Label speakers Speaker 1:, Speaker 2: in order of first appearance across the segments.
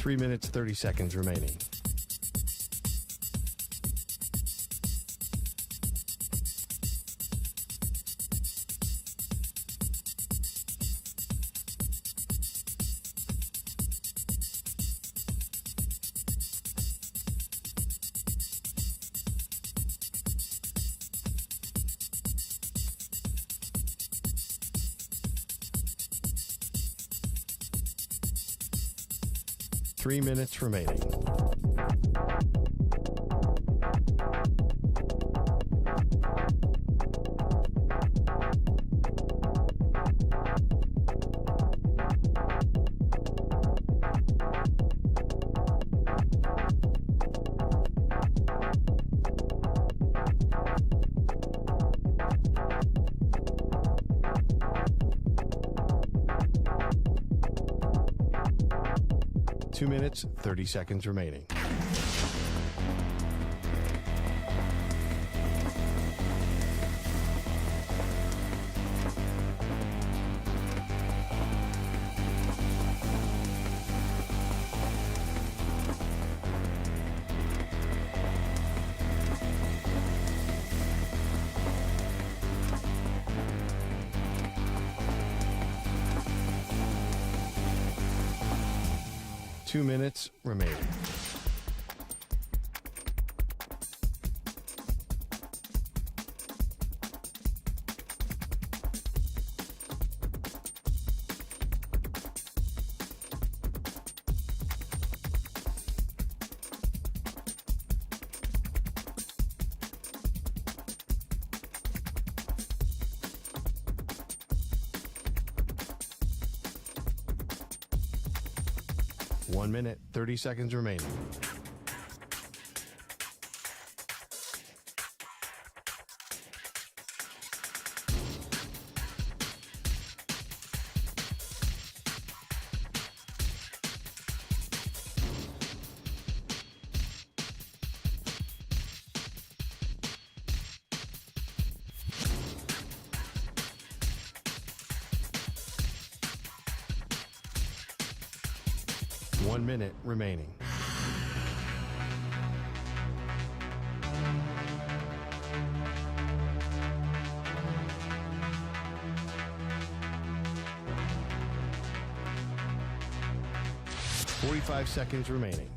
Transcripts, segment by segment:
Speaker 1: 3 minutes, 30 seconds remaining. Three minutes remaining. Two minutes, 30 seconds remaining. Two minutes remaining. One minute, 30 seconds remaining. One minute remaining. Forty-five seconds remaining.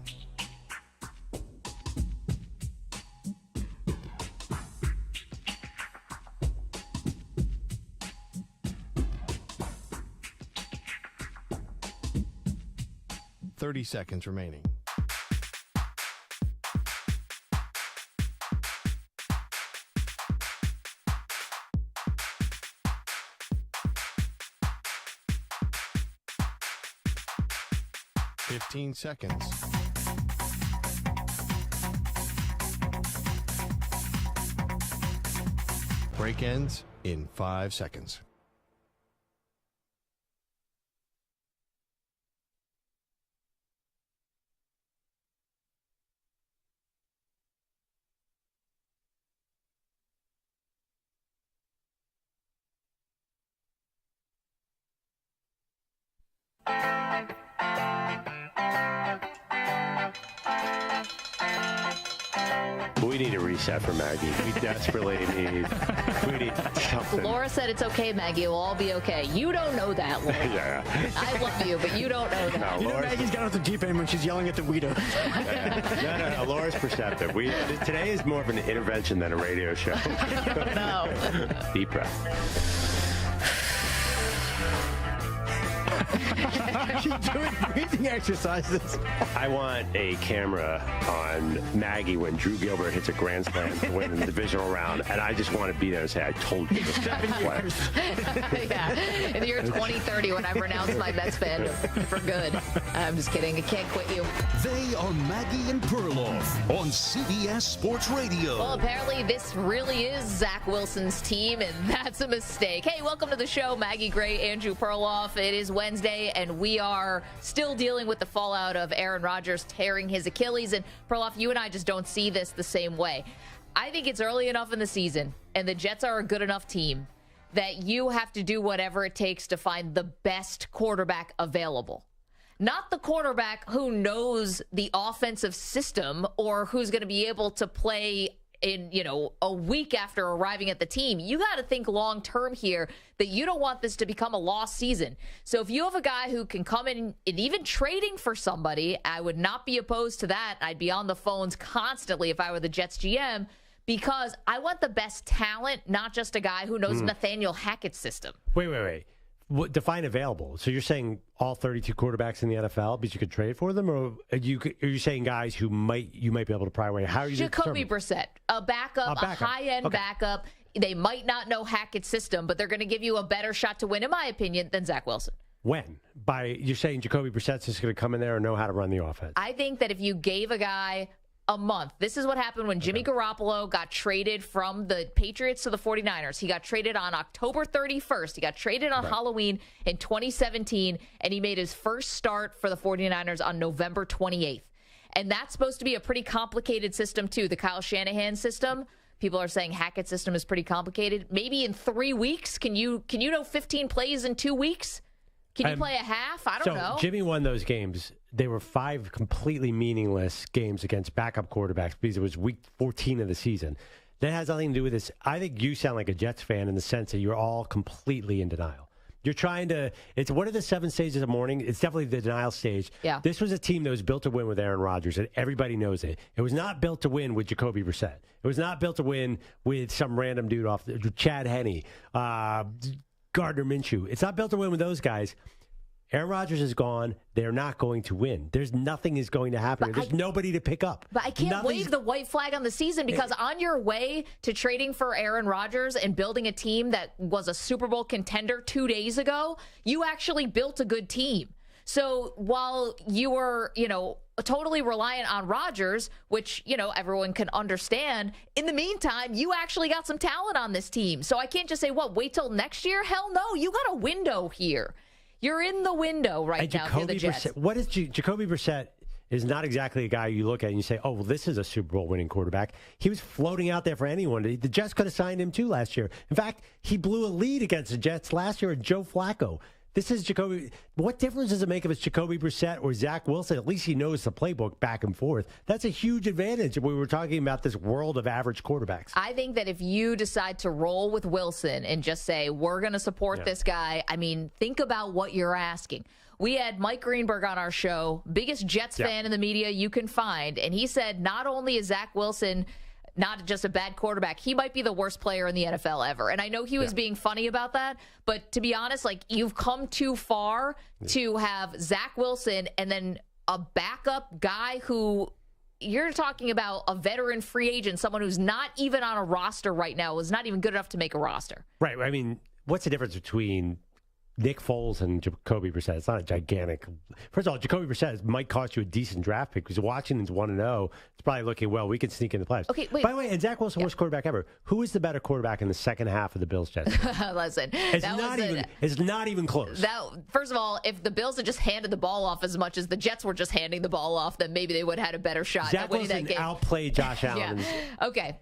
Speaker 1: Thirty seconds remaining. Fifteen seconds. Break ends in 5 seconds.
Speaker 2: We need a reset for Maggie. We desperately need something.
Speaker 3: Laura said it's okay, Maggie. It will all be okay. You don't know that, Laura.
Speaker 2: Yeah.
Speaker 3: I love you, but you don't know that.
Speaker 2: No,
Speaker 4: Maggie's got off the deep end when she's yelling at the Guido.
Speaker 2: No, Laura's perceptive. Today is more of an intervention than a radio show.
Speaker 3: No.
Speaker 2: Deep breath.
Speaker 4: She's doing breathing exercises.
Speaker 2: I want a camera on Maggie when Drew Gilbert hits a grand slam to win the divisional round, and I just want to be there and say, I told you.
Speaker 4: 7 years.
Speaker 3: Yeah. In the year 2030, when I've renounced my Mets fandom for good. I'm just kidding. I can't quit you.
Speaker 5: They are Maggie and Perloff on CBS Sports Radio.
Speaker 3: Well, apparently this really is Zach Wilson's team, and that's a mistake. Hey, welcome to the show. Maggie Gray, Andrew Perloff. It is Wednesday, and we are still dealing with the fallout of Aaron Rodgers tearing his Achilles. And Perloff, you and I just don't see this the same way. I think it's early enough in the season, and the Jets are a good enough team that you have to do whatever it takes to find the best quarterback available. not the quarterback who knows the offensive system or who's going to be able to play in, a week after arriving at the team. You got to think long term here that you don't want this to become a lost season. So if you have a guy who can come in and even trading for somebody, I would not be opposed to that. I'd be on the phones constantly if I were the Jets GM, because I want the best talent, not just a guy who knows Nathaniel Hackett's system.
Speaker 6: Wait. What, define available. So you're saying all 32 quarterbacks in the NFL because you could trade for them, or are you saying guys who you might be able to pry away? How are you
Speaker 3: Jacoby Brissett, a backup, a high-end backup. They might not know Hackett's system, but they're going to give you a better shot to win, in my opinion, than Zach Wilson.
Speaker 6: When? You're saying Jacoby Brissett's just going to come in there and know how to run the offense?
Speaker 3: I think that if you gave a guy a month. This is what happened when Jimmy Garoppolo got traded from the Patriots to the 49ers. He got traded on October 31st. He got traded on Halloween in 2017, and he made his first start for the 49ers on November 28th. And that's supposed to be a pretty complicated system, too, the Kyle Shanahan system. People are saying Hackett's system is pretty complicated. Maybe in 3 weeks, can you know 15 plays in 2 weeks? Can you play a half? I don't know.
Speaker 6: Jimmy won those games. They were 5 completely meaningless games against backup quarterbacks because it was week 14 of the season. That has nothing to do with this. I think you sound like a Jets fan in the sense that you're all completely in denial. You're trying to, what are the 7 stages of mourning? It's definitely the denial stage.
Speaker 3: Yeah.
Speaker 6: This was a team that was built to win with Aaron Rodgers, and everybody knows it. It was not built to win with Jacoby Brissett. It was not built to win with some random dude off, Chad Henne, Gardner Minshew. It's not built to win with those guys. Aaron Rodgers is gone. They're not going to win. Nothing is going to happen. There's nobody to pick up.
Speaker 3: But I can't wave the white flag on the season because on your way to trading for Aaron Rodgers and building a team that was a Super Bowl contender 2 days ago, you actually built a good team. So while you were, totally reliant on Rodgers, which, everyone can understand, in the meantime, you actually got some talent on this team. So I can't just say, wait till next year? Hell no. You got a window here. You're in the window right now for the Jets.
Speaker 6: What is Jacoby Brissett is not exactly a guy you look at and you say, oh, well, this is a Super Bowl winning quarterback. He was floating out there for anyone. The Jets could have signed him too last year. In fact, he blew a lead against the Jets last year with Joe Flacco. This is Jacoby. What difference does it make if it's Jacoby Brissett or Zach Wilson? At least he knows the playbook back and forth. That's a huge advantage if we were talking about this world of average quarterbacks.
Speaker 3: I think that if you decide to roll with Wilson and just say, we're going to support this guy, think about what you're asking. We had Mike Greenberg on our show, biggest Jets fan in the media you can find, and he said not only is Zach Wilson not just a bad quarterback, he might be the worst player in the NFL ever. And I know he was being funny about that, but to be honest, you've come too far to have Zach Wilson and then a backup guy who you're talking about a veteran free agent, someone who's not even on a roster right now, is not even good enough to make a roster.
Speaker 6: Right. What's the difference between Nick Foles and Jacoby Brissett? It's not a gigantic. First of all, Jacoby Brissett might cost you a decent draft pick because Washington's 1-0. It's probably looking, well, we can sneak in the playoffs.
Speaker 3: Okay, wait.
Speaker 6: By the way, and Zach Wilson, worst quarterback ever. Who is the better quarterback in the second half of the Bills-Jets?
Speaker 3: Listen,
Speaker 6: it's not even close.
Speaker 3: First of all, if the Bills had just handed the ball off as much as the Jets were just handing the ball off, then maybe they would have had a better shot
Speaker 6: Zach
Speaker 3: at winning
Speaker 6: Wilson
Speaker 3: that game.
Speaker 6: outplayed Josh Allen.
Speaker 3: Okay.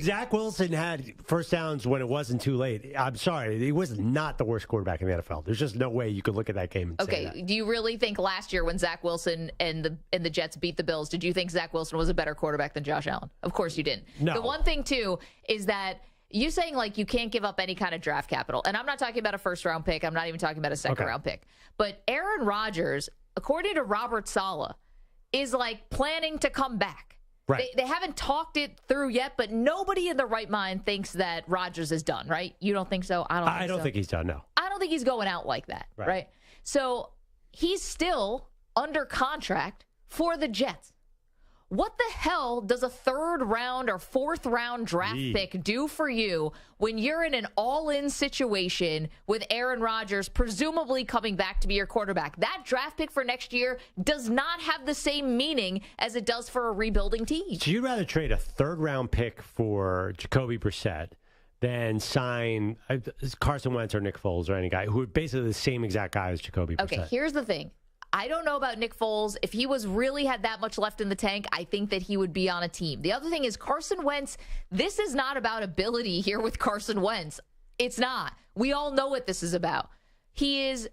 Speaker 6: Zach Wilson had first downs when it wasn't too late. I'm sorry. He was not the worst quarterback in the NFL. There's just no way you could look at that game and say that.
Speaker 3: Do you really think last year when Zach Wilson and the Jets beat the Bills, did you think Zach Wilson was a better quarterback than Josh Allen? Of course you didn't.
Speaker 6: No.
Speaker 3: The one thing, too, is that you saying you can't give up any kind of draft capital. And I'm not talking about a first-round pick. I'm not even talking about a second-round pick. But Aaron Rodgers, according to Robert Saleh, is planning to come back.
Speaker 6: Right.
Speaker 3: They haven't talked it through yet, but nobody in the right mind thinks that Rodgers is done, right? You don't think so?
Speaker 6: I don't think he's done, no.
Speaker 3: I don't think he's going out like that, right? So he's still under contract for the Jets. What the hell does a 3rd round or 4th round draft pick do for you when you're in an all-in situation with Aaron Rodgers presumably coming back to be your quarterback? That draft pick for next year does not have the same meaning as it does for a rebuilding team.
Speaker 6: So you'd rather trade a 3rd round pick for Jacoby Brissett than sign Carson Wentz or Nick Foles or any guy who are basically the same exact guy as Jacoby Brissett?
Speaker 3: Okay, here's the thing. I don't know about Nick Foles. If he really had that much left in the tank, I think that he would be on a team. The other thing is Carson Wentz. This is not about ability here with Carson Wentz. It's not. We all know what this is about. He is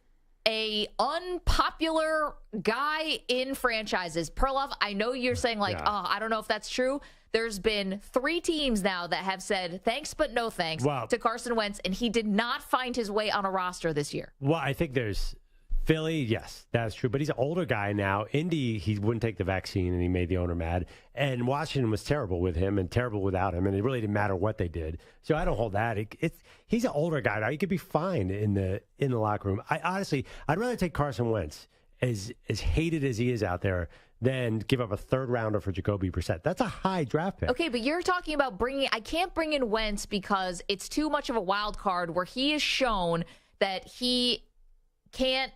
Speaker 3: a unpopular guy in franchises. Perloff, I know you're saying I don't know if that's true. There's been 3 teams now that have said thanks but no thanks to Carson Wentz, and he did not find his way on a roster this year.
Speaker 6: Well, I think there's Philly, yes, that's true. But he's an older guy now. Indy, he wouldn't take the vaccine, and he made the owner mad. And Washington was terrible with him and terrible without him, and it really didn't matter what they did. So I don't hold that. He's an older guy now. He could be fine in the locker room. I'd rather take Carson Wentz, as hated as he is out there, than give up a 3rd rounder for Jacoby Brissett. That's a high draft pick.
Speaker 3: Okay, but you're talking about I can't bring in Wentz because it's too much of a wild card where he has shown that he can't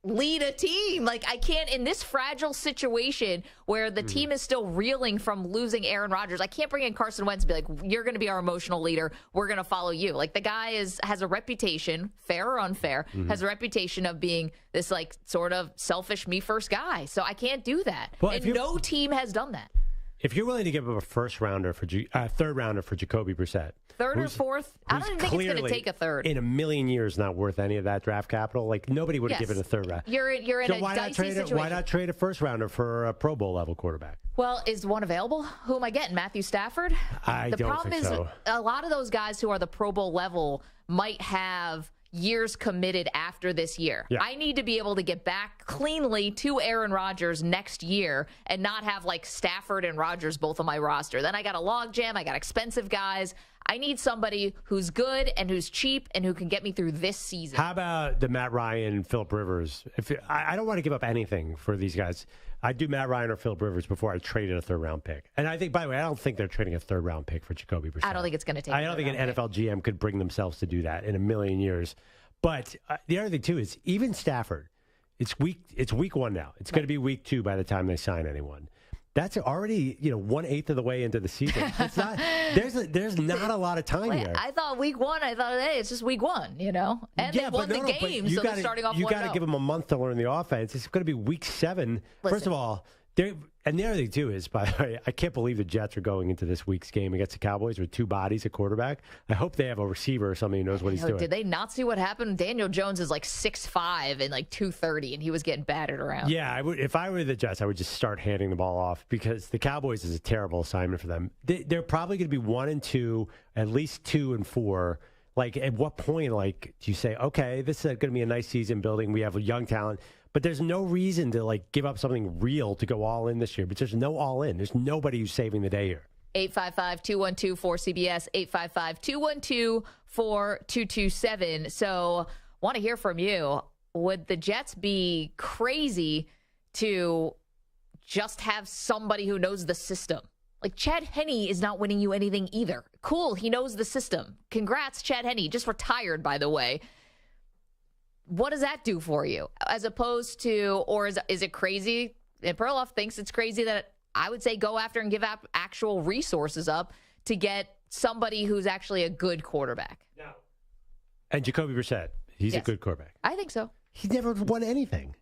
Speaker 3: lead a team. Like, I can't, in this fragile situation where the team is still reeling from losing Aaron Rodgers, I can't bring in Carson Wentz and be like, you're going to be our emotional leader. We're going to follow you. Like, the guy has a reputation, fair or unfair, has a reputation of being this, like, sort of selfish me first guy. So I can't do that. Well, and no team has done that.
Speaker 6: If you're willing to give up a 1st rounder for 3rd rounder for Jacoby Brissett,
Speaker 3: 3rd or 4th, I don't even think it's going to take a 3rd.
Speaker 6: In a million years, not worth any of that draft capital. Like, nobody would have given a 3rd round.
Speaker 3: You're in a dicey situation.
Speaker 6: Why not trade a 1st rounder for a Pro Bowl level quarterback?
Speaker 3: Well, is one available? Who am I getting? Matthew Stafford? The problem is a lot of those guys who are the Pro Bowl level might have years committed after this year. Yeah. I need to be able to get back cleanly to Aaron Rodgers next year and not have like Stafford and Rodgers both on my roster. Then I got a logjam. I got expensive guys. I need somebody who's good and who's cheap and who can get me through this season.
Speaker 6: How about the Matt Ryan, Phillip Rivers? I don't want to give up anything for these guys. I'd do Matt Ryan or Phillip Rivers before I traded a 3rd round pick. And I think, by the way, I don't think they're trading a 3rd round pick for Jacoby Brissett.
Speaker 3: I don't think it's going to take.
Speaker 6: I don't think an NFL GM could bring themselves to do that in a million years. But the other thing too is even Stafford. It's week 1 now. It's going to be week 2 by the time they sign anyone. That's already 1/8 of the way into the season. It's not. There's not a lot of time here.
Speaker 3: I thought week 1. I thought, hey, it's just week 1, And they won the game, so they're starting off 1-0.
Speaker 6: You got to give them a month to learn the offense. It's going to be week 7. Listen. First of all, and the other thing too is, by the way, I can't believe the Jets are going into this week's game against the Cowboys with 2 bodies at quarterback. I hope they have a receiver or somebody who knows what he's doing.
Speaker 3: Did they not see what happened? Daniel Jones is like 6'5" and like 230, and he was getting battered around.
Speaker 6: Yeah, if I were the Jets, I would just start handing the ball off because the Cowboys is a terrible assignment for them. They're probably going to be 1-2, at least 2-4. Like, at what point, like, do you say, okay, this is going to be a nice season building. We have a young talent. But there's no reason to, like, give up something real to go all in this year. But there's no all in. There's nobody who's saving the day here.
Speaker 3: 855-212-4CBS, 855-212-4227. So want to hear from you. Would the Jets be crazy to just have somebody who knows the system? Like, Chad Henne is not winning you anything either. Cool, he knows the system. Congrats, Chad Henne. Just retired, by the way. What does that do for you? As opposed to, or is it crazy? And Perloff thinks it's crazy that I would say go after and give up actual resources up to get somebody who's actually a good quarterback. No.
Speaker 6: And Jacoby Brissett, he's a good quarterback.
Speaker 3: I think so.
Speaker 6: He's never won anything.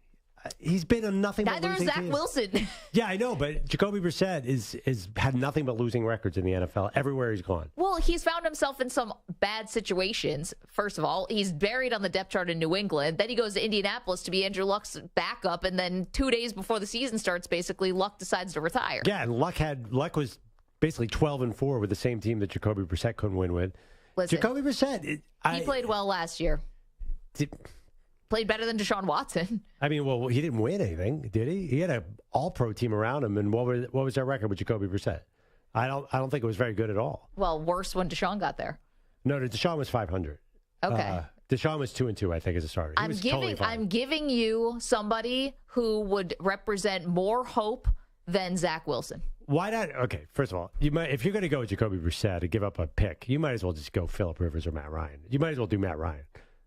Speaker 6: He's been a nothing but losing
Speaker 3: Neither is Zach Wilson.
Speaker 6: Yeah, I know, but Jacoby Brissett is had nothing but losing records in the NFL everywhere he's gone.
Speaker 3: Well, he's found himself in some bad situations. First of all, he's buried on the depth chart in New England. Then he goes to Indianapolis to be Andrew Luck's backup, and then 2 days before the season starts, basically, Luck decides to retire.
Speaker 6: Yeah, and Luck was basically 12-4 with the same team that Jacoby Brissett couldn't win with.
Speaker 3: Listen,
Speaker 6: Jacoby Brissett,
Speaker 3: he played well last year. Played better than Deshaun Watson.
Speaker 6: I mean, well, he didn't win anything, did he? He had an all-pro team around him, and what was their record with Jacoby Brissett? I don't think it was very good at all.
Speaker 3: Well, worse when Deshaun got there.
Speaker 6: No, Deshaun was 500.
Speaker 3: Okay.
Speaker 6: Deshaun was 2-2, I think, as a starter.
Speaker 3: I'm giving you somebody who would represent more hope than Zach Wilson.
Speaker 6: Why not? Okay, first of all, if you're going to go with Jacoby Brissett and give up a pick, you might as well just go Phillip Rivers or Matt Ryan. You might as well do Matt Ryan.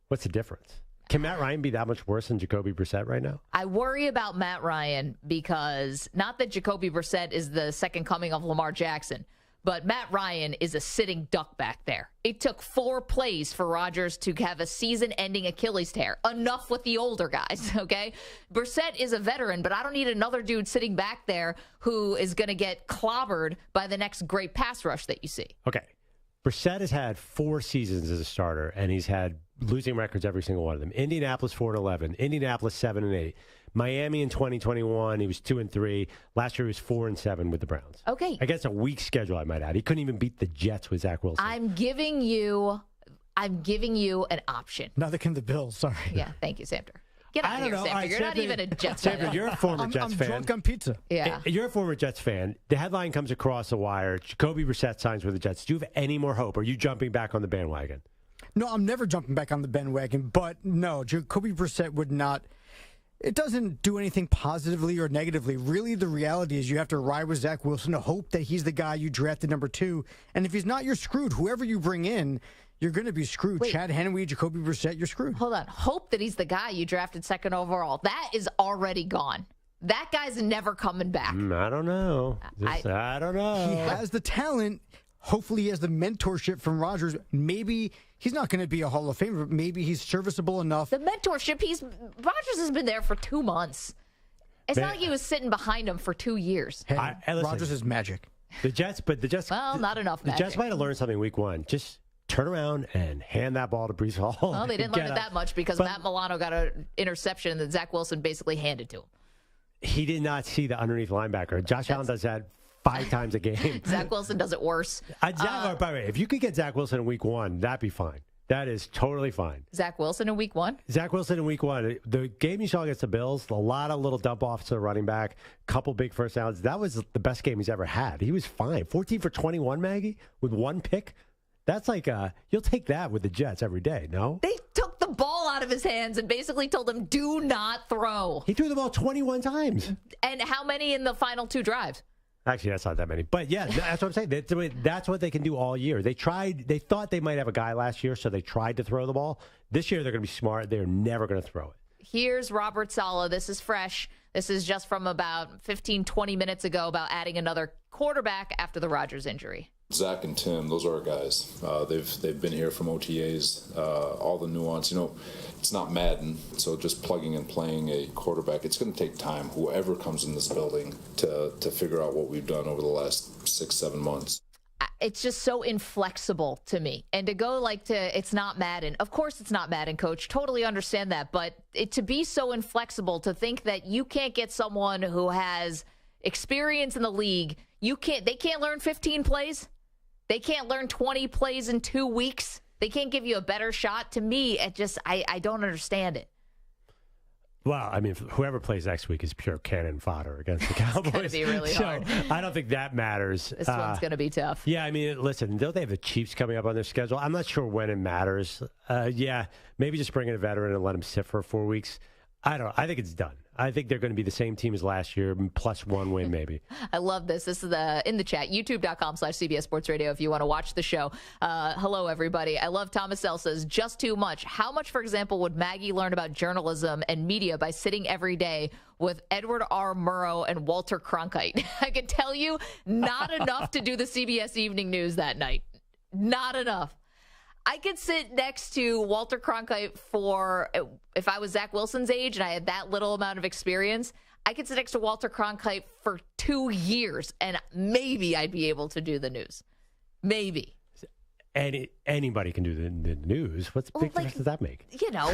Speaker 6: What's the difference? Can Matt Ryan be that much worse than Jacoby Brissett right now?
Speaker 3: I worry about Matt Ryan because not that Jacoby Brissett is the second coming of Lamar Jackson, but Matt Ryan is a sitting duck back there. It took 4 plays for Rodgers to have a season-ending Achilles tear. Enough with the older guys, okay? Brissett is a veteran, but I don't need another dude sitting back there who is going to get clobbered by the next great pass rush that you see.
Speaker 6: Okay. Brissett has had 4 seasons as a starter, and he's had losing records every single one of them. Indianapolis 4-11, Indianapolis 7-8, Miami in 2021 he was 2-3. Last year he was 4-7 with the Browns.
Speaker 3: Okay,
Speaker 6: against a weak schedule, I might add. He couldn't even beat the Jets with Zach Wilson.
Speaker 3: I'm giving you an option.
Speaker 4: Neither can the Bills. Sorry.
Speaker 3: Yeah, thank you, Samter. Get out
Speaker 6: I
Speaker 3: of
Speaker 6: don't
Speaker 3: here,
Speaker 6: know.
Speaker 3: Samter.
Speaker 6: All right,
Speaker 3: You're not
Speaker 6: Samter-
Speaker 3: even a Jets
Speaker 6: Samter,
Speaker 3: fan.
Speaker 6: you're a former Jets
Speaker 4: I'm
Speaker 6: fan.
Speaker 4: drunk on pizza.
Speaker 3: Yeah.
Speaker 6: You're a former Jets fan. The headline comes across the wire. Jacoby Brissett signs with the Jets. Do you have any more hope? Are you jumping back on the bandwagon?
Speaker 4: No, I'm never jumping back on the bandwagon. But no, Jacoby Brissett would not. It doesn't do anything positively or negatively. Really, the reality is you have to ride with Zach Wilson to hope that he's the guy you drafted number 2. And if he's not, you're screwed. Whoever you bring in, you're going to be screwed.
Speaker 3: Wait.
Speaker 4: Chad Henney, Jacoby Brissett, you're screwed.
Speaker 3: Hold on. Hope that he's the guy you drafted second overall. That is already gone. That guy's never coming back.
Speaker 6: I don't know. I don't know.
Speaker 4: He has the talent. Hopefully, he has the mentorship from Rodgers. Maybe he's not going to be a Hall of Famer, but maybe he's serviceable enough.
Speaker 3: The mentorship, Rodgers has been there for 2 months. It's not like he was sitting behind him for 2 years.
Speaker 4: Hey,
Speaker 6: listen,
Speaker 4: Rodgers is magic.
Speaker 6: The Jets.
Speaker 3: Well, not enough
Speaker 6: The
Speaker 3: magic.
Speaker 6: Jets might have learned something week 1. Just turn around and hand that ball to Breece Hall.
Speaker 3: Well, they didn't learn
Speaker 6: Get
Speaker 3: it
Speaker 6: up.
Speaker 3: that much because Matt Milano got an interception that Zach Wilson basically handed to him.
Speaker 6: He did not see the underneath linebacker. Josh Allen does that 5 times a game.
Speaker 3: Zach Wilson does it worse.
Speaker 6: By the way, if you could get Zach Wilson in week 1, that'd be fine. That is totally fine.
Speaker 3: Zach Wilson in week 1?
Speaker 6: Zach Wilson in week 1. The game you saw against the Bills, a lot of little dump offs to the running back, couple big first downs. That was the best game he's ever had. He was fine. 14 for 21, Maggie, with 1 pick. That's like, you'll take that with the Jets every day, no?
Speaker 3: They took the ball out of his hands and basically told him, do not throw.
Speaker 6: He threw the ball 21 times.
Speaker 3: And how many in the final 2 drives?
Speaker 6: Actually, that's not that many. But yeah, that's what I'm saying. That's what they can do all year. They thought they might have a guy last year, so they tried to throw the ball. This year, they're going to be smart. They're never going to throw it.
Speaker 3: Here's Robert Saleh. This is fresh. This is just from about 15, 20 minutes ago about adding another quarterback after the Rodgers injury.
Speaker 7: Zach and Tim, those are our guys. They've been here from OTAs. All the nuance, it's not Madden, so just plugging and playing a quarterback, it's going to take time. Whoever comes in this building to figure out what we've done over the last 6-7 months.
Speaker 3: It's just so inflexible to me. And to go it's not Madden. Of course it's not Madden, coach. Totally understand that. But to be so inflexible, to think that you can't get someone who has experience in the league, they can't learn 15 plays. They can't learn 20 plays in 2 weeks. They can't give you a better shot. To me, I don't understand it.
Speaker 6: Well, I mean, whoever plays next week is pure cannon fodder against the Cowboys.
Speaker 3: It's going to be really hard.
Speaker 6: I don't think that matters.
Speaker 3: This one's going to be tough.
Speaker 6: Yeah, I mean, listen, don't they have the Chiefs coming up on their schedule? I'm not sure when it matters. Yeah, maybe just bring in a veteran and let him sit for 4 weeks. I think it's done. I think they're going to be the same team as last year, plus 1 win maybe.
Speaker 3: I love this. This is in the chat, youtube.com/CBS Sports Radio if you want to watch the show. Hello, everybody. I love Thomas L. says, just too much. How much, for example, would Maggie learn about journalism and media by sitting every day with Edward R. Murrow and Walter Cronkite? I can tell you, not enough to do the CBS Evening News that night. Not enough. I could sit next to Walter Cronkite if I was Zach Wilson's age and I had that little amount of experience, I could sit next to Walter Cronkite for 2 years and maybe I'd be able to do the news. Maybe.
Speaker 6: Anybody can do the news. What's big difference does that make?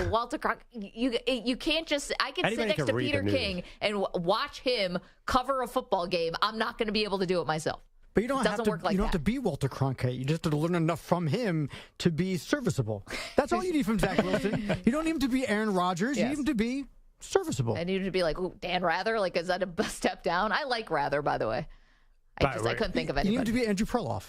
Speaker 3: Walter Cronkite, you can't just, I can sit next to Peter King and watch him cover a football game. I'm not going to be able to do it myself.
Speaker 4: But you don't have to be Walter Cronkite. You just have to learn enough from him to be serviceable. That's all you need from Zach Wilson. You don't need him to be Aaron Rodgers.
Speaker 3: Yes.
Speaker 4: You need him to be serviceable.
Speaker 3: I need him to be like, ooh, Dan Rather. Is that a step down? I like Rather, by the way. I couldn't think of anybody.
Speaker 4: You need him to be Andrew Perloff.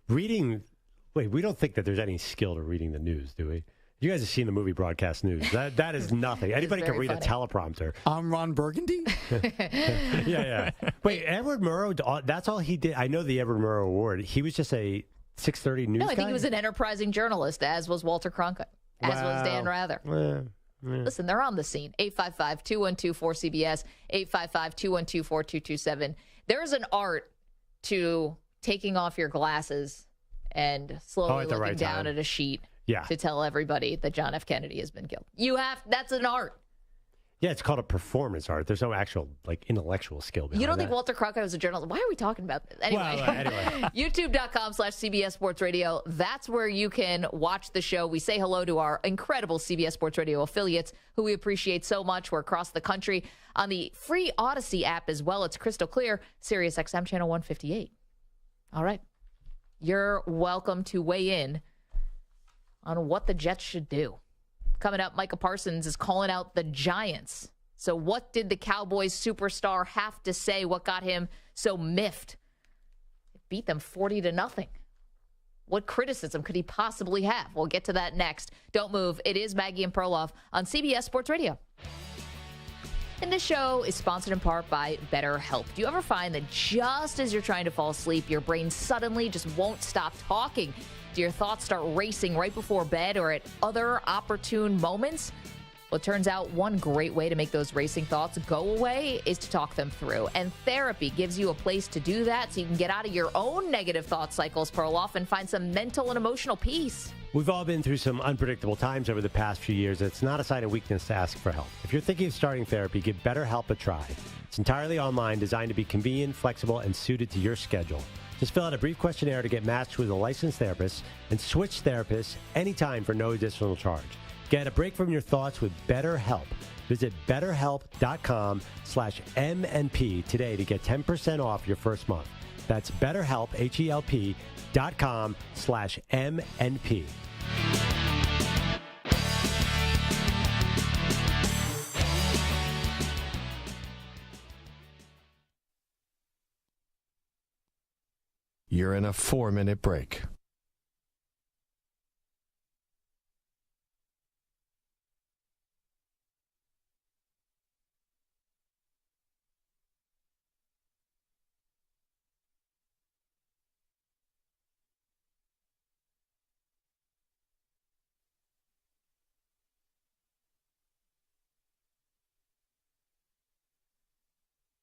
Speaker 6: Wait, we don't think that there's any skill to reading the news, do we? You guys have seen the movie Broadcast News. That is nothing. Anybody can read a teleprompter.
Speaker 4: I'm Ron Burgundy?
Speaker 6: Yeah. Wait, Edward Murrow, that's all he did. I know the Edward Murrow Award. He was just a 6:30 news guy?
Speaker 3: No, I think he was an enterprising journalist, as was Walter Cronkite, as was Dan Rather. Listen, they're on the scene. 855-212-4CBS, 855-212-4227. There is an art to taking off your glasses and slowly looking down at a sheet to tell everybody that John F. Kennedy has been killed. That's an art.
Speaker 6: Yeah, it's called a performance art. There's no actual intellectual skill behind
Speaker 3: You don't
Speaker 6: that.
Speaker 3: think Walter Cronkite was a journalist? Why are we talking about this? Anyway,
Speaker 6: Anyway.
Speaker 3: YouTube.com/CBS Sports Radio. That's where you can watch the show. We say hello to our incredible CBS Sports Radio affiliates who we appreciate so much. We're across the country on the free Odyssey app as well. It's crystal clear. Sirius XM channel 158. All right. You're welcome to weigh in on what the Jets should do. Coming up, Micah Parsons is calling out the Giants. So what did the Cowboys superstar have to say? What got him so miffed? Beat them 40-0. What criticism could he possibly have? We'll get to that next. Don't move. It is Maggie and Perloff on CBS Sports Radio. And this show is sponsored in part by BetterHelp. Do you ever find that just as you're trying to fall asleep, your brain suddenly just won't stop talking? Do your thoughts start racing right before bed or at other opportune moments? Well, it turns out one great way to make those racing thoughts go away is to talk them through. And therapy gives you a place to do that so you can get out of your own negative thought cycles, Perloff, and find some mental and emotional peace.
Speaker 6: We've all been through some unpredictable times over the past few years. It's not a sign of weakness to ask for help. If you're thinking of starting therapy, give BetterHelp a try. It's entirely online, designed to be convenient, flexible, and suited to your schedule. Just fill out a brief questionnaire to get matched with a licensed therapist and switch therapists anytime for no additional charge. Get a break from your thoughts with BetterHelp. Visit BetterHelp.com/MNP today to get 10% off your first month. That's BetterHelp, HELP.com/MNP.
Speaker 1: You're in a 4-minute break.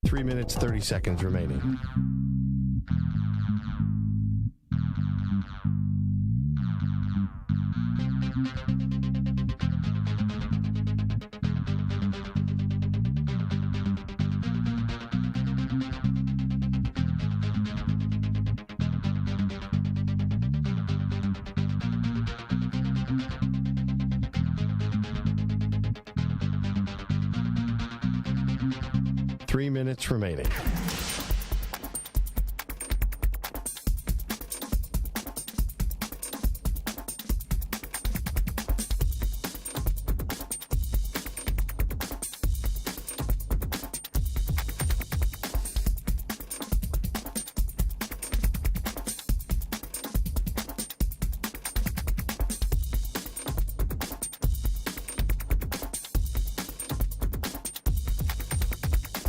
Speaker 1: Three minutes, 30 seconds remaining. Three minutes remaining.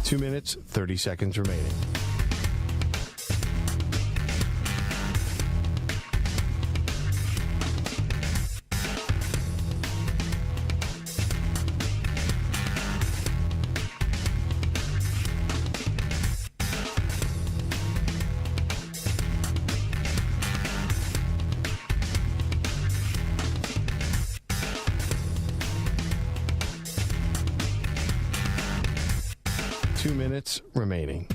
Speaker 1: Two minutes, 30 seconds remaining. Two minutes remaining.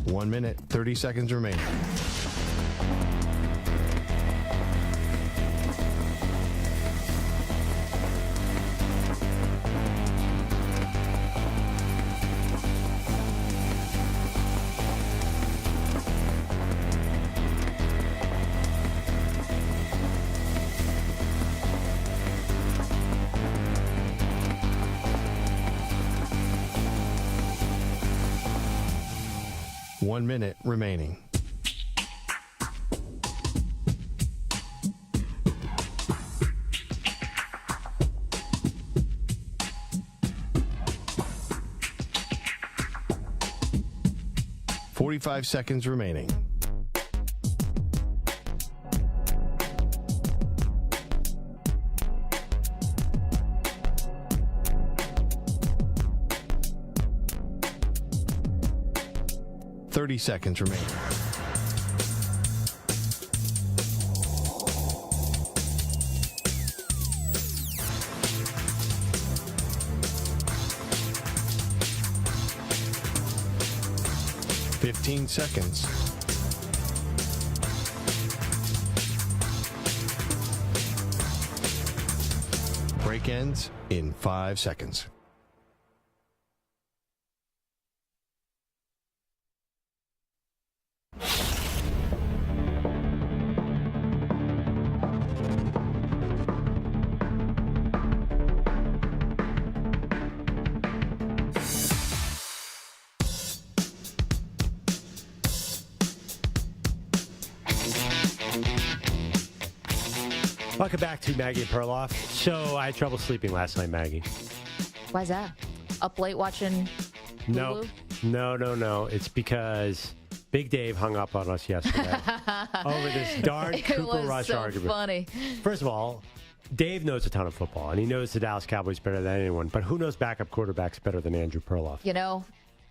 Speaker 1: One minute, 30 seconds remaining. One minute remaining. 45 seconds remaining. $30 seconds remaining. $15 seconds. Break ends in 5 seconds.
Speaker 6: Welcome back to Maggie and Perloff. So I had trouble sleeping last night, Maggie.
Speaker 3: Why's that? Up late watching
Speaker 6: No. It's because Big Dave hung up on us yesterday over this darn Cooper Rush argument.
Speaker 3: It was so funny.
Speaker 6: First of all, Dave knows a ton of football, and he knows the Dallas Cowboys better than anyone. But who knows backup quarterbacks better than Andrew Perloff?
Speaker 3: You know,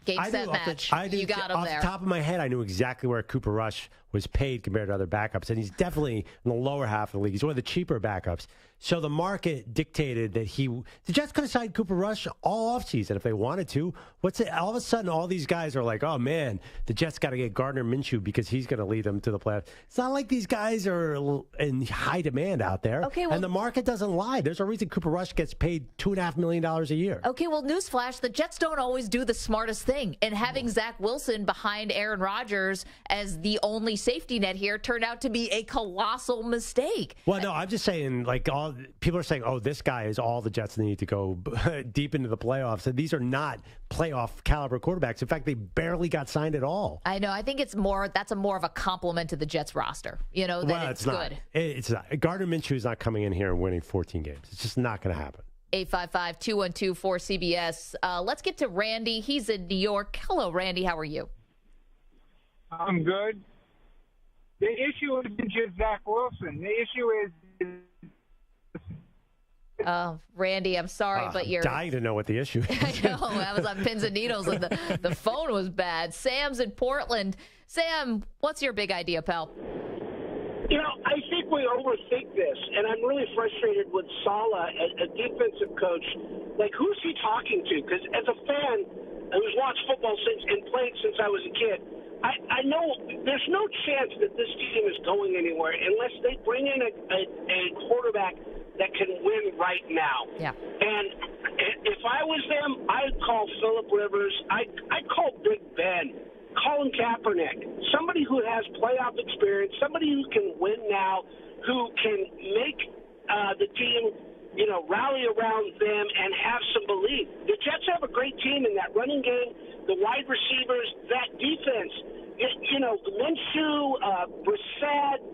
Speaker 3: game, set, match. You got him there.
Speaker 6: Off the top of my head, I knew exactly where Cooper Rush was paid compared to other backups, and he's definitely in the lower half of the league. He's one of the cheaper backups. So the market dictated that the Jets could have signed Cooper Rush all offseason if they wanted to. All of a sudden, all these guys are like, oh, man, the Jets got to get Gardner Minshew because he's going to lead them to the playoffs. It's not like these guys are in high demand out there.
Speaker 3: Okay, well,
Speaker 6: and the market doesn't lie. There's a reason Cooper Rush gets paid $2.5 million a year.
Speaker 3: Okay, well, newsflash, the Jets don't always do the smartest thing. And having Zach Wilson behind Aaron Rodgers as the only safety net here turned out to be a colossal mistake.
Speaker 6: Well, no, I'm just saying, like, people are saying, oh, this guy is all the Jets need to go deep into the playoffs. And these are not playoff caliber quarterbacks. In fact, they barely got signed at all.
Speaker 3: I know. I think that's more of a compliment to the Jets roster. You know, that it's
Speaker 6: not.
Speaker 3: good.
Speaker 6: It's not. Gardner Minshew is not coming in here and winning 14 games. It's just not going to happen.
Speaker 3: 855-212-4CBS. Let's get to Randy. He's in New York. Hello, Randy. How are you?
Speaker 8: I'm good. The issue isn't just Zach Wilson. The issue is
Speaker 3: Randy, I'm sorry, but you're
Speaker 6: dying to know what the issue is.
Speaker 3: I know. I was on pins and needles, and the phone was bad. Sam's in Portland. Sam, what's your big idea, pal?
Speaker 9: You know, I think we overthink this, and I'm really frustrated with Saleh, a defensive coach. Like, who's he talking to? Because as a fan who's watched football and played since I was a kid, I know there's no chance that this team is going anywhere unless they bring in a quarterback that can win right now.
Speaker 3: Yeah.
Speaker 9: And if I was them, I'd call Phillip Rivers. I'd call Big Ben. Colin Kaepernick, somebody who has playoff experience, somebody who can win now, who can make the team, rally around them and have some belief. The Jets have a great team in that running game, the wide receivers, that defense. Minshew, Brissett,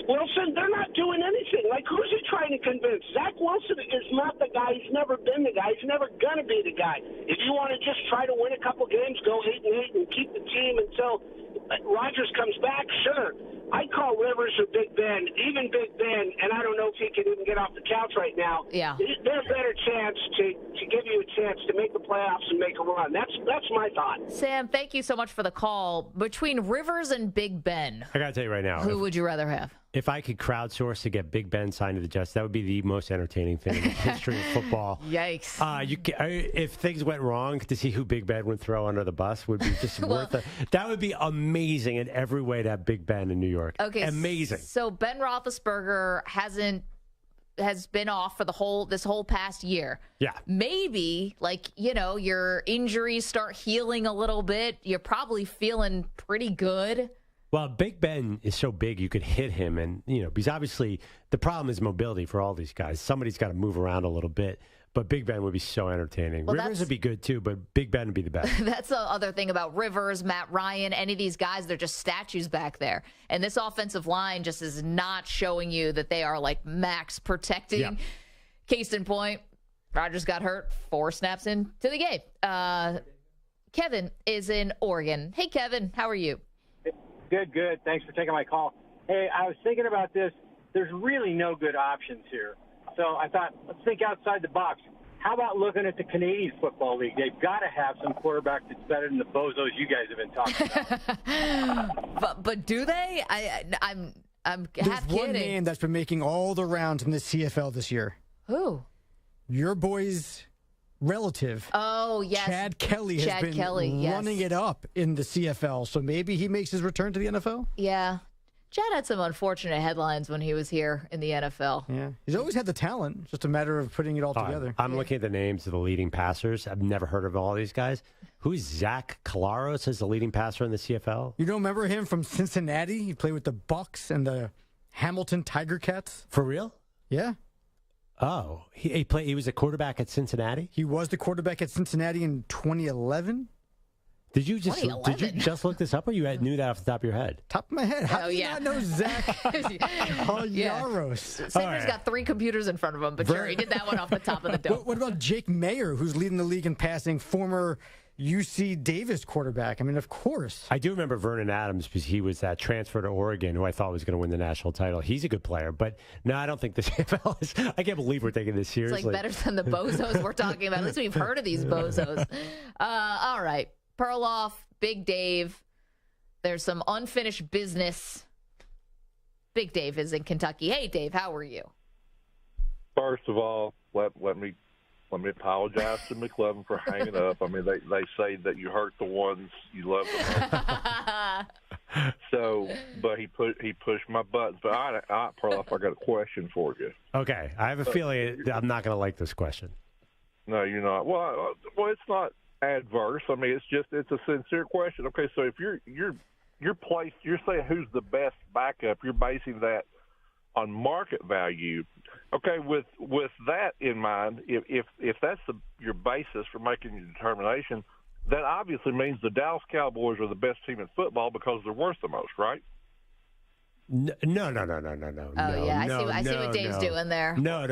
Speaker 9: Wilson, they're not doing anything. Like, who's he trying to convince? Zach Wilson is not the guy. He's never been the guy. He's never going to be the guy. If you want to just try to win a couple games, go 8-8 and keep the team until Rodgers comes back, sure. I'd call Rivers or Big Ben, even Big Ben, and I don't know if he can even get off the couch right now.
Speaker 3: Yeah.
Speaker 9: They're a better chance to give you a chance to make the playoffs and make a run. That's my thought.
Speaker 3: Sam, thank you so much for the call. Between Rivers and Big Ben,
Speaker 6: I got to tell you right now.
Speaker 3: who would you rather have?
Speaker 6: If I could crowdsource to get Big Ben signed to the Jets, that would be the most entertaining thing in the history of football.
Speaker 3: Yikes.
Speaker 6: If things went wrong, to see who Big Ben would throw under the bus would be just worth it. That would be amazing in every way to have Big Ben in New York.
Speaker 3: Okay.
Speaker 6: Amazing.
Speaker 3: So Ben Roethlisberger has been off for this whole past year.
Speaker 6: Yeah.
Speaker 3: Maybe, your injuries start healing a little bit. You're probably feeling pretty good.
Speaker 6: Well, Big Ben is so big you could hit him, and because obviously the problem is mobility for all these guys. Somebody's got to move around a little bit, but Big Ben would be so entertaining.
Speaker 3: Well,
Speaker 6: Rivers would be good too, but Big Ben would be the best.
Speaker 3: That's the other thing about Rivers, Matt Ryan, any of these guys, they're just statues back there. And this offensive line just is not showing you that they are like max protecting.
Speaker 6: Yeah. Case
Speaker 3: in point, Rodgers got hurt 4 snaps into the game. Kevin is in Oregon. Hey, Kevin, how are you?
Speaker 10: Good. Thanks for taking my call. Hey, I was thinking about this. There's really no good options here. So I thought, let's think outside the box. How about looking at the Canadian Football League? They've got to have some quarterback that's better than the bozos you guys have been talking
Speaker 3: about. but do they? I'm
Speaker 4: There's
Speaker 3: half kidding.
Speaker 4: one name that's been making all the rounds in the CFL this year.
Speaker 3: Who?
Speaker 4: Your boy's relative.
Speaker 3: Oh, yes.
Speaker 4: Chad Kelly has been running it up in the CFL. So maybe he makes his return to the NFL?
Speaker 3: Yeah. Chad had some unfortunate headlines when he was here in the NFL.
Speaker 4: Yeah. He's always had the talent. It's just a matter of putting it all together.
Speaker 6: I'm looking at the names of the leading passers. I've never heard of all these guys. Who's Zach Collaros as the leading passer in the CFL?
Speaker 4: You don't remember him from Cincinnati? He played with the Bucks and the Hamilton Tiger Cats.
Speaker 6: For real?
Speaker 4: Yeah.
Speaker 6: Oh, he was a quarterback at Cincinnati?
Speaker 4: He was the quarterback at Cincinnati in 2011.
Speaker 6: Did you just look this up, or you knew that off the top of your head?
Speaker 4: Top of my head. How do you not know Zach Collaros?
Speaker 3: Sanders got 3 computers in front of him, but sure, he did that one off the top of the dome.
Speaker 4: What about Jake Mayer, who's leading the league in passing, former UC Davis quarterback? I mean, of course.
Speaker 6: I do remember Vernon Adams because he was that transfer to Oregon who I thought was going to win the national title. He's a good player, but no, I don't think the CFL is. I can't believe we're taking this seriously.
Speaker 3: It's like better than the bozos we're talking about. At least we've heard of these bozos. All right. Perloff, Big Dave. There's some unfinished business. Big Dave is in Kentucky. Hey, Dave, how are you?
Speaker 11: First of all, let me apologize to McLovin for hanging up. I mean, they say that you hurt the ones you love the most. So, but he pushed my buttons. But all right, Perloff, I got a question for you.
Speaker 6: Okay, I have a feeling I'm not going to like this question.
Speaker 11: No, you're not. Well, it's not adverse. I mean, it's a sincere question. Okay, so if you're placed, you're saying who's the best backup. You're basing that on market value. Okay, with that in mind, if that's your basis for making your determination, that obviously means the Dallas Cowboys are the best team in football because they're worth the most, right?
Speaker 6: No.
Speaker 3: Oh, yeah, I see what Dave's doing there.
Speaker 6: No.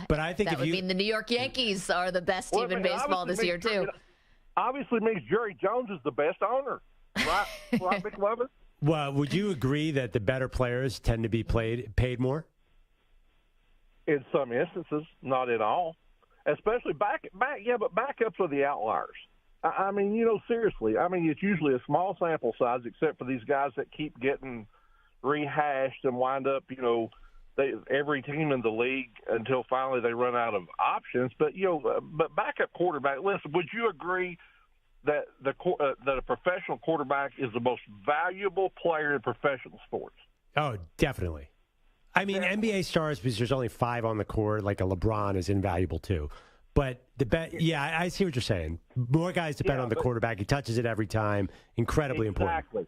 Speaker 6: But I think
Speaker 3: that would mean the New York Yankees are the best team in baseball this year, too.
Speaker 11: Obviously means Jerry Jones is the best owner, right? Right, McLovin?
Speaker 6: Well, would you agree that the better players tend to be paid more?
Speaker 11: In some instances, not at all. Especially but backups are the outliers. I mean, seriously. I mean, it's usually a small sample size, except for these guys that keep getting rehashed and wind up, every team in the league until finally they run out of options. But but backup quarterback. Listen, would you agree that that a professional quarterback is the most valuable player in professional sports?
Speaker 6: Oh, definitely. I mean, NBA stars, because there's only 5 on the court, like a LeBron, is invaluable too. But I see what you're saying. More guys depend on the quarterback. He touches it every time. Incredibly important.
Speaker 11: Exactly.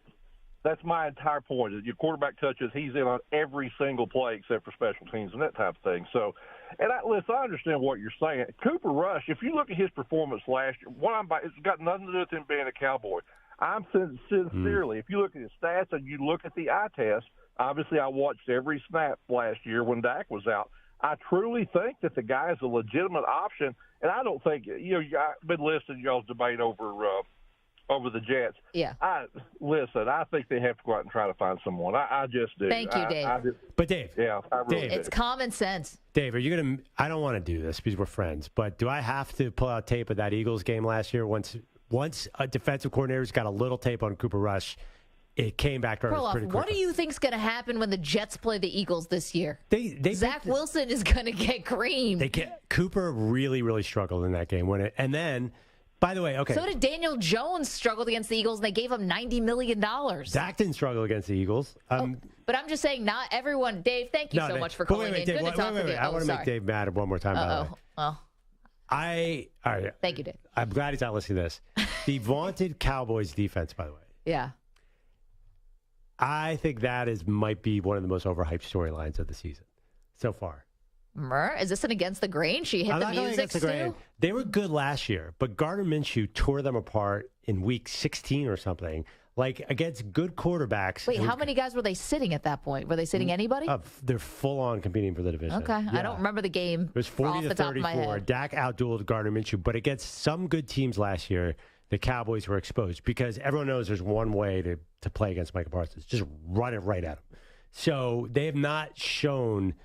Speaker 11: That's my entire point. Your quarterback touches, he's in on every single play except for special teams and that type of thing. So, listen, I understand what you're saying. Cooper Rush, if you look at his performance last year, it's got nothing to do with him being a Cowboy. I'm sincerely, if you look at his stats and you look at the eye test, obviously I watched every snap last year when Dak was out. I truly think that the guy is a legitimate option, and I don't think I've been listening to y'all's debate over the Jets.
Speaker 3: Yeah.
Speaker 11: I think they have to go out and try to find someone. I just do.
Speaker 3: Thank you, Dave.
Speaker 6: But Dave,
Speaker 11: I really do.
Speaker 3: It's common sense.
Speaker 6: Dave, are you gonna? I don't want to do this because we're friends, but do I have to pull out tape of that Eagles game last year? Once a defensive coordinator's got a little tape on Cooper Rush, it came back to us pretty quickly.
Speaker 3: What do you think's going to happen when the Jets play the Eagles this year? Zach Wilson is going to get creamed.
Speaker 6: Cooper really, really struggled in that game. And then, by the way, okay.
Speaker 3: So did Daniel Jones struggled against the Eagles, and they gave him $90 million.
Speaker 6: Zach didn't struggle against the Eagles.
Speaker 3: But I'm just saying, not everyone. Dave, thank you so much for calling in.
Speaker 6: Dave,
Speaker 3: Good to talk with you.
Speaker 6: I want to make Dave mad one more time. By the way. All right.
Speaker 3: Thank you, Dave.
Speaker 6: I'm glad he's not listening to this. The vaunted Cowboys defense, by the way.
Speaker 3: Yeah.
Speaker 6: I think that might be one of the most overhyped storylines of the season so far.
Speaker 3: Is this an against the grain? She hit the music too?
Speaker 6: They were good last year, but Gardner Minshew tore them apart in week 16 or something, like against good quarterbacks.
Speaker 3: Wait, how many guys were they sitting at that point? Were they sitting anybody?
Speaker 6: They're full on competing for the division.
Speaker 3: Okay. Yeah. I don't remember the game.
Speaker 6: It was 40-34. Dak outdueled Gardner Minshew, but against some good teams last year, the Cowboys were exposed because everyone knows there's one way to play against Michael Parsons. Just run it right at him. So they have not shown,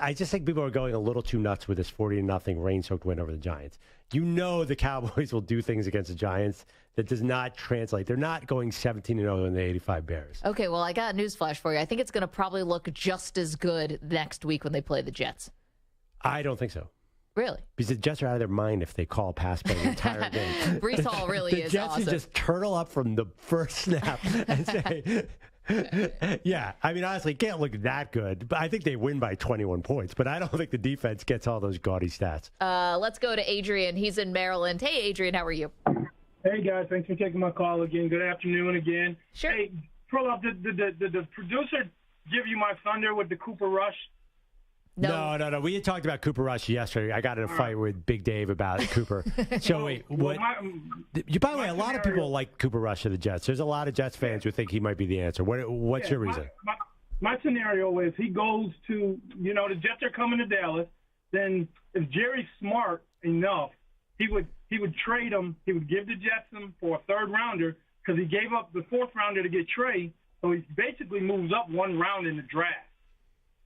Speaker 6: I just think people are going a little too nuts with this 40-0 rain-soaked win over the Giants. The Cowboys will do things against the Giants that does not translate. They're not going 17-0 in the 85 Bears.
Speaker 3: Okay, well, I got a newsflash for you. I think it's going to probably look just as good next week when they play the Jets.
Speaker 6: I don't think so.
Speaker 3: Really?
Speaker 6: Because the Jets are out of their mind if they call a pass play the entire game.
Speaker 3: Brees Hall really is
Speaker 6: awesome. The Jets just turtle up from the first snap and say, yeah, I mean, honestly, it can't look that good. But I think they win by 21 points. But I don't think the defense gets all those gaudy stats.
Speaker 3: Let's go to Adrian. He's in Maryland. Hey, Adrian, how are you?
Speaker 12: Hey, guys. Thanks for taking my call again. Good afternoon again.
Speaker 3: Sure.
Speaker 12: Hey, Perloff, did the producer give you my thunder with the Cooper Rush?
Speaker 6: No. We had talked about Cooper Rush yesterday. I got in a fight with Big Dave about Cooper. So wait, what? By the way, a lot of people like Cooper Rush of the Jets. There's a lot of Jets fans who think he might be the answer. What's your reason?
Speaker 12: My scenario is he goes to, the Jets are coming to Dallas. Then if Jerry's smart enough, he would trade him. He would give the Jets him for a third rounder because he gave up the fourth rounder to get Trey. So he basically moves up one round in the draft.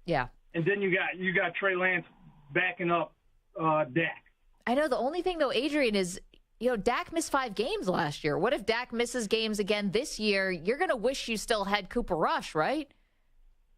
Speaker 3: Yeah.
Speaker 12: And then you got Trey Lance backing up Dak.
Speaker 3: I know the only thing, though, Adrian, is, Dak missed 5 games last year. What if Dak misses games again this year? You're going to wish you still had Cooper Rush, right?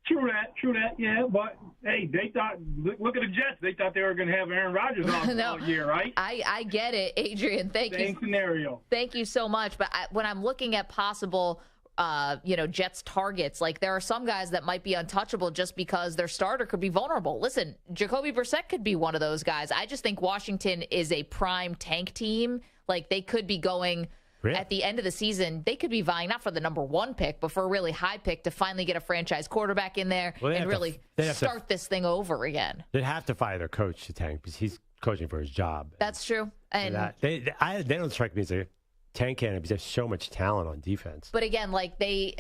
Speaker 12: True that, yeah. But, hey, they thought, look at the Jets. They thought they were going to have Aaron Rodgers all year, right?
Speaker 3: I get it, Adrian. Thank you.
Speaker 12: Same scenario.
Speaker 3: Thank you so much. But when I'm looking at possible Jets targets, like there are some guys that might be untouchable just because their starter could be vulnerable. Listen, Jacoby Brissett could be one of those guys. I just think Washington is a prime tank team. Like they could be going at the end of the season. They could be vying not for the number 1 pick, but for a really high pick to finally get a franchise quarterback in there and really start this thing over again.
Speaker 6: They'd have to fire their coach to tank because he's coaching for his job.
Speaker 3: That's true. And
Speaker 6: they don't strike me as a tank candidate because there's so much talent on defense.
Speaker 3: But again, like they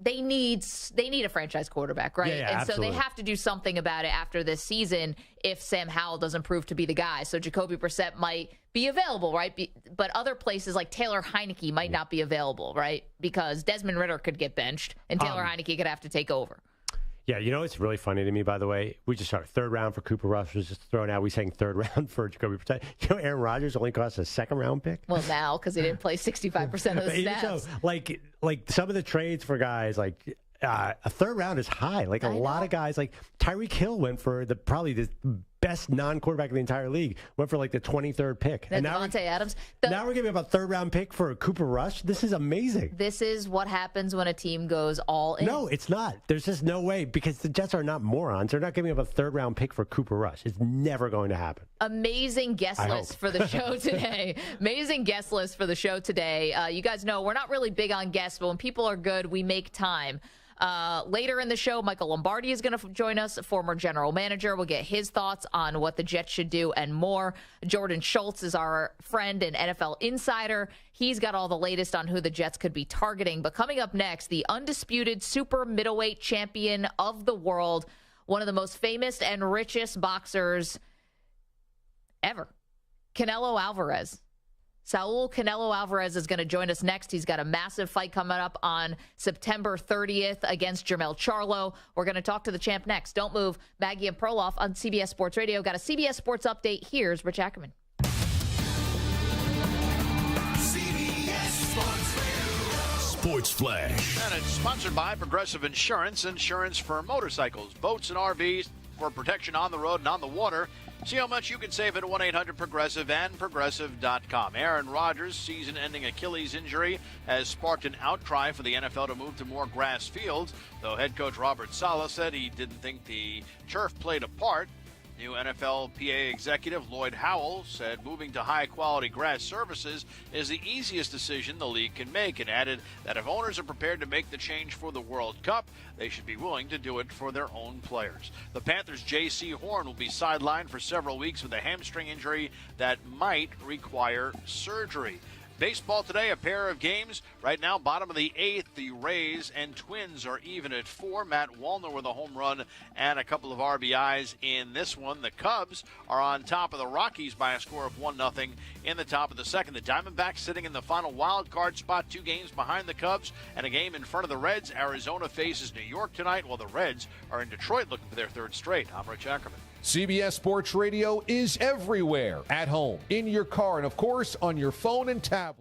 Speaker 3: need a franchise quarterback, right?
Speaker 6: Yeah,
Speaker 3: and
Speaker 6: absolutely.
Speaker 3: So they have to do something about it after this season if Sam Howell doesn't prove to be the guy. So Jacoby Brissett might be available, right? But other places like Taylor Heineke might not be available, right? Because Desmond Ridder could get benched and Taylor Heineke could have to take over.
Speaker 6: Yeah, it's really funny to me, by the way. We just started 3rd round for Cooper Rush was just thrown out. We saying 3rd round for Jacoby Brissett. Aaron Rodgers only cost a 2nd round pick?
Speaker 3: Well, now, because he didn't play 65% of the snaps.
Speaker 6: So, like some of the trades for guys, like a 3rd round is high. Like a lot of guys, like Tyreek Hill went for probably the best non-quarterback in the entire league, went for like the 23rd pick.
Speaker 3: And now Devontae Adams.
Speaker 6: Now we're giving up a 3rd round pick for Cooper Rush. This is amazing.
Speaker 3: This is what happens when a team goes all in.
Speaker 6: No, it's not. There's just no way because the Jets are not morons. They're not giving up a 3rd round pick for Cooper Rush. It's never going to happen.
Speaker 3: Amazing guest list for the show today. Amazing guest list for the show today. You guys know we're not really big on guests, but when people are good, we make time. Later in the show, Michael Lombardi is going to join us, former general manager. We'll get his thoughts on what the Jets should do and more. Jordan Schultz is our friend and NFL insider. He's got all the latest on who the Jets could be targeting. But coming up next, the undisputed super middleweight champion of the world, one of the most famous and richest boxers ever, Canelo Alvarez. Saul Canelo Alvarez is going to join us next. He's got a massive fight coming up on September 30th against Jermell Charlo. We're going to talk to the champ next. Don't move. Maggie and Perloff on CBS Sports Radio. Got a CBS Sports update. Here's Rich Ackerman.
Speaker 5: CBS Sports Radio. Sports Flash.
Speaker 13: And it's sponsored by Progressive Insurance. Insurance for motorcycles, boats, and RVs for protection on the road and on the water. See how much you can save at 1-800-PROGRESSIVE and Progressive.com. Aaron Rodgers' season-ending Achilles injury has sparked an outcry for the NFL to move to more grass fields, though head coach Robert Saleh said he didn't think the turf played a part. New NFLPA executive Lloyd Howell said moving to high-quality grass surfaces is the easiest decision the league can make, and added that if owners are prepared to make the change for the World Cup, they should be willing to do it for their own players. The Panthers' J.C. Horn will be sidelined for several weeks with a hamstring injury that might require surgery. Baseball today, a pair of games. Right now, bottom of the 8th, the Rays and Twins are even at 4. Matt Wallner with a home run and a couple of RBIs in this one. The Cubs are on top of the Rockies by a score of 1-0 in the top of the second. The Diamondbacks sitting in the final wild card spot, 2 games behind the Cubs and a game in front of the Reds. Arizona faces New York tonight, while the Reds are in Detroit looking for their 3rd straight. I'm Rich Ackerman.
Speaker 14: CBS Sports Radio is everywhere, at home, in your car, and of course on your phone and tablet.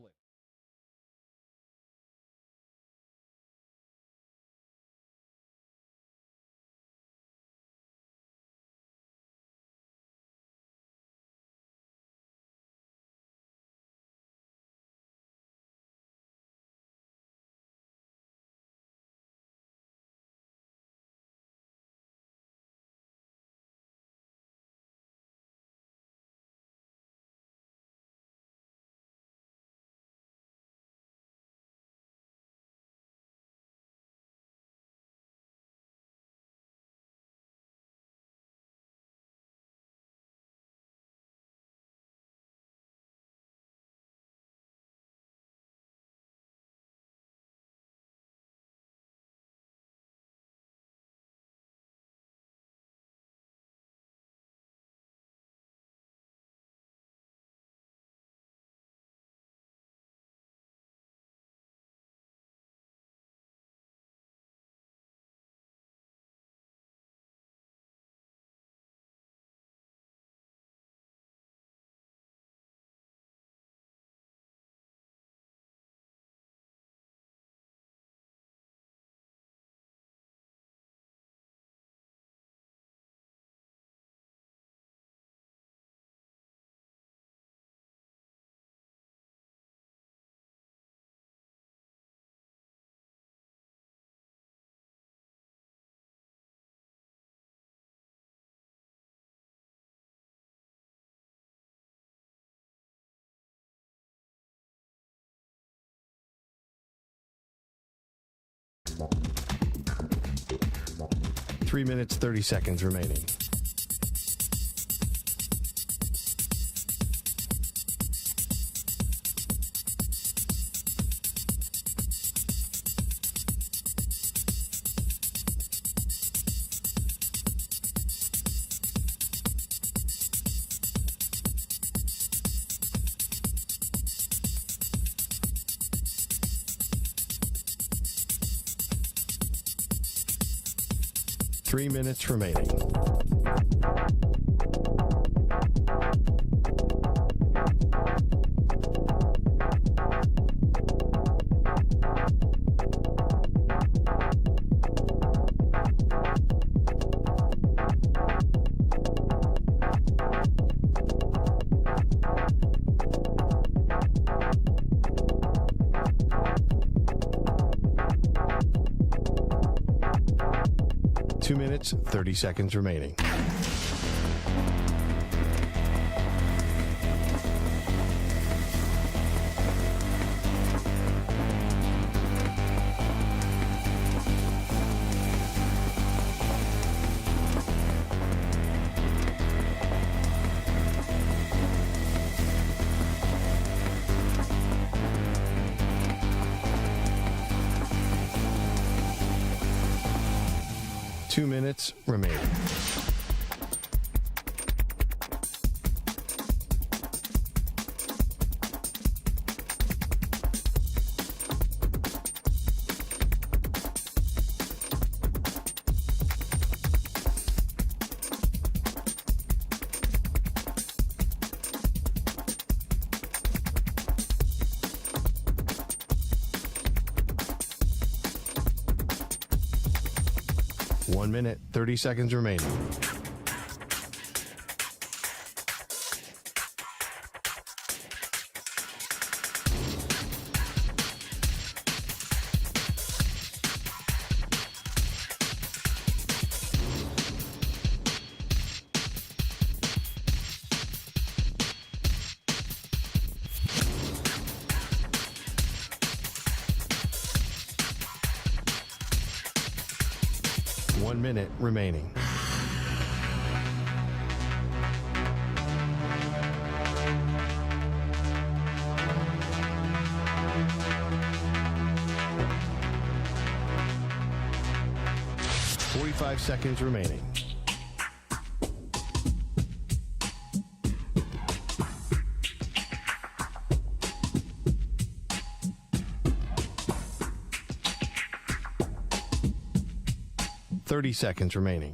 Speaker 1: Three minutes, 30 seconds remaining. Three minutes remaining. Two minutes, 30 seconds remaining. Two minutes remaining. One minute, 30 seconds remaining.1 minute remaining. 45 seconds remaining. Seconds remaining.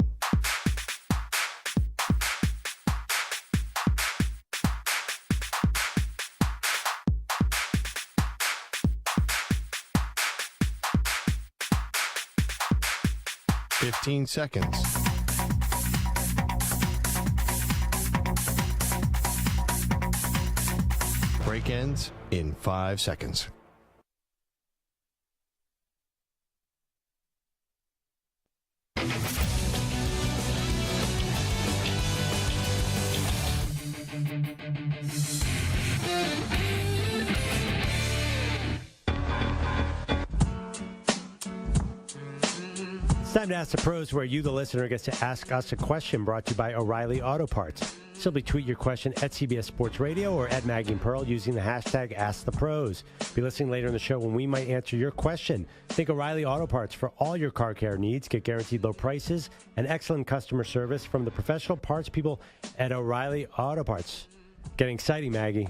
Speaker 1: Seconds. Break ends in 5 seconds.
Speaker 6: It's time to Ask the Pros, where you, the listener, gets to ask us a question, brought to you by O'Reilly Auto Parts. Simply tweet your question at CBS Sports Radio or at Maggie and Pearl using the hashtag #AskThePros. Be listening later in the show when we might answer your question. Think O'Reilly Auto Parts for all your car care needs. Get guaranteed low prices and excellent customer service from the professional parts people at O'Reilly Auto Parts. Getting exciting, Maggie.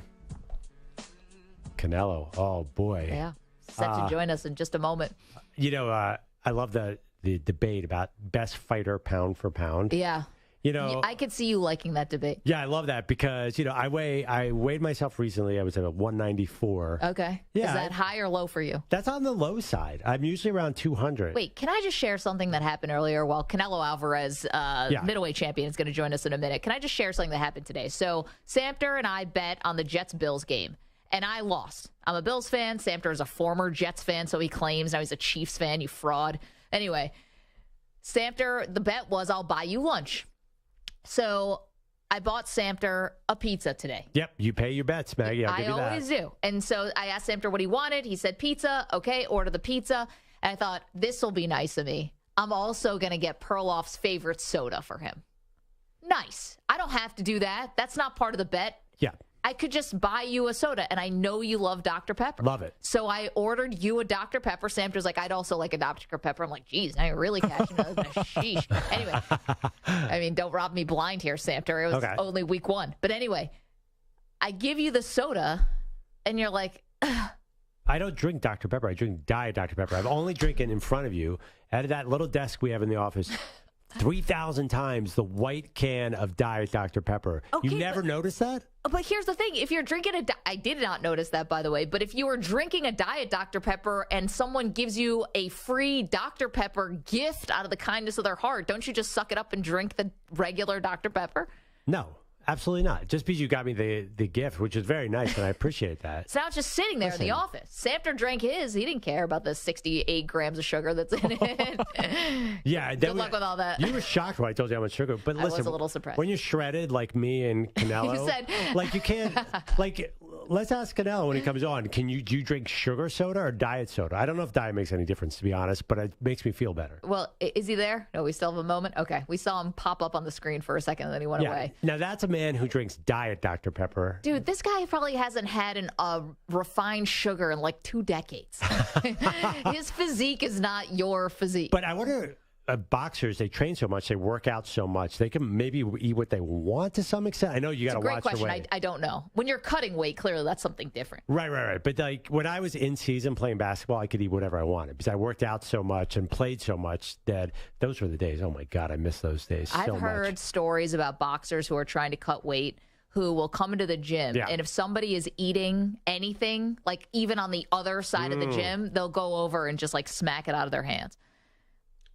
Speaker 6: Canelo. Oh, boy.
Speaker 3: Yeah. Set to join us in just a moment.
Speaker 6: You know, I love the debate about best fighter pound for pound.
Speaker 3: Yeah.
Speaker 6: You know,
Speaker 3: I could see you liking that debate.
Speaker 6: Yeah, I love that because, you know, I weighed myself recently. I was at 194.
Speaker 3: Okay.
Speaker 6: Yeah,
Speaker 3: Is that high or low for you?
Speaker 6: That's on the low side. I'm usually around 200.
Speaker 3: Wait, can I just share something that happened earlier? Well, Canelo Alvarez, middleweight champion, is going to join us in a minute. Can I just share something that happened today? So Samter and I bet on the Jets-Bills game, and I lost. I'm a Bills fan. Samter is a former Jets fan, so he claims. Now he's a Chiefs fan, you fraud. Anyway, Samter, the bet was I'll buy you lunch. So I bought Samter a pizza today.
Speaker 6: Yep, you pay your bets, Maggie. I'll give you that.
Speaker 3: I always do. And so I asked Samter what he wanted. He said pizza. Okay, order the pizza. And I thought, this will be nice of me. I'm also going to get Perloff's favorite soda for him. Nice. I don't have to do that. That's not part of the bet.
Speaker 6: Yeah.
Speaker 3: I could just buy you a soda, and I know you love Dr. Pepper.
Speaker 6: Love it.
Speaker 3: So I ordered you a Dr. Pepper. Samter's like, I'd also like a Dr. Pepper. I'm like, geez, now you're really cashing out. Sheesh. Anyway, I mean, don't rob me blind here, Samter. It was only week one. But anyway, I give you the soda, and you're like, ugh.
Speaker 6: I don't drink Dr. Pepper. I drink Diet Dr. Pepper. I'm only drinking in front of you at that little desk we have in the office. 3,000 times the white can of Diet Dr. Pepper.
Speaker 3: Okay,
Speaker 6: you never noticed that?
Speaker 3: But here's the thing. If you're drinking I did not notice that, by the way, but if you were drinking a Diet Dr. Pepper and someone gives you a free Dr. Pepper gift out of the kindness of their heart, don't you just suck it up and drink the regular Dr. Pepper?
Speaker 6: No. Absolutely not. Just because you got me the gift, which is very nice, and I appreciate that.
Speaker 3: So now it's just sitting there in the office. Samter drank his. He didn't care about the 68 grams of sugar that's in it.
Speaker 6: Yeah.
Speaker 3: Good luck with all that.
Speaker 6: You were shocked when I told you how much sugar. But listen,
Speaker 3: I was a little surprised.
Speaker 6: When you're shredded like me and Canelo,
Speaker 3: You said...
Speaker 6: like you can't, like, let's ask Canelo when he comes on, do you drink sugar soda or diet soda? I don't know if diet makes any difference, to be honest, but it makes me feel better.
Speaker 3: Well, is he there? No, we still have a moment? Okay. We saw him pop up on the screen for a second, and then he went away.
Speaker 6: Now, that's a man who drinks Diet Dr. Pepper.
Speaker 3: Dude, this guy probably hasn't had a refined sugar in like 2 decades. His physique is not your physique.
Speaker 6: But I wonder, boxers, they train so much, they work out so much, they can maybe eat what they want to some extent. I know you got to watch
Speaker 3: question.
Speaker 6: your weight.
Speaker 3: I don't know. When you're cutting weight, clearly that's something different.
Speaker 6: Right. But like when I was in season playing basketball, I could eat whatever I wanted because I worked out so much and played so much that those were the days. Oh my God, I miss those days so much.
Speaker 3: I've heard stories about boxers who are trying to cut weight who will come into the gym, and if somebody is eating anything, like even on the other side of the gym, they'll go over and just like smack it out of their hands.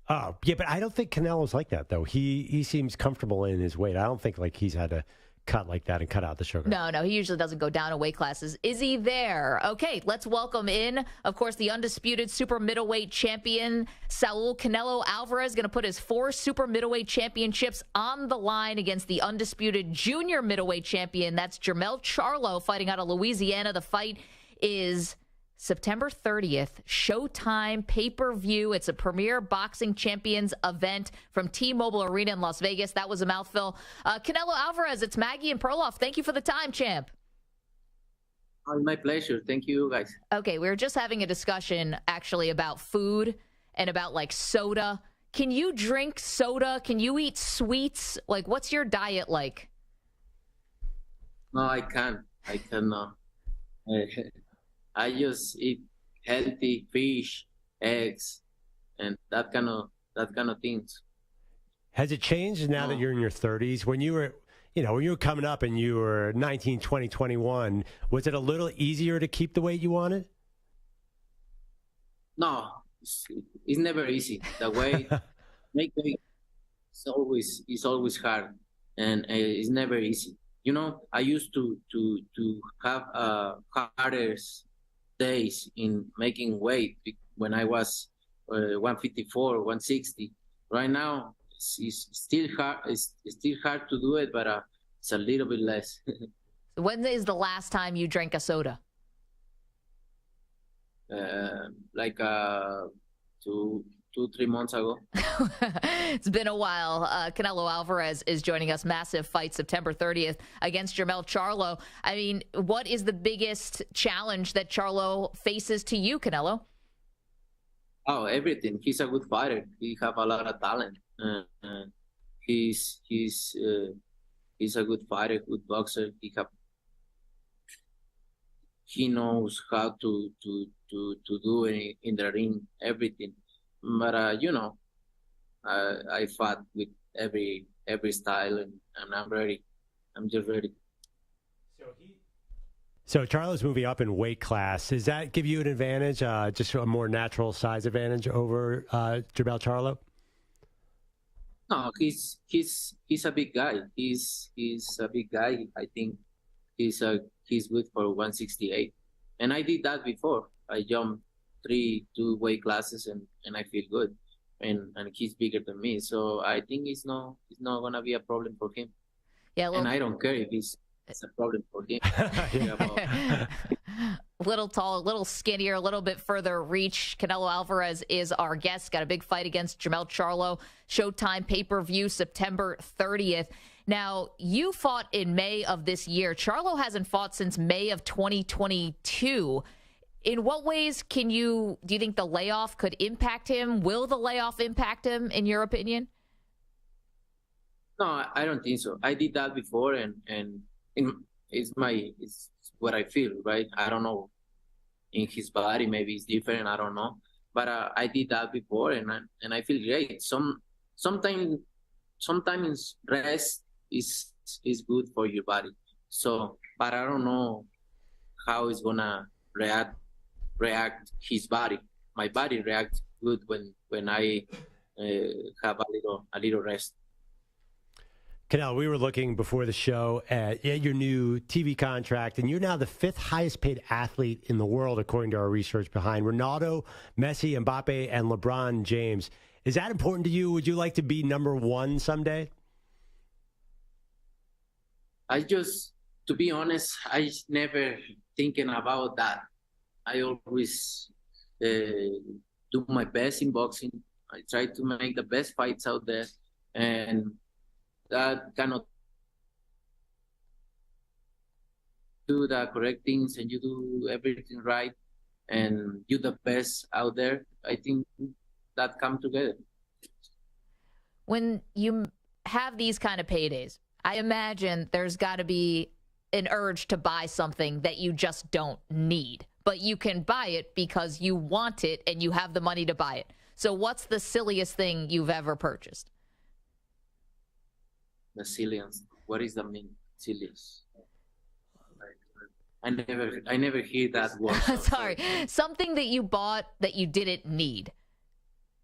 Speaker 6: Oh, yeah, but I don't think Canelo's like that, though. He seems comfortable in his weight. I don't think like he's had to cut like that and cut out the sugar.
Speaker 3: No, he usually doesn't go down in weight classes. Is he there? Okay, let's welcome in, of course, the undisputed super middleweight champion, Saul Canelo Alvarez, going to put his 4 super middleweight championships on the line against the undisputed junior middleweight champion. That's Jermell Charlo fighting out of Louisiana. The fight is September 30th, Showtime pay-per-view. It's a premier boxing champions event from T-Mobile Arena in Las Vegas. That was a mouthful. Canelo Alvarez, it's Maggie and Perloff. Thank you for the time, champ.
Speaker 15: My pleasure. Thank you, guys.
Speaker 3: Okay, we were just having a discussion, actually, about food and about, like, soda. can you drink soda? Can you eat sweets? Like, what's your diet like?
Speaker 15: No, I can't. I cannot. I just eat healthy fish, eggs, and that kind of things.
Speaker 6: Has it changed now that you're in your 30s? When you were, when you were coming up and you were 19, 20, 21, was it a little easier to keep the weight you wanted?
Speaker 15: No, it's never easy. The way make weight is always hard, and it's never easy. I used to have harder days in making weight when I was 154, 160. Right now, it's still hard. It's still hard to do it, but it's a little bit less.
Speaker 3: When is the last time you drank a soda?
Speaker 15: Like 2-3 months ago.
Speaker 3: It's been a while. Canelo Alvarez is joining us. Massive fight September 30th against Jermell Charlo. I mean, what is the biggest challenge that Charlo faces to you, Canelo?
Speaker 15: Oh, everything. He's a good fighter. He have a lot of talent. He's a good fighter, good boxer. He knows how to do it in the ring, everything. But I fought with every style, and I'm ready. I'm just ready.
Speaker 6: So Charlo's moving up in weight class. Does that give you an advantage, just a more natural size advantage over Jermell Charlo?
Speaker 15: No, he's a big guy. He's a big guy. I think he's good for 168. And I did that before. I jumped 2 weight classes and I feel good. And he's bigger than me, so I think it's not gonna be a problem for him.
Speaker 3: Yeah,
Speaker 15: and I don't care if it's a problem for him.
Speaker 3: A little taller, a little skinnier, a little bit further reach. Canelo Alvarez is our guest. Got a big fight against Jermell Charlo. Showtime pay-per-view September 30th. Now, you fought in May of this year. Charlo hasn't fought since May of 2022. In what ways do you think the layoff could impact him? Will the layoff impact him, in your opinion?
Speaker 15: No, I don't think so. I did that before, and it's what I feel, right? I don't know. In his body, maybe it's different. I don't know. But I did that before, and I feel great. Sometimes rest is good for your body. So, but I don't know how it's gonna react his body. My body reacts good when I have a little rest.
Speaker 6: Canelo, we were looking before the show at your new TV contract, and you're now the 5th highest paid athlete in the world, according to our research, behind Ronaldo, Messi, Mbappe, and LeBron James. Is that important to you? Would you like to be number 1 someday?
Speaker 15: To be honest, I never thinking about that. I always do my best in boxing. I try to make the best fights out there, and that cannot do the correct things, and you do everything right, and you the best out there. I think that come together.
Speaker 3: When you have these kind of paydays, I imagine there's got to be an urge to buy something that you just don't need, but you can buy it because you want it and you have the money to buy it. So what's the silliest thing you've ever purchased?
Speaker 15: The silliest. What is the mean? Silliest. I never hear that word.
Speaker 3: Sorry. Something that you bought that you didn't need.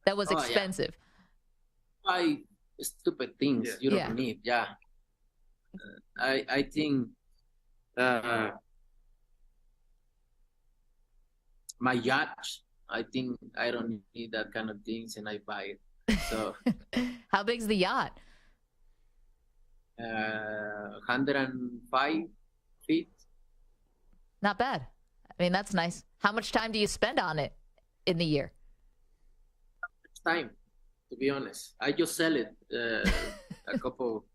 Speaker 3: That was expensive.
Speaker 15: Yeah. Buy stupid things you don't need. Yeah. I think my yacht. I think I don't need that kind of things, and I buy it. So.
Speaker 3: How big's the yacht?
Speaker 15: 105 feet.
Speaker 3: Not bad. I mean, that's nice. How much time do you spend on it in the year?
Speaker 15: Time, to be honest. I just sell it a couple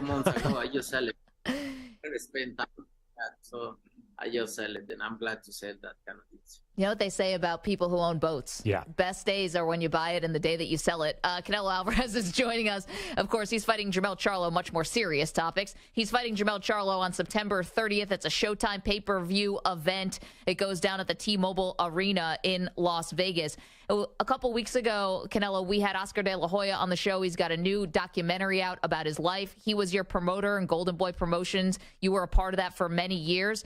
Speaker 15: months ago. I just sell it. I spend time on that. So I just sell it, and I'm glad to sell that kind of things.
Speaker 3: You know what they say about people who own boats?
Speaker 6: Yeah.
Speaker 3: Best days are when you buy it and the day that you sell it. Canelo Alvarez is joining us. Of course, he's fighting Jermell Charlo, much more serious topics. He's fighting Jermell Charlo on September 30th. It's a Showtime pay-per-view event. It goes down at the T-Mobile Arena in Las Vegas. A couple weeks ago, Canelo, we had Oscar De La Hoya on the show. He's got a new documentary out about his life. He was your promoter in Golden Boy Promotions. You were a part of that for many years.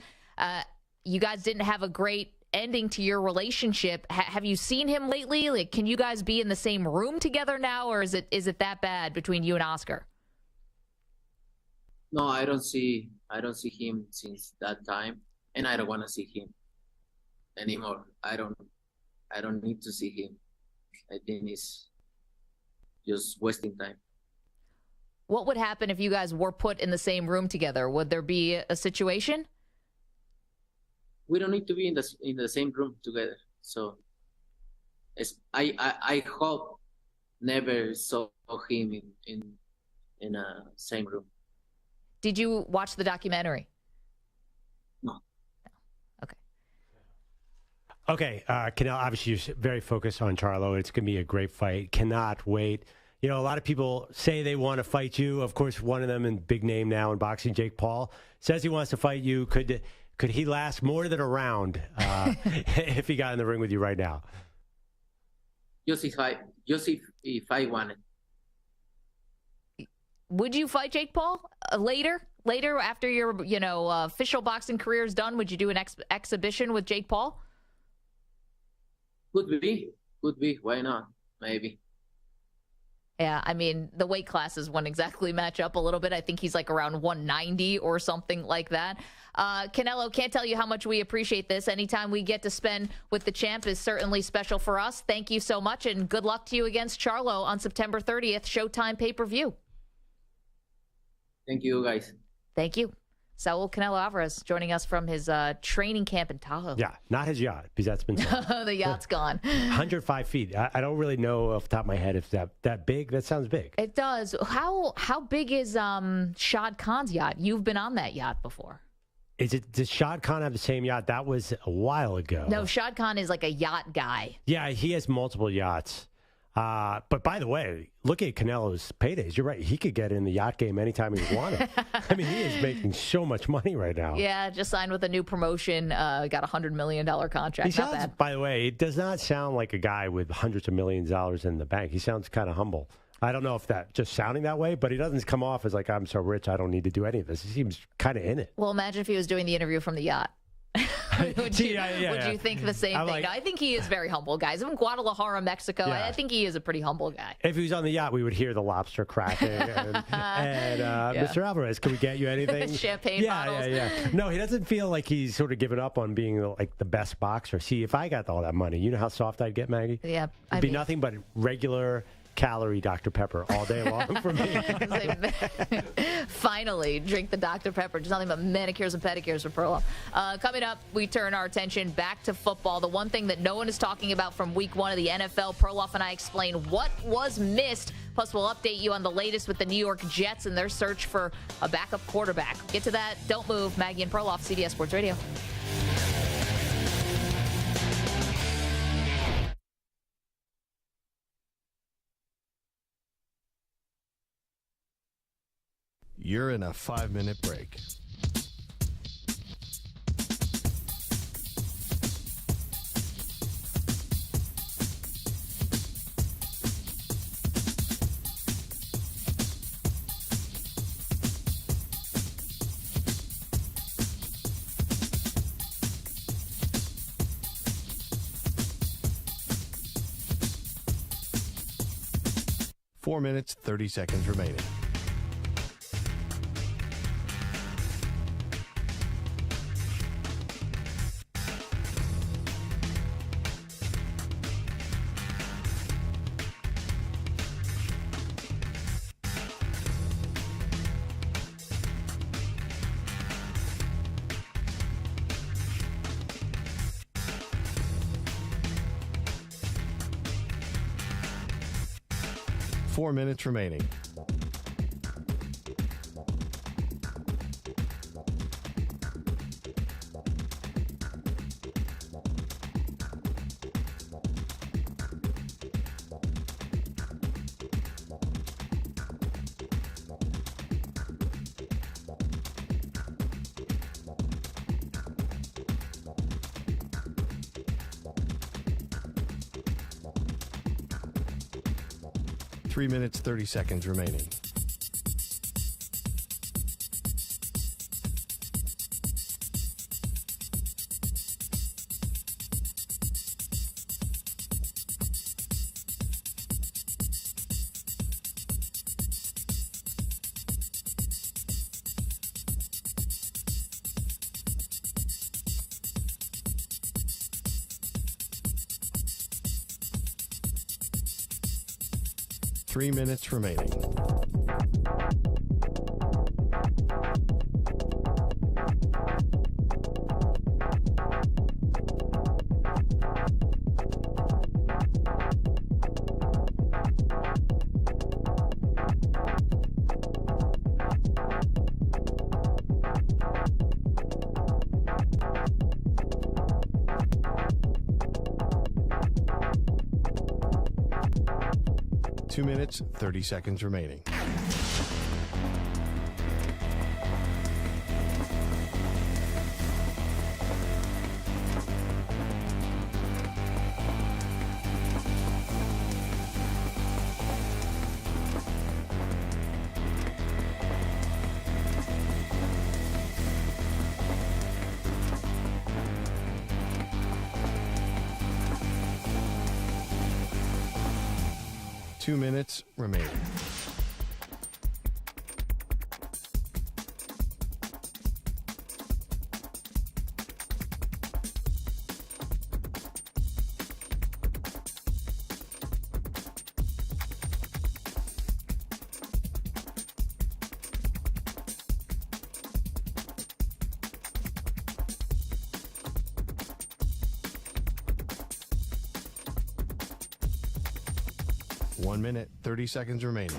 Speaker 3: You guys didn't have a great ending to your relationship. Have you seen him lately? Like, can you guys be in the same room together now, or is it that bad between you and Oscar?
Speaker 15: No, I don't see him since that time, and I don't want to see him anymore. I don't need to see him. I think it's just wasting time.
Speaker 3: What would happen if you guys were put in the same room together? Would there be a situation?
Speaker 15: We don't need to be in the same room together. So I hope never saw him in a same room.
Speaker 3: Did you watch the documentary?
Speaker 15: No.
Speaker 3: Okay,
Speaker 6: Canelo, obviously you're very focused on Charlo. It's going to be a great fight. Cannot wait. You know, a lot of people say they want to fight you. Of course, one of them, and big name now in boxing, Jake Paul, says he wants to fight you. Could he last more than a round if he got in the ring with you right now?
Speaker 15: Just if I wanted.
Speaker 3: Would you fight Jake Paul later after your official boxing career is done? Would you do an exhibition with Jake Paul?
Speaker 15: Could be. Why not? Maybe.
Speaker 3: Yeah, I mean, the weight classes wouldn't exactly match up a little bit. I think he's like around 190 or something like that. Canelo, can't tell you how much we appreciate this. Anytime we get to spend with the champ is certainly special for us. Thank you so much, and good luck to you against Charlo on September 30th, Showtime pay-per-view.
Speaker 15: Thank you, guys.
Speaker 3: Thank you. Saul Canelo Alvarez joining us from his training camp in Tahoe.
Speaker 6: Yeah, not his yacht, because that's been
Speaker 3: the yacht's gone.
Speaker 6: 105 feet. I don't really know off the top of my head if that big. That sounds big.
Speaker 3: It does. How big is Shad Khan's yacht? You've been on that yacht before.
Speaker 6: Does Shad Khan have the same yacht? That was a while ago.
Speaker 3: No, Shad Khan is like a yacht guy.
Speaker 6: Yeah, he has multiple yachts. But by the way, look at Canelo's paydays. You're right. He could get in the yacht game anytime he wanted. I mean, he is making so much money right now.
Speaker 3: Yeah, just signed with a new promotion. Got a $100 million contract.
Speaker 6: He sounds, by the way, it does not sound like a guy with hundreds of millions of dollars in the bank. He sounds kind of humble. I don't know if that's just sounding that way, but he doesn't come off as like, I'm so rich, I don't need to do any of this. He seems kind of in it.
Speaker 3: Well, imagine if he was doing the interview from the yacht. Would you think the same thing?
Speaker 6: Like,
Speaker 3: no, I think he is very humble, guys. In Guadalajara, Mexico, I think he is a pretty humble guy.
Speaker 6: If he was on the yacht, we would hear the lobster cracking. and Mr. Alvarez, can we get you anything?
Speaker 3: Champagne bottles.
Speaker 6: Yeah. No, he doesn't feel like he's sort of given up on being like the best boxer. See, if I got all that money, you know how soft I'd get, Maggie?
Speaker 3: Yeah.
Speaker 6: It'd be nothing but regular calorie Dr. Pepper all day long for me.
Speaker 3: Finally, drink the Dr. Pepper. Just nothing but manicures and pedicures for Perloff. Coming up, we turn our attention back to football. The one thing that no one is talking about from week one of the NFL, Perloff and I explain what was missed. Plus, we'll update you on the latest with the New York Jets and their search for a backup quarterback. Get to that. Don't move. Maggie and Perloff, CBS Sports Radio.
Speaker 1: You're in a 5-minute break. Four minutes, 30 seconds remaining. Four minutes remaining. 3 minutes, 30 seconds remaining. Three minutes remaining. Two minutes, 30 seconds remaining. Two minutes remaining. One minute, 30 seconds remaining.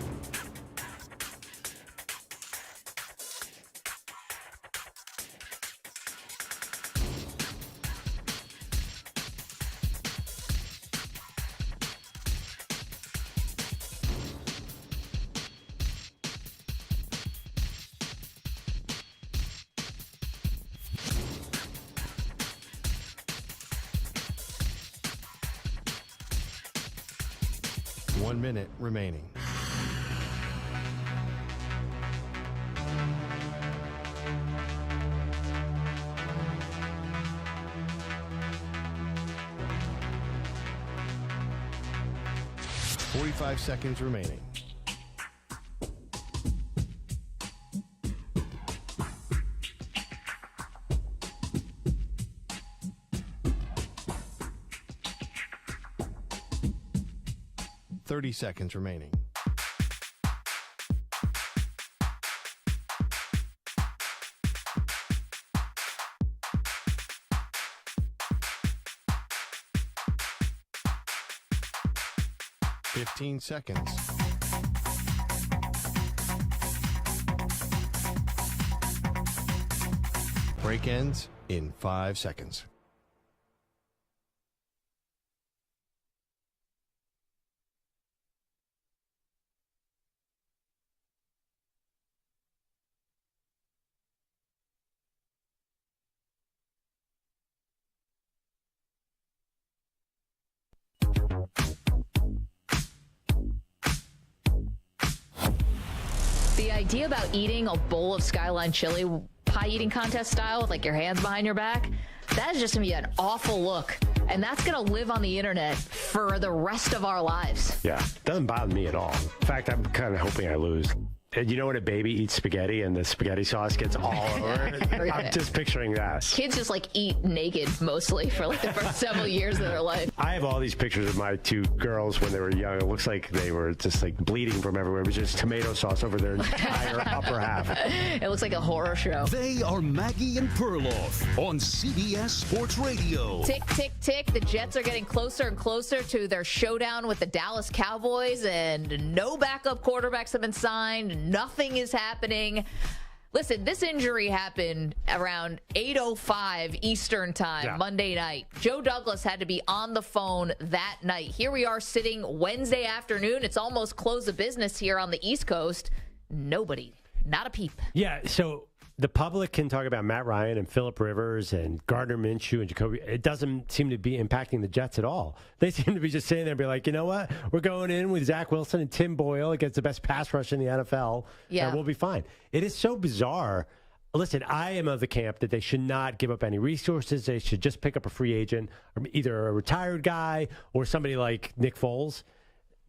Speaker 1: One minute remaining. Forty-five seconds remaining. Thirty seconds remaining. Fifteen seconds. Break ends in 5 seconds.
Speaker 3: The idea about eating a bowl of Skyline chili, pie eating contest style with like your hands behind your back, that is just going to be an awful look. And that's going to live on the internet for the rest of our lives.
Speaker 6: Yeah, doesn't bother me at all. In fact, I'm kind of hoping I lose. And you know when a baby eats spaghetti and the spaghetti sauce gets all over it? I'm just picturing that.
Speaker 3: Kids just like eat naked mostly for like the first several years of their life.
Speaker 6: I have all these pictures of my two girls when they were young. It looks like they were just like bleeding from everywhere. It was just tomato sauce over their entire upper half.
Speaker 3: It looks like a horror show.
Speaker 5: They are Maggie and Perloff on CBS Sports Radio.
Speaker 3: Tick, tick, tick. The Jets are getting closer and closer to their showdown with the Dallas Cowboys, and no backup quarterbacks have been signed. Nothing is happening. Listen, this injury happened around 8:05 Eastern time, Monday night. Joe Douglas had to be on the phone that night. Here we are sitting Wednesday afternoon. It's almost close of business here on the East Coast. Nobody, not a peep.
Speaker 6: Yeah, so the public can talk about Matt Ryan and Phillip Rivers and Gardner Minshew and Jacoby. It doesn't seem to be impacting the Jets at all. They seem to be just sitting there and be like, you know what? We're going in with Zach Wilson and Tim Boyle against the best pass rush in the NFL.
Speaker 3: Yeah.
Speaker 6: And we'll be fine. It is so bizarre. Listen, I am of the camp that they should not give up any resources. They should just pick up a free agent, or either a retired guy or somebody like Nick Foles.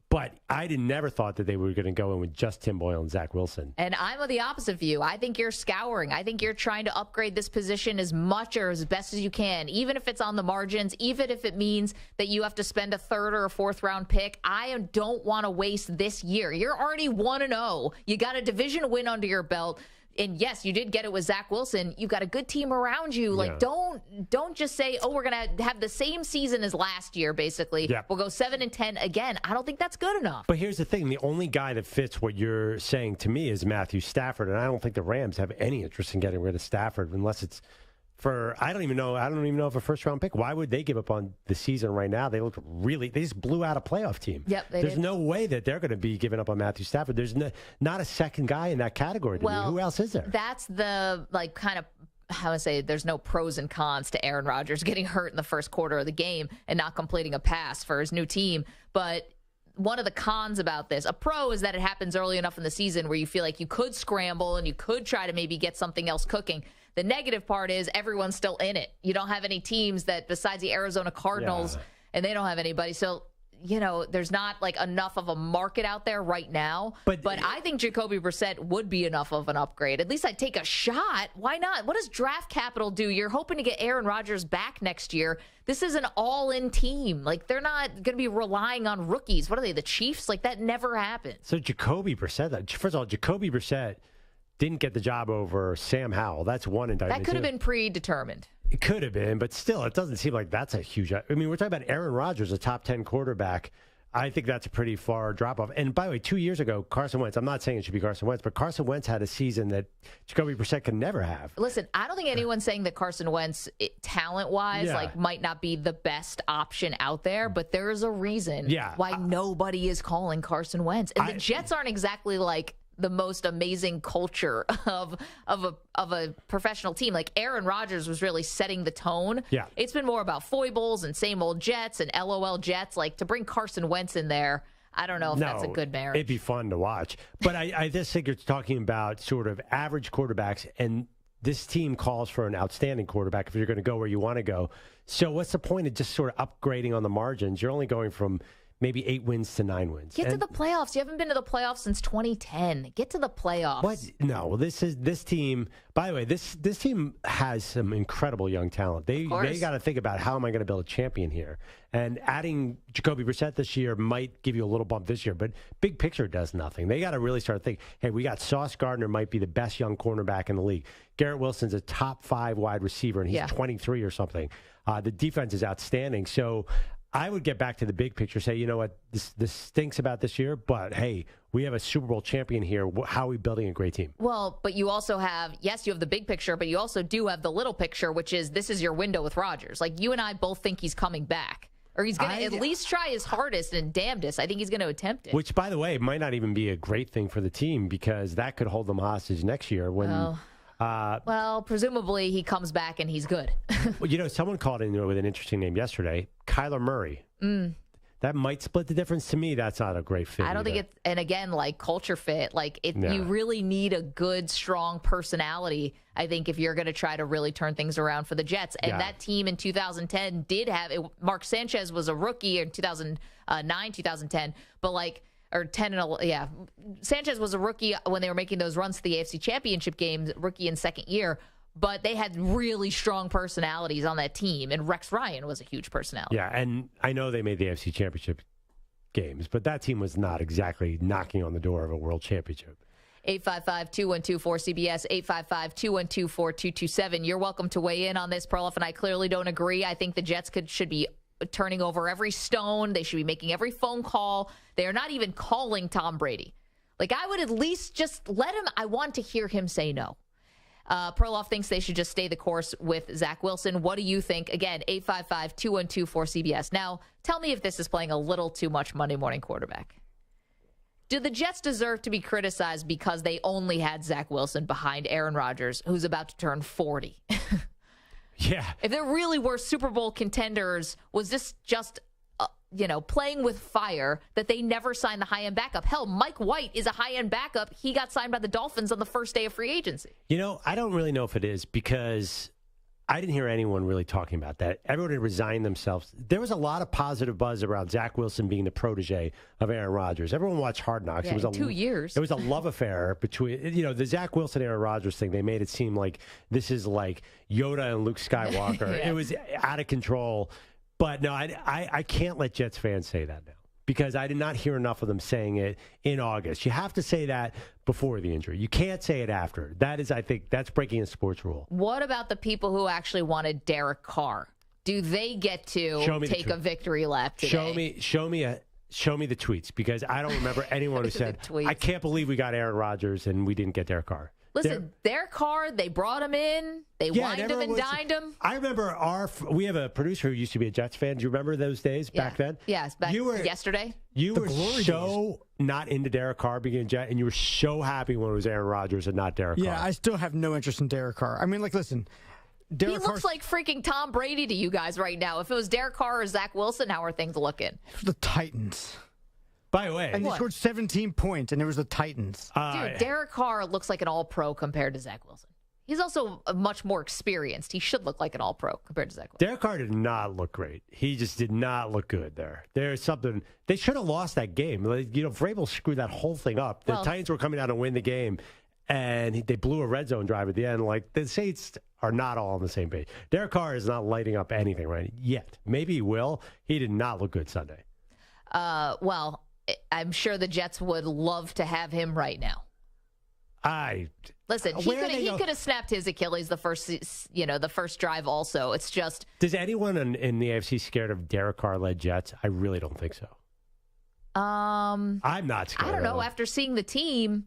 Speaker 6: But I never thought that they were going to go in with just Tim Boyle and Zach Wilson.
Speaker 3: And I'm of the opposite view. I think you're scouring. I think you're trying to upgrade this position as much or as best as you can, even if it's on the margins, even if it means that you have to spend a third or a fourth round pick. I don't want to waste this year. You're already 1-0. You got a division win under your belt. And yes, you did get it with Zach Wilson. You've got a good team around you. Like, don't just say, oh, we're going to have the same season as last year, basically. Yeah. We'll go 7-10 again. I don't think that's good enough.
Speaker 6: But here's the thing. The only guy that fits what you're saying to me is Matthew Stafford. And I don't think the Rams have any interest in getting rid of Stafford unless it's for, I don't even know if a first-round pick. Why would they give up on the season right now? They just blew out a playoff team.
Speaker 3: Yep,
Speaker 6: There's no way that they're going to be giving up on Matthew Stafford. There's not a second guy in that category to me. Who else is there?
Speaker 3: That's the, kind of, how I say, there's no pros and cons to Aaron Rodgers getting hurt in the first quarter of the game and not completing a pass for his new team. But one of the cons about this, a pro, is that it happens early enough in the season where you feel like you could scramble and you could try to maybe get something else cooking. The negative part is everyone's still in it. You don't have any teams that, besides the Arizona Cardinals, and they don't have anybody. So, there's not enough of a market out there right now. But I think Jacoby Brissett would be enough of an upgrade. At least I'd take a shot. Why not? What does draft capital do? You're hoping to get Aaron Rodgers back next year. This is an all-in team. They're not going to be relying on rookies. What are they, the Chiefs? That never happens.
Speaker 6: So Jacoby Brissett, first of all, Jacoby Brissett didn't get the job over Sam Howell. That's one indictment.
Speaker 3: That could have been predetermined.
Speaker 6: It could have been, but still, it doesn't seem like that's a huge... I mean, we're talking about Aaron Rodgers, a top 10 quarterback. I think that's a pretty far drop-off. And by the way, 2 years ago, Carson Wentz, I'm not saying it should be Carson Wentz, but Carson Wentz had a season that Jacoby Brissett could never have.
Speaker 3: Listen, I don't think anyone's saying that Carson Wentz, talent-wise, might not be the best option out there, but there is a reason why nobody is calling Carson Wentz. And the Jets aren't exactly the most amazing culture of a professional team. Aaron Rodgers was really setting the tone. Yeah. It's been more about foibles and same old Jets and LOL Jets. To bring Carson Wentz in there, I don't know if that's a good marriage.
Speaker 6: It'd be fun to watch. But I just think you're talking about sort of average quarterbacks, and this team calls for an outstanding quarterback if you're going to go where you want to go. So what's the point of just sort of upgrading on the margins? You're only going from maybe 8 wins to 9 wins.
Speaker 3: Get to the playoffs. You haven't been to the playoffs since 2010. Get to the playoffs.
Speaker 6: What? No, this team. By the way, this team has some incredible young talent. They got to think about, how am I going to build a champion here? And adding Jacoby Brissett this year might give you a little bump this year, but big picture does nothing. They got to really start thinking, hey, we got Sauce Gardner, might be the best young cornerback in the league. Garrett Wilson's a top 5 wide receiver, and he's 23 or something. The defense is outstanding. So I would get back to the big picture, say, you know what, this stinks about this year, but hey, we have a Super Bowl champion here. How are we building a great team?
Speaker 3: Well, but you also have, yes, you have the big picture, but you also do have the little picture, which is this is your window with Rodgers. You and I both think he's coming back. Or he's going to at least try his hardest and damnedest. I think he's going to attempt it.
Speaker 6: Which, by the way, might not even be a great thing for the team, because that could hold them hostage next year when...
Speaker 3: Well, presumably he comes back and he's good.
Speaker 6: Well, someone called in with an interesting name yesterday, Kyler Murray. That might split the difference. To me, that's not a great fit.
Speaker 3: I don't think it's, and again, culture fit, you really need a good, strong personality, I think, if you're going to try to really turn things around for the Jets. And that team in 2010 did have it. Mark Sanchez was a rookie in 2009, 2010, but or 10 and 11, yeah. Sanchez was a rookie when they were making those runs to the AFC Championship games, rookie in second year. But they had really strong personalities on that team, and Rex Ryan was a huge personality.
Speaker 6: Yeah, and I know they made the AFC Championship games, but that team was not exactly knocking on the door of a world championship.
Speaker 3: 855-212-4CBS, 855-212-4227. You're welcome to weigh in on this, Perloff, and I clearly don't agree. I think the Jets should be turning over every stone. They should be making every phone call. They are not even calling Tom Brady. I would at least just let him. I want to hear him say no. Perloff thinks they should just stay the course with Zach Wilson. What do you think? Again, 855-212-4CBS. Now, tell me if this is playing a little too much Monday morning quarterback. Do the Jets deserve to be criticized because they only had Zach Wilson behind Aaron Rodgers, who's about to turn 40?
Speaker 6: Yeah.
Speaker 3: If there really were Super Bowl contenders, was this just, playing with fire that they never signed the high-end backup? Hell, Mike White is a high-end backup. He got signed by the Dolphins on the first day of free agency.
Speaker 6: I don't really know if it is because I didn't hear anyone really talking about that. Everyone had resigned themselves. There was a lot of positive buzz around Zach Wilson being the protege of Aaron Rodgers. Everyone watched Hard Knocks.
Speaker 3: Yeah,
Speaker 6: it was
Speaker 3: 2 years.
Speaker 6: It was a love affair between, the Zach Wilson, Aaron Rodgers thing. They made it seem like this is like Yoda and Luke Skywalker.
Speaker 3: Yeah.
Speaker 6: It was out of control. But no, I can't let Jets fans say that now, because I did not hear enough of them saying it in August. You have to say that before the injury. You can't say it after. That is, I think, that's breaking a sports rule.
Speaker 3: What about the people who actually wanted Derek Carr? Do they get to take a victory lap today?
Speaker 6: Show me the tweets, because I don't remember anyone who said, I can't believe we got Aaron Rodgers and we didn't get Derek Carr.
Speaker 3: Listen, Derek Carr, they brought him in. They wined him and dined him.
Speaker 6: I remember we have a producer who used to be a Jets fan. Do you remember those days back then?
Speaker 3: Yes, yesterday.
Speaker 6: You were so not into Derek Carr being a Jet, and you were so happy when it was Aaron Rodgers and not Derek Carr.
Speaker 4: Yeah, I still have no interest in Derek Carr. I mean, listen.
Speaker 3: He looks like freaking Tom Brady to you guys right now. If it was Derek Carr or Zach Wilson, how are things looking?
Speaker 4: The Titans.
Speaker 6: By the way.
Speaker 4: And they scored 17 points, and it was the Titans.
Speaker 3: Dude, Derek Carr looks like an all-pro compared to Zach Wilson. He's also much more experienced. He should look like an all-pro compared to Zach Wilson.
Speaker 6: Derek Carr did not look great. He just did not look good there. There's something. They should have lost that game. Vrabel screwed that whole thing up. The Titans were coming down to win the game, and they blew a red zone drive at the end. Like, the Saints are not all on the same page. Derek Carr is not lighting up anything right yet. Maybe he will. He did not look good Sunday.
Speaker 3: I'm sure the Jets would love to have him right now. Listen, he could have snapped his Achilles the first drive also. It's just.
Speaker 6: Does anyone in the AFC scared of Derek Carr-led Jets? I really don't think so.
Speaker 3: I'm
Speaker 6: not scared.
Speaker 3: I don't know. After seeing the team,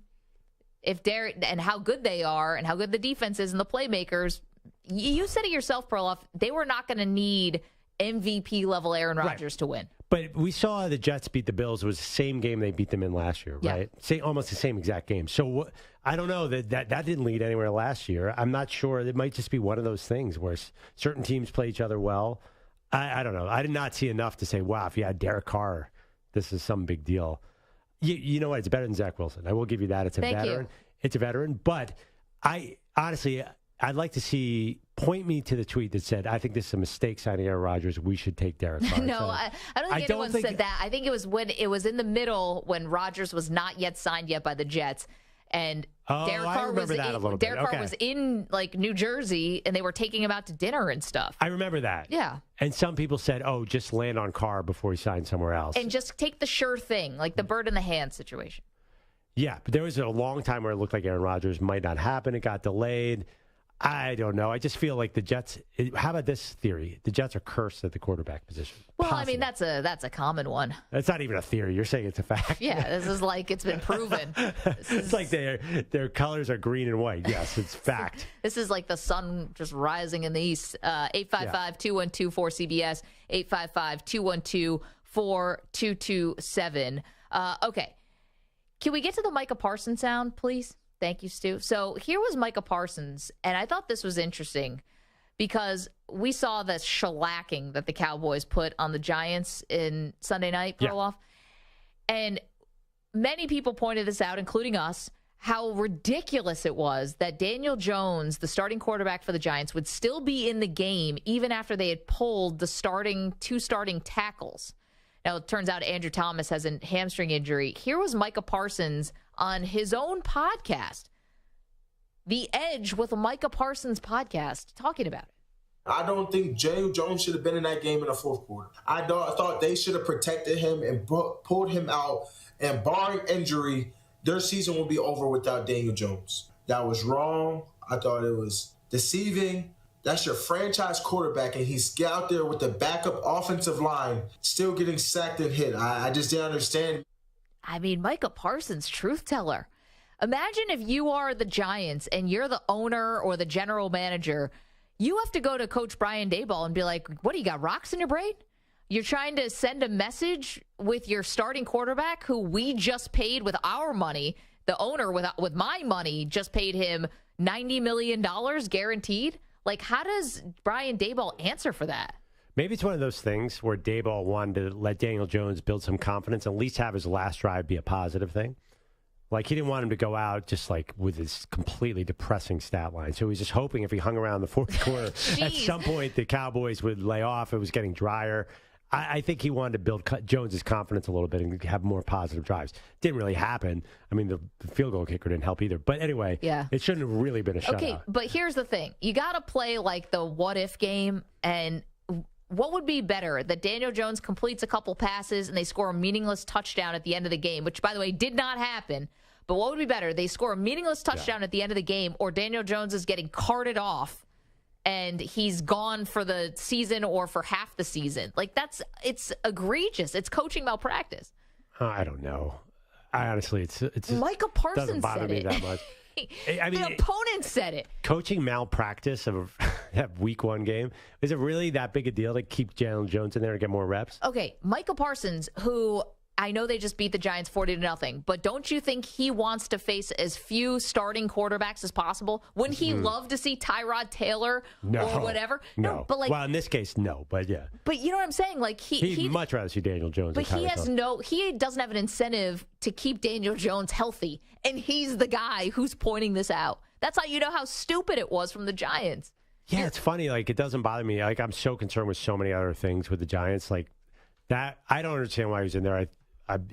Speaker 3: if Derek and how good they are and how good the defense is and the playmakers, you said it yourself, Perloff, they were not going to need MVP level Aaron Rodgers to win.
Speaker 6: But we saw the Jets beat the Bills. It was the same game they beat them in last year, right? Almost the same exact game. So I don't know that didn't lead anywhere last year. I'm not sure. It might just be one of those things where certain teams play each other well. I don't know. I did not see enough to say, wow, if you had Derek Carr, this is some big deal. You know what? It's better than Zach Wilson. I will give you that. It's a veteran. It's a veteran. But I'd like to see, point me to the tweet that said, I think this is a mistake signing Aaron Rodgers. We should take Derek Carr.
Speaker 3: No, I don't think anyone said that. I think it was when it was in the middle when Rodgers was not yet signed yet by the Jets. And Derek Carr was in New Jersey, and they were taking him out to dinner and stuff.
Speaker 6: I remember that.
Speaker 3: Yeah.
Speaker 6: And some people said, just land on Carr before he signs somewhere else.
Speaker 3: And just take the sure thing, like the bird in the hand situation.
Speaker 6: Yeah, but there was a long time where it looked like Aaron Rodgers might not happen. It got delayed. I don't know. I just feel like the Jets. How about this theory? The Jets are cursed at the quarterback position.
Speaker 3: Well, I mean, that's a common one.
Speaker 6: That's not even a theory. You're saying it's a fact.
Speaker 3: Yeah, this is like it's been proven.
Speaker 6: It's like their colors are green and white. Yes, it's fact.
Speaker 3: This is like the sun just rising in the east. 855-212-4CBS. 855-212-4227. Okay. Can we get to the Micah Parsons sound, please? Thank you, Stu. So here was Micah Parsons, and I thought this was interesting because we saw the shellacking that the Cowboys put on the Giants in Sunday night, Perloff. Yeah. And many people pointed this out, including us, how ridiculous it was that Daniel Jones, the starting quarterback for the Giants, would still be in the game even after they had pulled the two starting tackles. Now, it turns out Andrew Thomas has a hamstring injury. Here was Micah Parsons on his own podcast, The Edge with a Micah Parsons podcast, talking about it.
Speaker 16: I don't think Daniel Jones should have been in that game in the fourth quarter. I thought they should have protected him and pulled him out. And barring injury, their season will be over without Daniel Jones. That was wrong. I thought it was deceiving. That's your franchise quarterback, and he's out there with the backup offensive line still getting sacked and hit. I just didn't understand.
Speaker 3: I mean, Micah Parsons, truth teller. Imagine if you are the Giants and you're the owner or the general manager. You have to go to Coach Brian Daboll and be like, what, do you got rocks in your brain? You're trying to send a message with your starting quarterback who we just paid with our money. The owner with my money just paid him $90 million guaranteed. Like, how does Brian Daboll answer for that?
Speaker 6: Maybe it's one of those things where Daboll wanted to let Daniel Jones build some confidence, at least have his last drive be a positive thing. Like, he didn't want him to go out just like with his completely depressing stat line. So he was just hoping if he hung around the fourth quarter, at some point the Cowboys would lay off. It was getting drier. I think he wanted to build Jones's confidence a little bit and have more positive drives. Didn't really happen. I mean, the field goal kicker didn't help either. But anyway, it shouldn't have really been a shutout.
Speaker 3: Okay, but here's the thing. You got to play like the what-if game. And what would be better? That Daniel Jones completes a couple passes and they score a meaningless touchdown at the end of the game, which, by the way, did not happen. But what would be better? They score a meaningless touchdown at the end of the game, or Daniel Jones is getting carted off and he's gone for the season or for half the season. Like, it's egregious. It's coaching malpractice.
Speaker 6: I don't know. Honestly, it's
Speaker 3: Micah Parsons
Speaker 6: doesn't bother
Speaker 3: said
Speaker 6: me
Speaker 3: it.
Speaker 6: that much. I mean,
Speaker 3: the opponent said it.
Speaker 6: Coaching malpractice of that week one game, is it really that big a deal to keep Jalen Jones in there and get more reps?
Speaker 3: Okay, Micah Parsons, who I know they just beat the Giants 40-0, but don't you think he wants to face as few starting quarterbacks as possible? Wouldn't he love to see Tyrod Taylor or whatever?
Speaker 6: No.
Speaker 3: But like,
Speaker 6: well, in this case, no. But yeah.
Speaker 3: But you know what I'm saying? Like
Speaker 6: he'd much rather see Daniel Jones.
Speaker 3: But he doesn't have an incentive to keep Daniel Jones healthy, and he's the guy who's pointing this out. That's how you know how stupid it was from the Giants.
Speaker 6: Yeah, it's funny. Like, it doesn't bother me. Like, I'm so concerned with so many other things with the Giants. Like that, I don't understand why he was in there.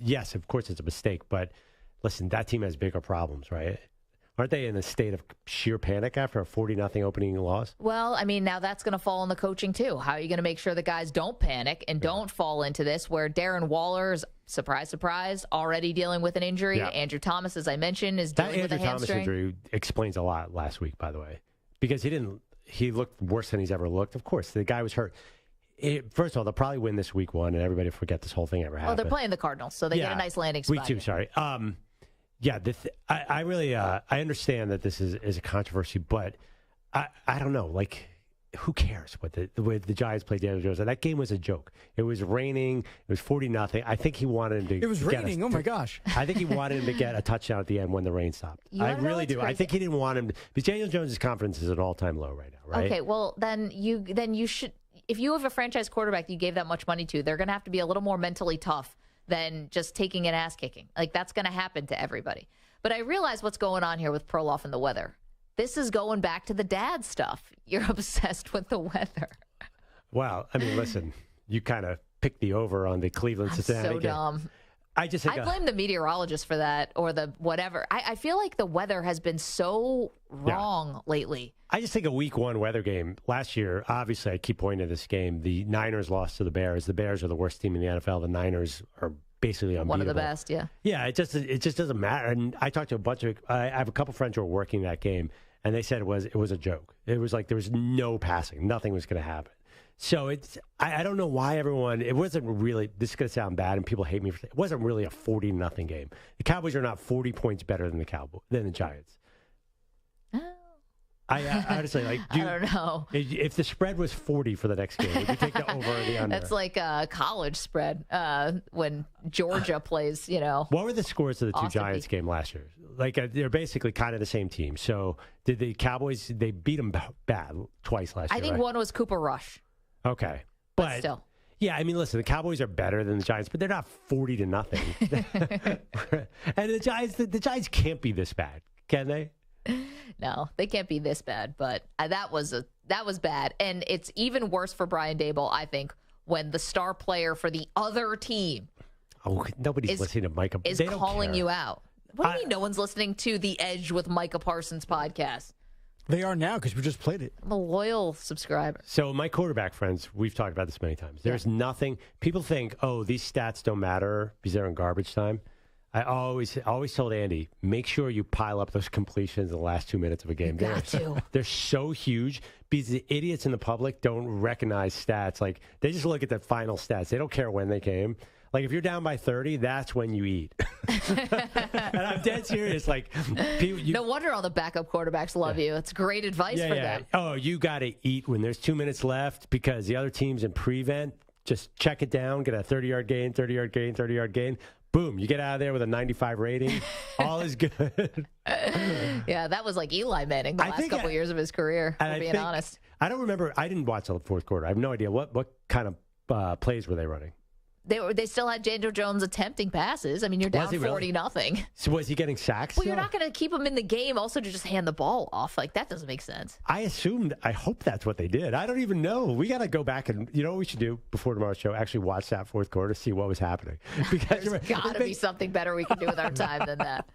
Speaker 6: Yes, of course it's a mistake, but listen, that team has bigger problems, right? Aren't they in a state of sheer panic after a 40-0 opening loss?
Speaker 3: Well, I mean, now that's going to fall on the coaching too. How are you going to make sure the guys don't panic and don't fall into this where Darren Waller is, surprise, surprise, already dealing with an injury. Yeah. Andrew Thomas, as I mentioned, is dealing with a hamstring. That Andrew Thomas injury
Speaker 6: explains a lot last week, by the way, because he looked worse than he's ever looked. Of course, the guy was hurt. First of all, they'll probably win this week one, and everybody will forget this whole thing ever happened.
Speaker 3: Well, they're playing the Cardinals, so they get a nice landing spot.
Speaker 6: Week two, sorry. I really I understand that this is a controversy, but I don't know. Like, who cares what the way the Giants played Daniel Jones? That game was a joke. It was raining. It was 40-0. I think he wanted him to.
Speaker 4: It was raining. Oh my gosh!
Speaker 6: I think he wanted him to get a touchdown at the end when the rain stopped. I really do. Crazy. I think he didn't want him to, because Daniel Jones' confidence is at an all-time low right now. Right?
Speaker 3: Okay. Well, then you should. If you have a franchise quarterback you gave that much money to, they're going to have to be a little more mentally tough than just taking an ass kicking. Like, that's going to happen to everybody. But I realize what's going on here with Perloff and the weather. This is going back to the dad stuff. You're obsessed with the weather.
Speaker 6: Well, I mean, listen, you kind of picked the over on the Cleveland-Cincinnati game.
Speaker 3: So dumb.
Speaker 6: I
Speaker 3: blame the meteorologist for that, or the whatever. I feel like the weather has been so wrong lately.
Speaker 6: I just think a week one weather game last year, obviously I keep pointing to this game. The Niners lost to the Bears. The Bears are the worst team in the NFL. The Niners are basically unbeatable.
Speaker 3: One of the best, yeah.
Speaker 6: Yeah, it just doesn't matter. And I talked to I have a couple friends who are working that game, and they said it was a joke. It was like there was no passing. Nothing was going to happen. So I don't know why everyone, it wasn't really, this is going to sound bad and people hate me for it wasn't really a 40-0 game. The Cowboys are not 40 points better than the Giants. I honestly, I don't
Speaker 3: know.
Speaker 6: If the spread was 40 for the next game, would you take the over or the under?
Speaker 3: That's like a college spread when Georgia plays,
Speaker 6: What were the scores of the two Giants game last year? Like, they're basically kind of the same team. So did the Cowboys, they beat them bad twice last year,
Speaker 3: I think one was Cooper Rush.
Speaker 6: Okay.
Speaker 3: But still.
Speaker 6: Yeah, I mean, listen, the Cowboys are better than the Giants, but they're not 40-0. And the Giants can't be this bad, can they?
Speaker 3: No, they can't be this bad, but that was bad. And it's even worse for Brian Daboll, I think, when the star player for the other team
Speaker 6: nobody's listening to Micah.
Speaker 3: Is calling you out. What do you mean no one's listening to The Edge with Micah Parsons podcast?
Speaker 4: They are now because we just played it.
Speaker 3: I'm a loyal subscriber.
Speaker 6: So my quarterback friends, we've talked about this many times. There's nothing. People think, these stats don't matter because they're in garbage time. I always told Andy, make sure you pile up those completions in the last 2 minutes of a game. They're so huge because the idiots in the public don't recognize stats. Like, they just look at the final stats. They don't care when they came. Like, if you're down by 30, that's when you eat. And I'm dead serious. Like,
Speaker 3: no wonder all the backup quarterbacks love you. It's great advice for them.
Speaker 6: Oh, you got to eat when there's 2 minutes left because the other team's in prevent. just check it down, get a 30-yard gain, 30-yard gain, 30-yard gain. Boom, you get out of there with a 95 rating. All is good.
Speaker 3: Yeah, that was like Eli Manning the last couple years of his career, for being honest.
Speaker 6: I don't remember. I didn't watch the fourth quarter. I have no idea. What kind of plays were they running?
Speaker 3: They still had Daniel Jones attempting passes. I mean, you're down 40-0.
Speaker 6: So was he getting sacks?
Speaker 3: Well, you're not going to keep him in the game also to just hand the ball off. Like, that doesn't make sense.
Speaker 6: I hope that's what they did. I don't even know. We got to go back and, you know what we should do before tomorrow's show? Actually watch that fourth quarter, see what was happening. Because
Speaker 3: there's got to be something better we can do with our time than that.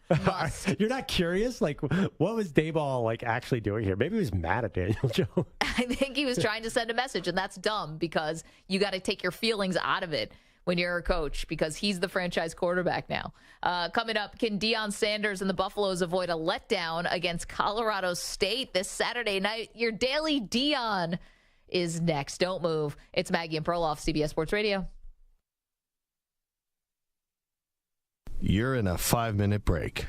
Speaker 6: You're not curious? Like, what was Dayball, like, actually doing here? Maybe he was mad at Daniel Jones.
Speaker 3: I think he was trying to send a message, and that's dumb because you got to take your feelings out of it when you're a coach, because he's the franchise quarterback now. Coming up, can Deion Sanders and the Buffaloes avoid a letdown against Colorado State this Saturday night? Your daily Deion is next. Don't move. It's Maggie and Perloff, CBS Sports Radio.
Speaker 1: You're in a 5-minute break.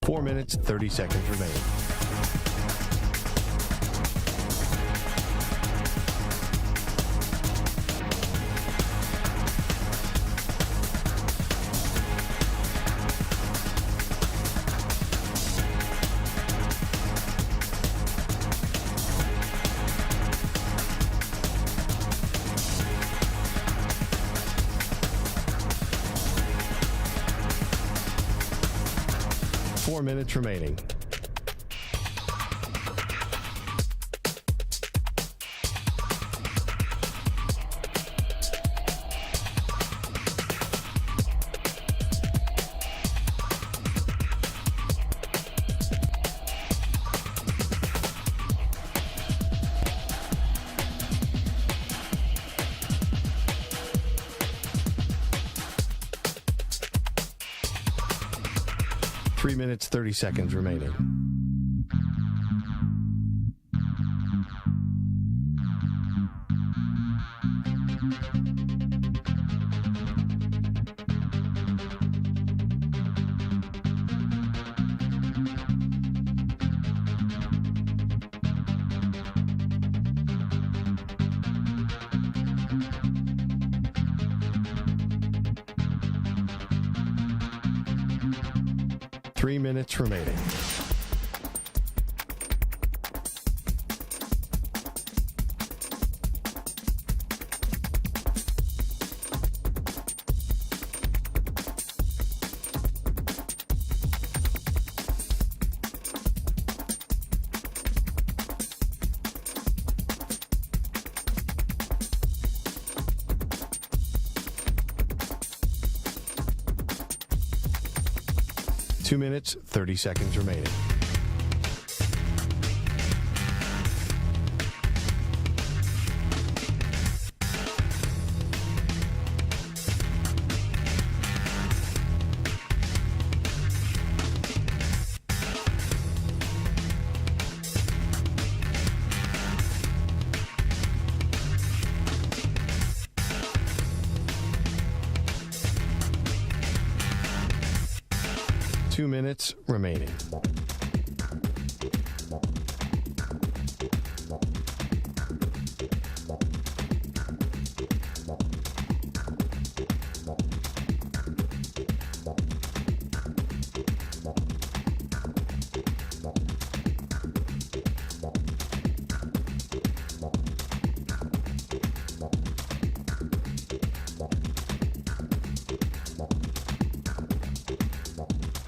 Speaker 1: Four minutes, 30 seconds remaining. Minutes remaining. Three minutes, 30 seconds remaining. Three minutes remaining. Two minutes, 30 seconds remaining. Two minutes remaining.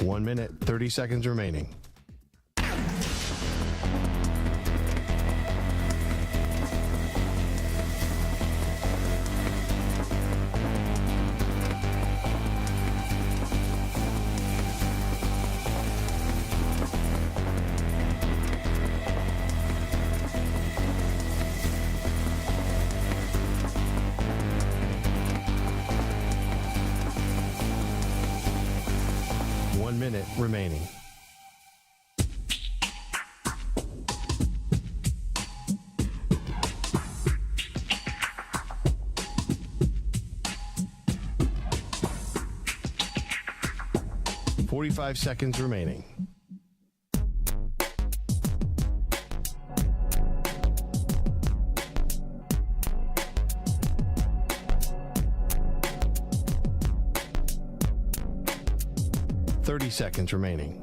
Speaker 1: One minute, 30 seconds remaining. minute remaining. .45 seconds remaining. .30 seconds remaining.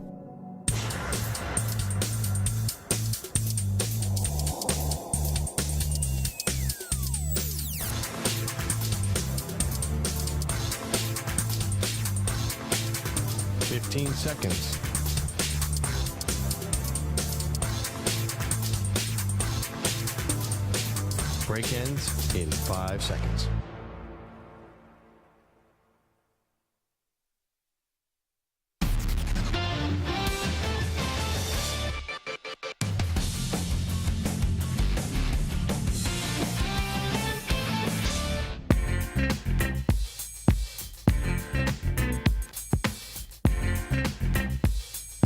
Speaker 1: .15 seconds. Break ends in 5 seconds.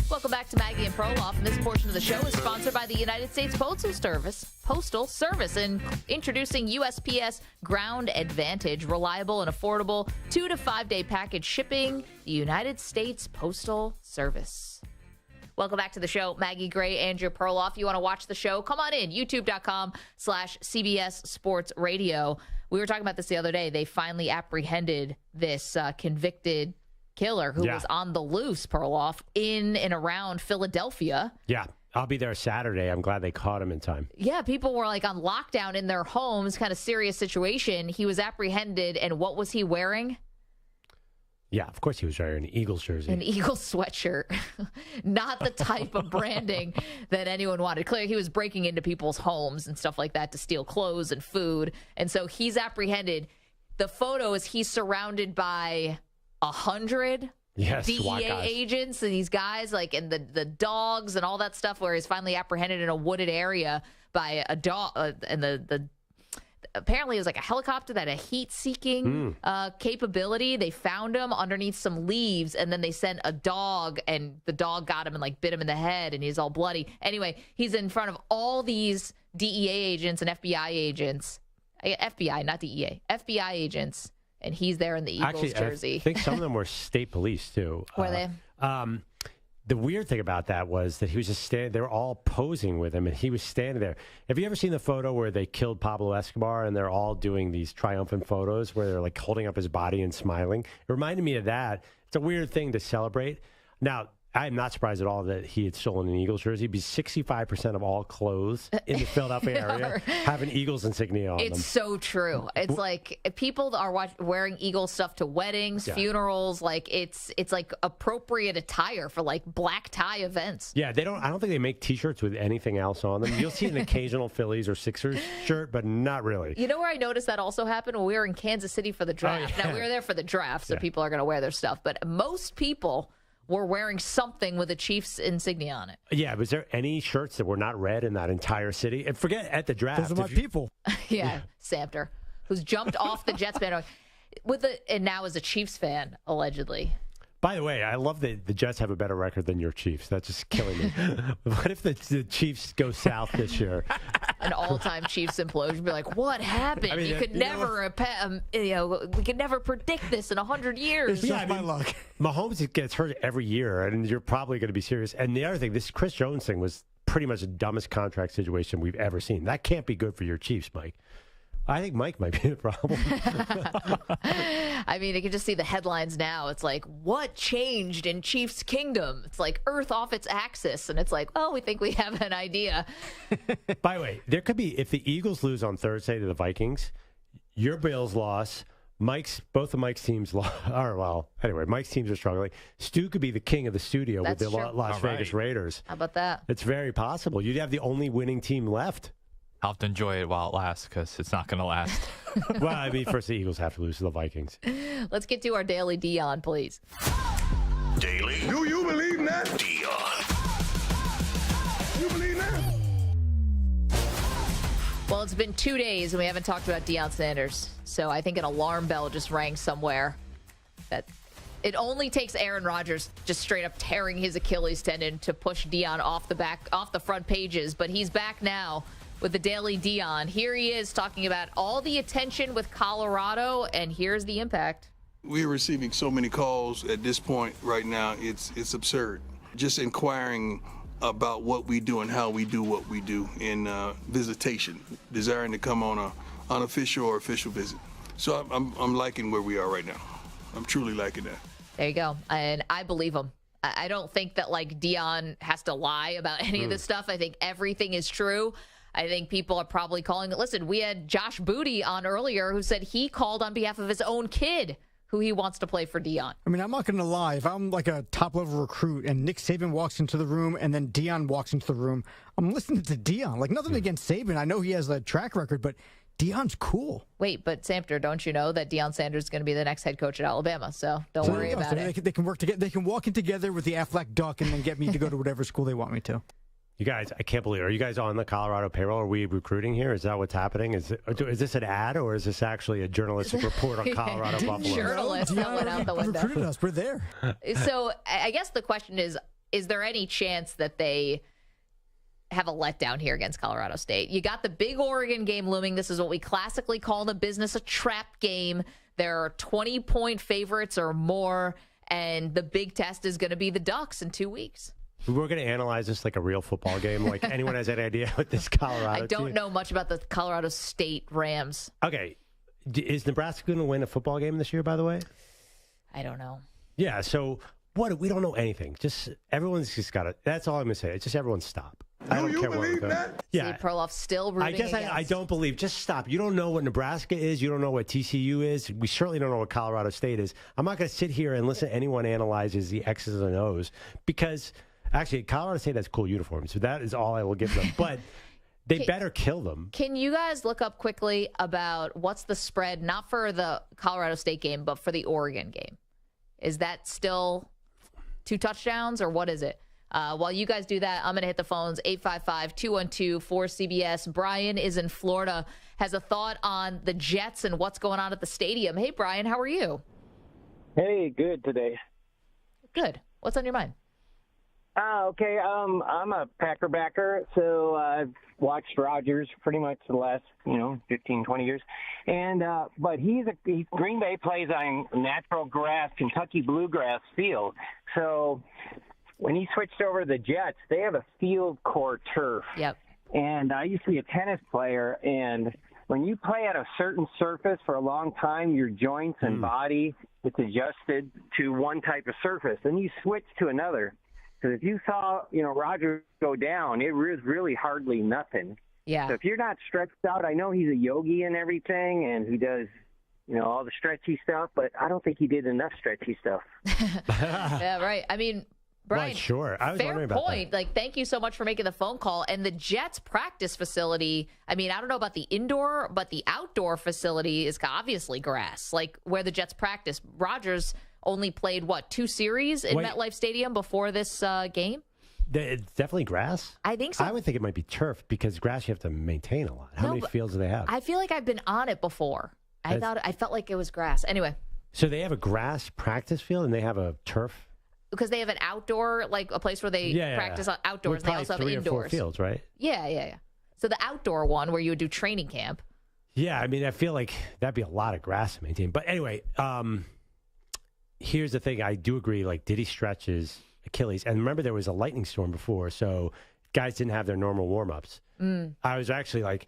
Speaker 3: Welcome back to Maggie and Perloff, and this portion of the show is sponsored by the United States Postal Service, and introducing USPS Ground Advantage, reliable and affordable 2 to 5 day package shipping. The United States Postal Service. Welcome back to the show. Maggie Gray, Andrew Perloff. You want to watch the show? Come on in. YouTube.com/CBS Sports Radio. We were talking about this the other day. They finally apprehended this convicted killer who was on the loose, Perloff, in and around Philadelphia.
Speaker 6: Yeah, I'll be there Saturday. I'm glad they caught him in time.
Speaker 3: Yeah, people were like on lockdown in their homes, kind of serious situation. He was apprehended, and what was he wearing?
Speaker 6: Yeah, of course he was wearing an Eagles jersey.
Speaker 3: An Eagles sweatshirt. Not the type of branding that anyone wanted. Clearly, he was breaking into people's homes and stuff like that to steal clothes and food. And so he's apprehended. The photo is he's surrounded by 100 DEA agents and these guys, like, and the dogs and all that stuff, where he's finally apprehended in a wooded area by a dog. And apparently it was like a helicopter that had a heat-seeking capability. They found him underneath some leaves, and then they sent a dog, and the dog got him and like bit him in the head, and he's all bloody. Anyway, he's in front of all these DEA agents and FBI agents. FBI, not DEA. FBI agents. And he's there in the Eagles jersey.
Speaker 6: I think some of them were state police, too.
Speaker 3: Were they?
Speaker 6: The weird thing about that was that he was just standing. They were all posing with him, and he was standing there. Have you ever seen the photo where they killed Pablo Escobar, and they're all doing these triumphant photos where they're like holding up his body and smiling? It reminded me of that. It's a weird thing to celebrate. Now, I'm not surprised at all that he had stolen an Eagles jersey, because 65% of all clothes in the Philadelphia area have an Eagles insignia on them.
Speaker 3: It's so true. It's like people are wearing Eagles stuff to weddings, funerals. Like it's like appropriate attire for like black tie events.
Speaker 6: Yeah, I don't think they make T-shirts with anything else on them. You'll see an occasional Phillies or Sixers shirt, but not really.
Speaker 3: You know where I noticed that also happened? When we were in Kansas City for the draft. Now, we were there for the draft, so people are going to wear their stuff. But most people were wearing something with a Chiefs insignia on it.
Speaker 6: Yeah, was there any shirts that were not red in that entire city? And forget at the draft.
Speaker 4: Those are my people.
Speaker 3: Yeah, Samter, who's jumped off the Jets bandwagon and now is a Chiefs fan, allegedly.
Speaker 6: By the way, I love that the Jets have a better record than your Chiefs. That's just killing me. What if the Chiefs go south this year?
Speaker 3: An all-time Chiefs implosion. Be like, what happened? I mean, you could never, we could never predict this in 100 years.
Speaker 6: It's just my luck. Mahomes gets hurt every year, and you're probably going to be serious. And the other thing, this Chris Jones thing was pretty much the dumbest contract situation we've ever seen. That can't be good for your Chiefs, Mike. I think Mike might be the problem.
Speaker 3: I mean, you can just see the headlines now. It's like, what changed in Chiefs Kingdom? It's like Earth off its axis. And it's like, oh, we think we have an idea.
Speaker 6: By the way, there could be, if the Eagles lose on Thursday to the Vikings, your Bills loss, both of Mike's teams Mike's teams are struggling. Stu could be the king of the studio with the Las Vegas Raiders.
Speaker 3: How about that?
Speaker 6: It's very possible. You'd have the only winning team left.
Speaker 17: I'll have to enjoy it while it lasts, because it's not going to last.
Speaker 6: Well, I mean, first the Eagles have to lose to the Vikings.
Speaker 3: Let's get to our daily Deion, please.
Speaker 5: Daily. Do you believe that? Deion. You believe that?
Speaker 3: Well, it's been 2 days and we haven't talked about Deion Sanders. So I think an alarm bell just rang somewhere that It only takes Aaron Rodgers just straight up tearing his Achilles tendon to push Deion off the front pages. But he's back now with the Daily Deion. Here he is talking about all the attention with Colorado, and here's the impact.
Speaker 18: We're receiving so many calls at this point right now, it's absurd. Just inquiring about what we do and how we do what we do in visitation, desiring to come on a unofficial or official visit. So I'm liking where we are right now. I'm truly liking that.
Speaker 3: There you go. And I believe him. I don't think that like Deion has to lie about any of this stuff. I think everything is true. I think people are probably calling it. Listen, we had Josh Booty on earlier who said he called on behalf of his own kid who he wants to play for Deion.
Speaker 4: I mean, I'm not going to lie. If I'm like a top-level recruit and Nick Saban walks into the room and then Deion walks into the room, I'm listening to Deion. Like, nothing against Saban. I know he has a track record, but Deion's cool.
Speaker 3: Wait, but Samter, don't you know that Deion Sanders is going to be the next head coach at Alabama? So don't worry about it.
Speaker 4: They can work together. They can walk in together with the Aflac Duck and then get me to go to whatever school they want me to.
Speaker 6: You guys, I can't believe it. Are you guys on the Colorado payroll? Are we recruiting here? Is that what's happening? Is this an ad or is this actually a journalistic report on Colorado Buffalo?
Speaker 3: Journalists that went out the window.
Speaker 4: Recruited us. We're there.
Speaker 3: So I guess the question is there any chance that they have a letdown here against Colorado State? You got the big Oregon game looming. This is what we classically call in the business a trap game. There are 20-point favorites or more, and the big test is going to be the Ducks in 2 weeks.
Speaker 6: We're going to analyze this like a real football game. Like, anyone has any idea what this Colorado
Speaker 3: I don't
Speaker 6: team?
Speaker 3: know much about the Colorado State Rams.
Speaker 6: Okay. Is Nebraska going to win a football game this year, by the way?
Speaker 3: I don't know.
Speaker 6: Yeah, so we don't know anything. Everyone's just got to, that's all I'm going to say. It's just everyone stop. I don't care what that?
Speaker 3: Yeah. See, Perloff still rooting against.
Speaker 6: I don't believe. Just stop. You don't know what Nebraska is. You don't know what TCU is. We certainly don't know what Colorado State is. I'm not going to sit here and listen to anyone analyzes the X's and O's because – actually, Colorado State has cool uniforms, so that is all I will give them. But they better kill them.
Speaker 3: Can you guys look up quickly about what's the spread, not for the Colorado State game, but for the Oregon game? Is that still 2 touchdowns, or what is it? While you guys do that, I'm going to hit the phones, 855-212-4CBS. Brian is in Florida, has a thought on the Jets and what's going on at the stadium. Hey, Brian, how are you?
Speaker 19: Hey, good today.
Speaker 3: Good. What's on your mind?
Speaker 19: Okay. I'm a Packer backer, so I've watched Rodgers pretty much the last, 15, 20 years. And but Green Bay plays on natural grass, Kentucky bluegrass field. So when he switched over to the Jets, they have a field core turf.
Speaker 3: Yep.
Speaker 19: And I used to be a tennis player, and when you play at a certain surface for a long time, your joints and body, it's adjusted to one type of surface. Then you switch to another. Because if you saw, Rodgers go down, it was really hardly nothing.
Speaker 3: Yeah.
Speaker 19: So if you're not stretched out, I know he's a yogi and everything, and he does, all the stretchy stuff, but I don't think he did enough stretchy stuff.
Speaker 3: Yeah, right. I mean, Brian,
Speaker 6: well, sure. I was wondering about
Speaker 3: point.
Speaker 6: That.
Speaker 3: Like, thank you so much for making the phone call. And the Jets practice facility, I mean, I don't know about the indoor, but the outdoor facility is obviously grass. Like, where the Jets practice. Rodgers only played, 2 series in MetLife Stadium before this game?
Speaker 6: It's definitely grass?
Speaker 3: I think so.
Speaker 6: I would think it might be turf because grass you have to maintain a lot. How many fields do they have?
Speaker 3: I feel like I've been on it before. I felt like it was grass. Anyway.
Speaker 6: So they have a grass practice field and they have a turf?
Speaker 3: Because they have an outdoor, like a place where they practice outdoors. They also have
Speaker 6: 3
Speaker 3: indoors.
Speaker 6: or 4 fields, right?
Speaker 3: Yeah. So the outdoor one where you would do training camp.
Speaker 6: Yeah, I mean, I feel like that'd be a lot of grass to maintain. But anyway, here's the thing. I do agree, like, did he stretch his Achilles? And remember, there was a lightning storm before, so guys didn't have their normal warm-ups. I was actually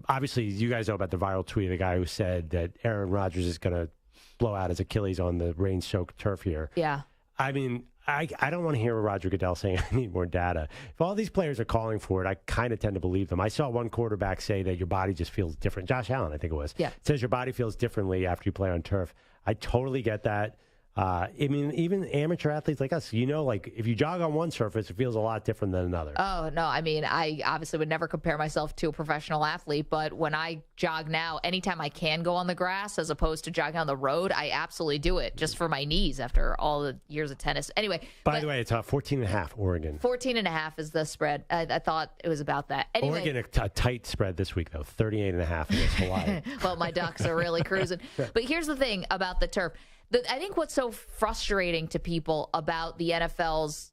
Speaker 6: obviously, you guys know about the viral tweet of the guy who said that Aaron Rodgers is going to blow out his Achilles on the rain-soaked turf here.
Speaker 3: Yeah.
Speaker 6: I mean, I don't want to hear Roger Goodell saying, I need more data. If all these players are calling for it, I kind of tend to believe them. I saw one quarterback say that your body just feels different. Josh Allen, I think it was.
Speaker 3: Yeah.
Speaker 6: Says your body feels differently after you play on turf. I totally get that. I mean, even amateur athletes like us, if you jog on one surface, it feels a lot different than another.
Speaker 3: Oh, no. I mean, I obviously would never compare myself to a professional athlete, but when I jog now, anytime I can go on the grass as opposed to jogging on the road, I absolutely do it just for my knees after all the years of tennis. Anyway.
Speaker 6: By the way, it's 14.5, Oregon.
Speaker 3: 14.5 is the spread. I thought it was about that. Anyway.
Speaker 6: Oregon, a tight spread this week, though. 38.5 against Hawaii.
Speaker 3: Well, my Ducks are really cruising. But here's the thing about the turf. I think what's so frustrating to people about the NFL's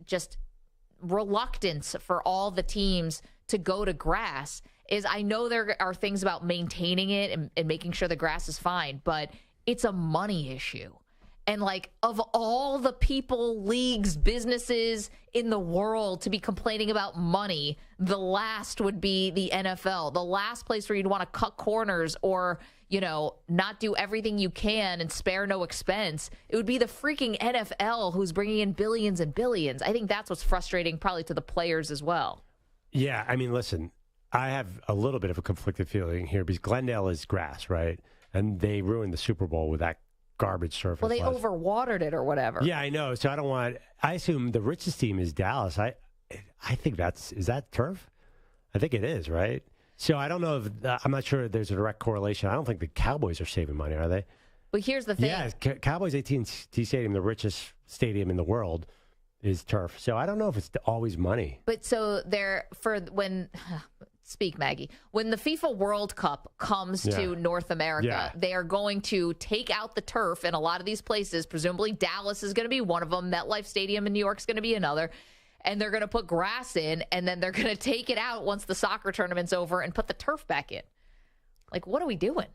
Speaker 3: just reluctance for all the teams to go to grass is I know there are things about maintaining it and making sure the grass is fine, but it's a money issue. And of all the people, leagues, businesses in the world to be complaining about money, the last would be the NFL. The last place where you'd want to cut corners or, not do everything you can and spare no expense. It would be the freaking NFL who's bringing in billions and billions. I think that's what's frustrating probably to the players as well.
Speaker 6: Yeah, I mean, listen, I have a little bit of a conflicted feeling here because Glendale is grass, right? And they ruined the Super Bowl with that garbage surface.
Speaker 3: Well, they overwatered it or whatever.
Speaker 6: Yeah, I know. So I assume the richest team is Dallas. I think is that turf? I think it is, right? So I don't know I'm not sure there's a direct correlation. I don't think the Cowboys are saving money, are they?
Speaker 3: But here's the thing.
Speaker 6: Yeah, Cowboys AT&T Stadium, the richest stadium in the world, is turf. So I don't know if it's always money.
Speaker 3: But so speak, Maggie. When the FIFA World Cup comes to North America, they are going to take out the turf in a lot of these places. Presumably Dallas is going to be one of them. MetLife Stadium in New York is going to be another. And they're going to put grass in, and then they're going to take it out once the soccer tournament's over and put the turf back in. What are we doing?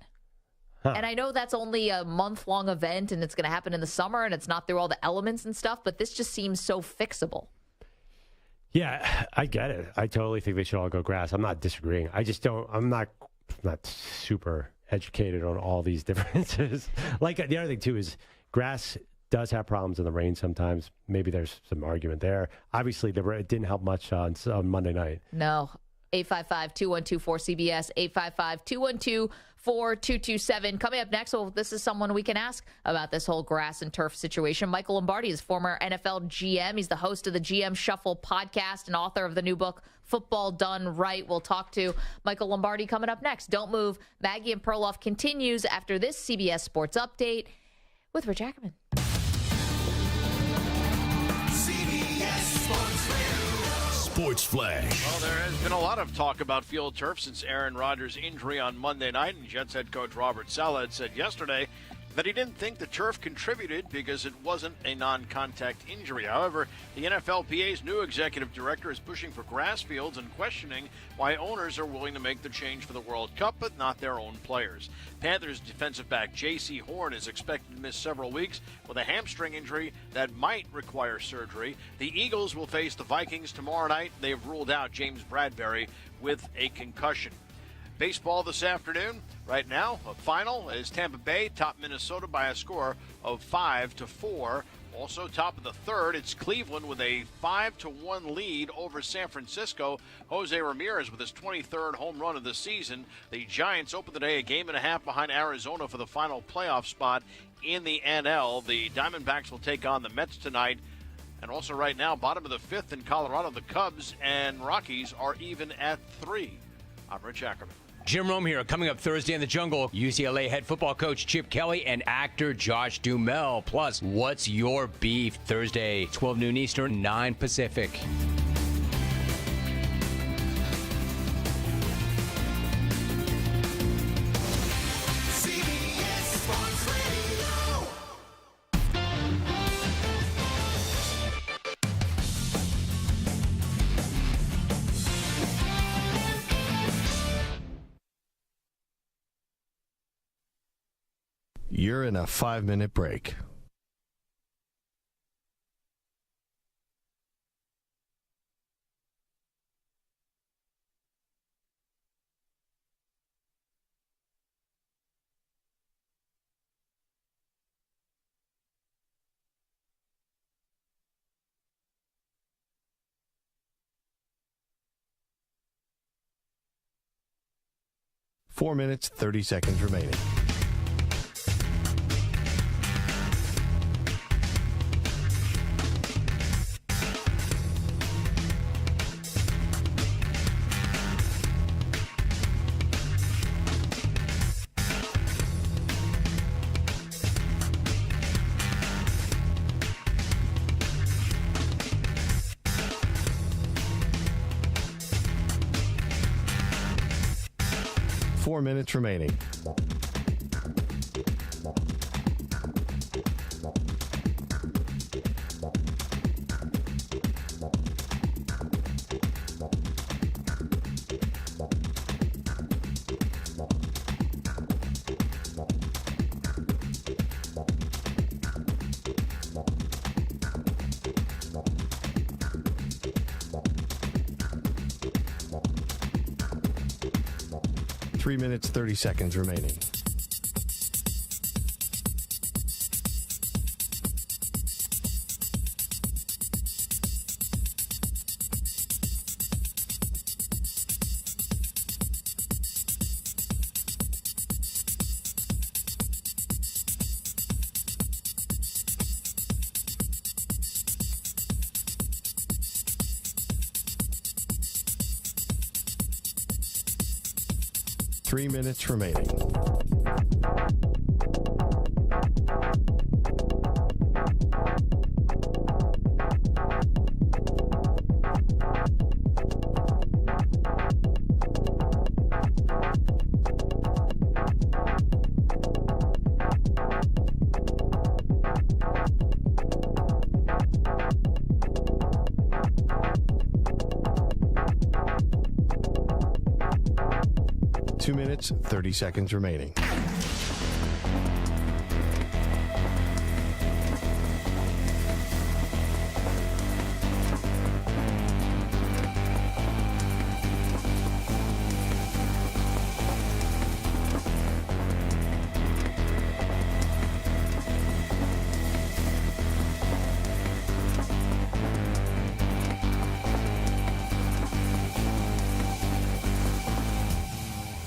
Speaker 3: Huh. And I know that's only a month-long event, and it's going to happen in the summer, and it's not through all the elements and stuff, but this just seems so fixable.
Speaker 6: Yeah, I get it. I totally think they should all go grass. I'm not disagreeing. I'm not super educated on all these differences. The other thing, too, is grass does have problems in the rain sometimes. Maybe there's some argument there. Obviously, it didn't help much on Monday night.
Speaker 3: No. 855-212-4CBS, 855-212-4227. Coming up next, this is someone we can ask about this whole grass and turf situation. Michael Lombardi is former NFL GM. He's the host of the GM Shuffle podcast and author of the new book, Football Done Right. We'll talk to Michael Lombardi coming up next. Don't move. Maggie and Perloff continues after this CBS Sports Update with Rich Ackerman.
Speaker 5: Sports Flash.
Speaker 13: Well, there has been a lot of talk about field turf since Aaron Rodgers' injury on Monday night, and Jets head coach Robert Saleh said yesterday that he didn't think the turf contributed because it wasn't a non-contact injury. However, the NFLPA's new executive director is pushing for grass fields and questioning why owners are willing to make the change for the World Cup but not their own players. Panthers defensive back J.C. Horn is expected to miss several weeks with a hamstring injury that might require surgery. The Eagles will face the Vikings tomorrow night. They've ruled out James Bradbury with a concussion. Baseball this afternoon. Right now, a final is Tampa Bay top Minnesota by a score of 5-4. Also, top of the third, it's Cleveland with a 5-1 lead over San Francisco. Jose Ramirez with his 23rd home run of the season. The Giants open the day a game and a half behind Arizona for the final playoff spot in the NL. The Diamondbacks will take on the Mets tonight. And also right now, bottom of the fifth in Colorado, the Cubs and Rockies are even at 3. I'm Rich Ackerman.
Speaker 20: Jim Rome here. Coming up Thursday in the Jungle, UCLA head football coach Chip Kelly and actor Josh Duhamel. Plus, what's your beef? Thursday, 12 noon Eastern, 9 Pacific.
Speaker 1: You're in a 5-minute break. Four minutes, 30 seconds remaining. Minutes remaining. 3 minutes, 30 seconds remaining. Three minutes remaining. Two minutes, 30 seconds remaining.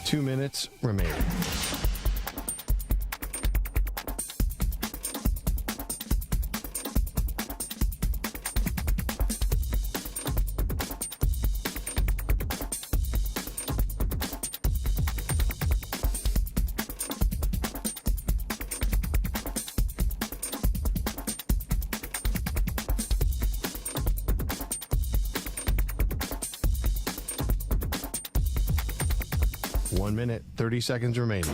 Speaker 1: Two minutes remaining. One minute, 30 seconds remaining.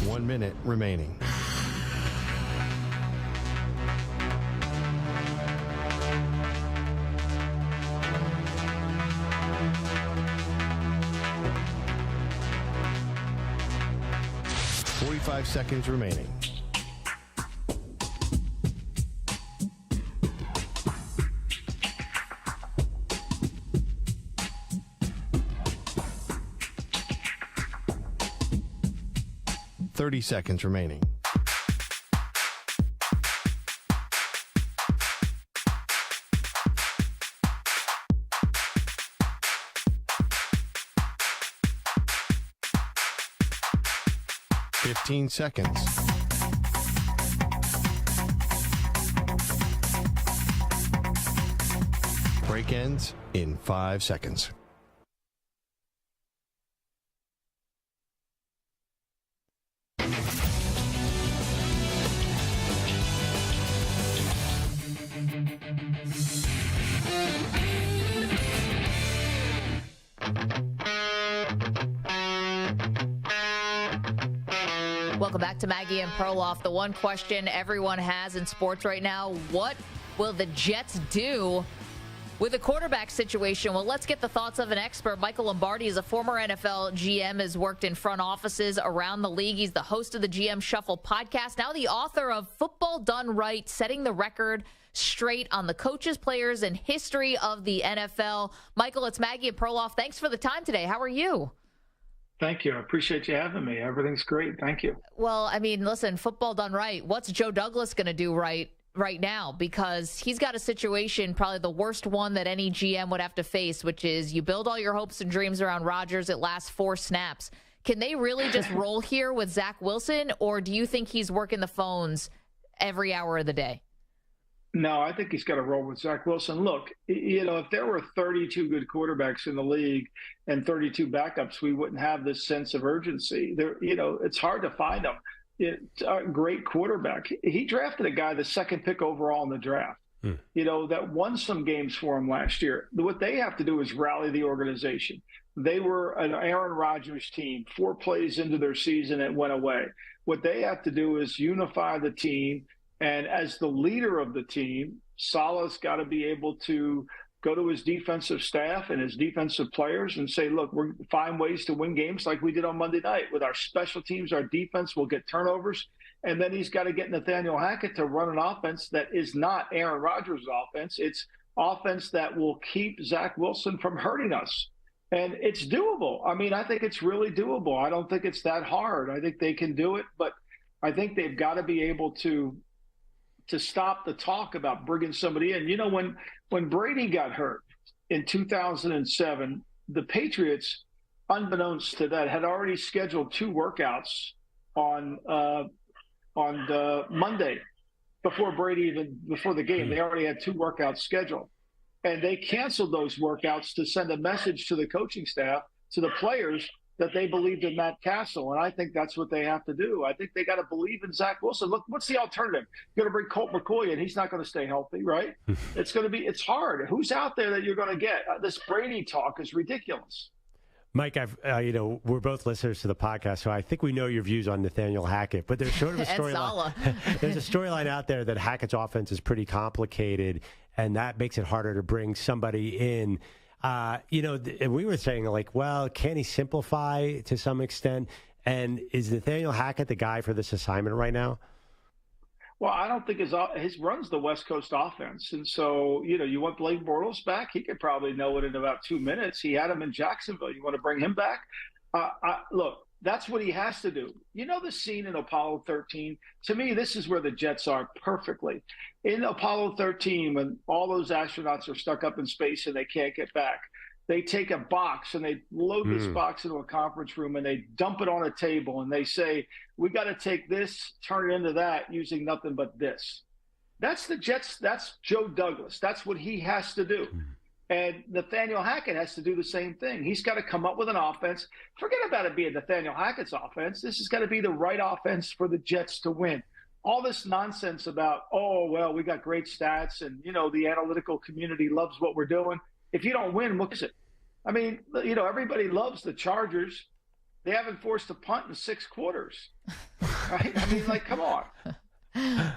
Speaker 1: One minute remaining. Five seconds remaining. Seconds remaining. Fifteen seconds. Break ends in 5 seconds.
Speaker 3: Welcome back to Maggie and Perloff. The one question everyone has in sports right now, what will the Jets do with the quarterback situation? Well, let's get the thoughts of an expert. Michael Lombardi is a former NFL GM, has worked in front offices around the league. He's the host of the GM Shuffle podcast, now the author of Football Done Right, Setting the Record Straight on the Coaches, Players, and History of the NFL. Michael, it's Maggie and Perloff. Thanks for the time today. How are you?
Speaker 12: Thank you. I appreciate you having me. Everything's great. Thank you.
Speaker 3: Well, I mean, listen, football done right. What's Joe Douglas going to do right now? Because he's got a situation, probably the worst one that any GM would have to face, which is you build all your hopes and dreams around Rodgers. It lasts 4 snaps. Can they really just roll here with Zach Wilson, or do you think he's working the phones every hour of the day?
Speaker 12: No, I think he's got to roll with Zach Wilson. Look, if there were 32 good quarterbacks in the league and 32 backups, we wouldn't have this sense of urgency. It's hard to find them. It's a great quarterback. He drafted a guy the second pick overall in the draft, that won some games for him last year. What they have to do is rally the organization.
Speaker 21: they were an Aaron Rodgers team. 4 plays into their season, it went away. What they have to do is unify the team. And as the leader of the team, Saleh's got to be able to go to his defensive staff and his defensive players and say, look, we're find ways to win games like we did on Monday night. With our special teams, our defense will get turnovers. And then he's got to get Nathaniel Hackett to run an offense that is not Aaron Rodgers' offense. It's offense that will keep Zach Wilson from hurting us. And it's doable. I mean, I think it's really doable. I don't think it's that hard. I think they can do it, but I think they've got to be able to stop the talk about bringing somebody in. You know, when Brady got hurt in 2007, the Patriots, unbeknownst to that, had already scheduled 2 workouts on the Monday before the game. They already had 2 workouts scheduled. And they canceled those workouts to send a message to the coaching staff, to the players, that they believed in Matt Castle. And I think that's what they have to do. I think they got to believe in Zach Wilson. Look, what's the alternative? You're going to bring Colt McCoy in. He's not going to stay healthy, right? It's hard. Who's out there that you're going to get? This Brady talk is ridiculous.
Speaker 6: Mike, we're both listeners to the podcast, so I think we know your views on Nathaniel Hackett. But there's sort of a storyline. There's a storyline out there that Hackett's offense is pretty complicated, and that makes it harder to bring somebody in. We were saying, like, well, can he simplify to some extent? And is Nathaniel Hackett the guy for this assignment right now?
Speaker 21: Well, I don't think his run's the West Coast offense. And so, you want Blake Bortles back? He could probably know it in about 2 minutes. He had him in Jacksonville. You want to bring him back? Look, that's what he has to do. You know the scene in Apollo 13? To me, this is where the Jets are perfectly. In Apollo 13, when all those astronauts are stuck up in space and they can't get back, they take a box and they load this box into a conference room and they dump it on a table and they say, we got to take this, turn it into that using nothing but this. That's the Jets. That's Joe Douglas. That's what he has to do. And Nathaniel Hackett has to do the same thing. He's got to come up with an offense. Forget about it being Nathaniel Hackett's offense. This has got to be the right offense for the Jets to win. All this nonsense about, we got great stats and, the analytical community loves what we're doing. If you don't win, what is it? I mean, everybody loves the Chargers. They haven't forced a punt in 6 quarters. Right? I mean, come on.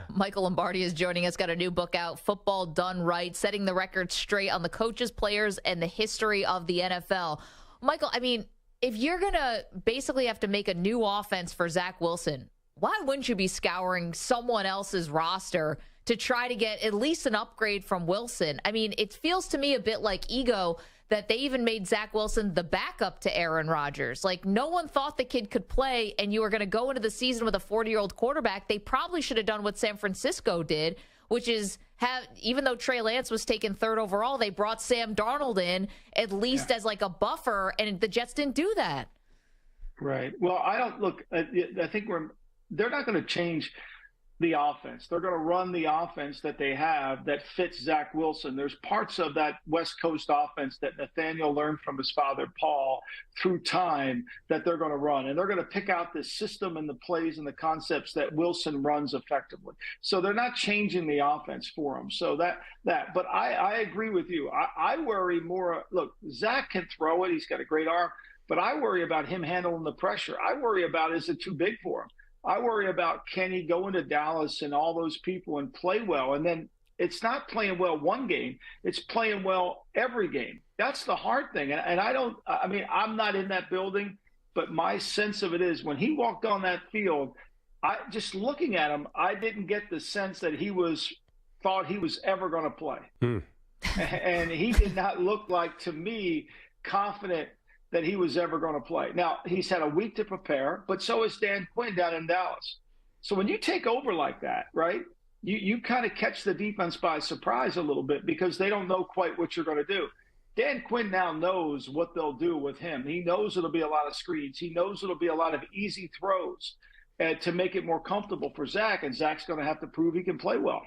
Speaker 3: Michael Lombardi is joining us, got a new book out, Football Done Right, setting the record straight on the coaches, players, and the history of the NFL. Michael, I mean, if you're going to basically have to make a new offense for Zach Wilson, why wouldn't you be scouring someone else's roster to try to get at least an upgrade from Wilson? I mean, it feels to me a bit like ego that they even made Zach Wilson the backup to Aaron Rodgers. Like, no one thought the kid could play, and you were going to go into the season with a 40-year-old quarterback. They probably should have done what San Francisco did, which is even though Trey Lance was taken 3rd overall, they brought Sam Darnold in at least as like a buffer, and the Jets didn't do that.
Speaker 21: Right. Well, I think they're not going to change the offense. They're going to run the offense that they have that fits Zach Wilson. There's parts of that West Coast offense that Nathaniel learned from his father, Paul, through time that they're going to run. And they're going to pick out the system and the plays and the concepts that Wilson runs effectively. So they're not changing the offense for him. So but I agree with you. I worry more. Look, Zach can throw it. He's got a great arm. But I worry about him handling the pressure. I worry about, is it too big for him? I worry about, can he go into Dallas and all those people and play well? And then it's not playing well one game. It's playing well every game. That's the hard thing. And I'm not in that building, but my sense of it is when he walked on that field, just looking at him, I didn't get the sense that he thought he was ever going to play. And he did not look like, to me, confident that he was ever going to play. Now, he's had a week to prepare, but so is Dan Quinn down in Dallas. So when you take over like that, right, you kind of catch the defense by surprise a little bit because they don't know quite what you're going to do. Dan Quinn now knows what they'll do with him. He knows it'll be a lot of screens. He knows it'll be a lot of easy throws to make it more comfortable for Zach, and Zach's going to have to prove he can play well.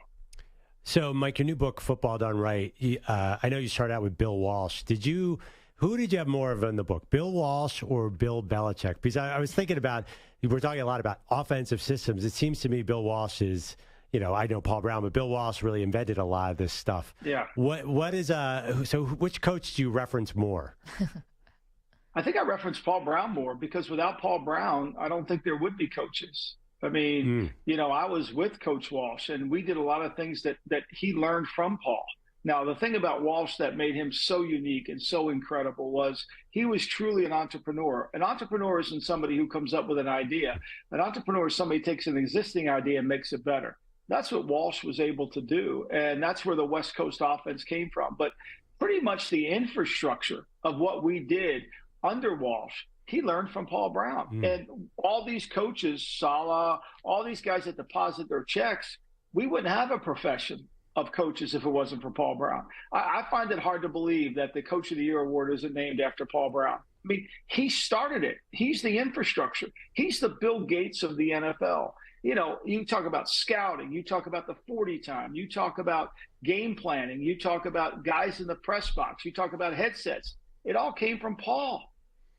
Speaker 6: So, Mike, your new book, Football Done Right, I know you started out with Bill Walsh. Who did you have more of in the book, Bill Walsh or Bill Belichick? Because I was thinking about, we're talking a lot about offensive systems. It seems to me Bill Walsh is, I know Paul Brown, but Bill Walsh really invented a lot of this stuff.
Speaker 21: Yeah.
Speaker 6: So which coach do you reference more?
Speaker 21: I think I referenced Paul Brown more because without Paul Brown, I don't think there would be coaches. I mean, I was with Coach Walsh, and we did a lot of things that he learned from Paul. Now, the thing about Walsh that made him so unique and so incredible was he was truly an entrepreneur. An entrepreneur isn't somebody who comes up with an idea. An entrepreneur is somebody who takes an existing idea and makes it better. That's what Walsh was able to do, and that's where the West Coast offense came from. But pretty much the infrastructure of what we did under Walsh, he learned from Paul Brown. And all these coaches, Saleh, all these guys that deposit their checks, we wouldn't have a profession of coaches if it wasn't for Paul Brown. I find it hard to believe that the Coach of the Year award isn't named after Paul Brown. I mean, he started it. He's the infrastructure. He's the Bill Gates of the NFL. You talk about scouting, you talk about the 40 time, you talk about game planning, you talk about guys in the press box, you talk about headsets. It all came from Paul.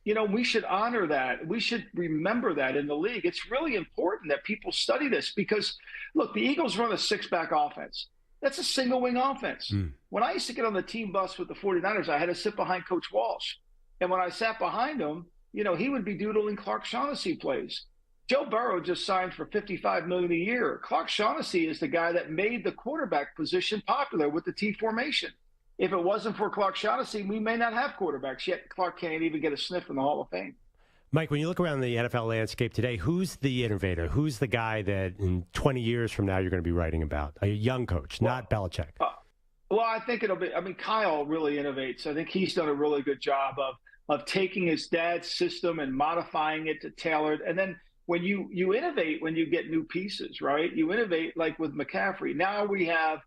Speaker 21: We should honor that. We should remember that in the league. It's really important that people study this because, look, the Eagles run a six-back offense. That's a single wing offense. When I used to get on the team bus with the 49ers, I had to sit behind Coach Walsh. And when I sat behind him, he would be doodling Clark Shaughnessy plays. Joe Burrow just signed for $55 million a year. Clark Shaughnessy is the guy that made the quarterback position popular with the T formation. If it wasn't for Clark Shaughnessy, we may not have quarterbacks, yet Clark can't even get a sniff in the Hall of Fame.
Speaker 6: Mike, when you look around the NFL landscape today, who's the innovator? Who's the guy that in 20 years from now you're going to be writing about? A young coach, not Belichick.
Speaker 21: Well, I think Kyle really innovates. I think he's done a really good job of taking his dad's system and modifying it to tailor it. And then when you innovate, when you get new pieces, right? You innovate like with McCaffrey. Now we have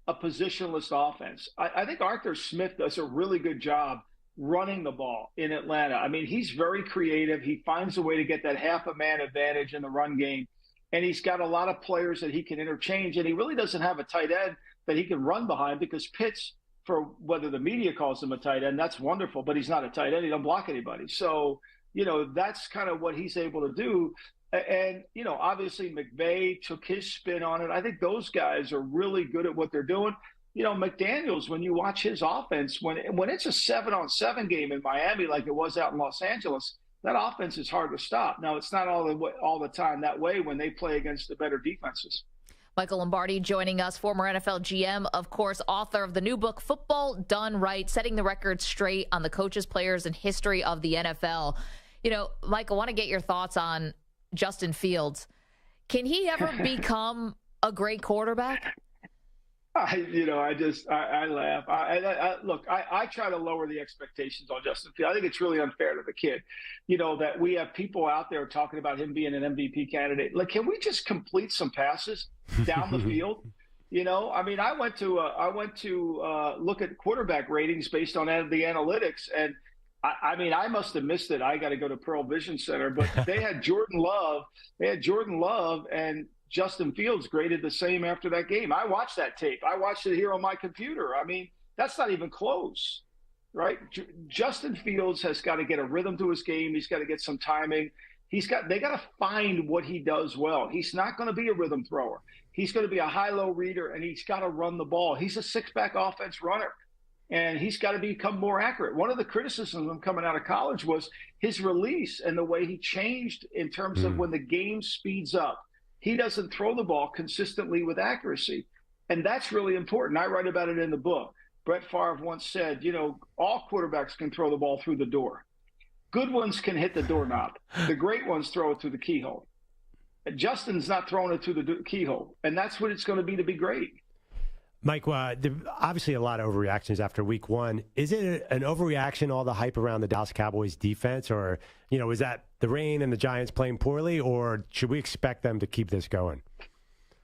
Speaker 21: a positionless offense. I think Arthur Smith does a really good job running the ball in Atlanta. I mean, he's very creative. He finds a way to get that half a man advantage in the run game. And he's got a lot of players that he can interchange. And he really doesn't have a tight end that he can run behind because Pitts, for whether the media calls him a tight end, that's wonderful, but he's not a tight end. He don't block anybody. So, that's kind of what he's able to do. And, obviously McVay took his spin on it. I think those guys are really good at what they're doing. McDaniels, when you watch his offense, when it's a 7-on-7 game in Miami like it was out in Los Angeles, that offense is hard to stop. Now, it's not all the time that way when they play against the better defenses.
Speaker 3: Michael Lombardi joining us, former NFL GM, of course, author of the new book, Football Done Right, setting the record straight on the coaches, players, and history of the NFL. Michael, I want to get your thoughts on Justin Fields. Can he ever become a great quarterback?
Speaker 21: I laugh. I try to lower the expectations on Justin Fields. I think it's really unfair to the kid, that we have people out there talking about him being an MVP candidate. Like, can we just complete some passes down the field? I went to look at quarterback ratings based on the analytics, and I must have missed it. I got to go to Pearl Vision Center, but they had Jordan Love, and Justin Fields graded the same after that game. I watched that tape. I watched it here on my computer. I mean, that's not even close, right? Justin Fields has got to get a rhythm to his game. He's got to get some timing. They got to find what he does well. He's not going to be a rhythm thrower. He's going to be a high-low reader, and he's got to run the ball. He's a six-back offense runner, and he's got to become more accurate. One of the criticisms coming out of college was his release and the way he changed in terms of when the game speeds up. He doesn't throw the ball consistently with accuracy, and that's really important. I write about it in the book. Brett Favre once said, all quarterbacks can throw the ball through the door. Good ones can hit the doorknob. The great ones throw it through the keyhole. And Justin's not throwing it through the keyhole, and that's what it's going to be great.
Speaker 6: Mike, obviously a lot of overreactions after week one. Is it an overreaction, all the hype around the Dallas Cowboys defense, or, is that the rain and the Giants playing poorly, or should we expect them to keep this going?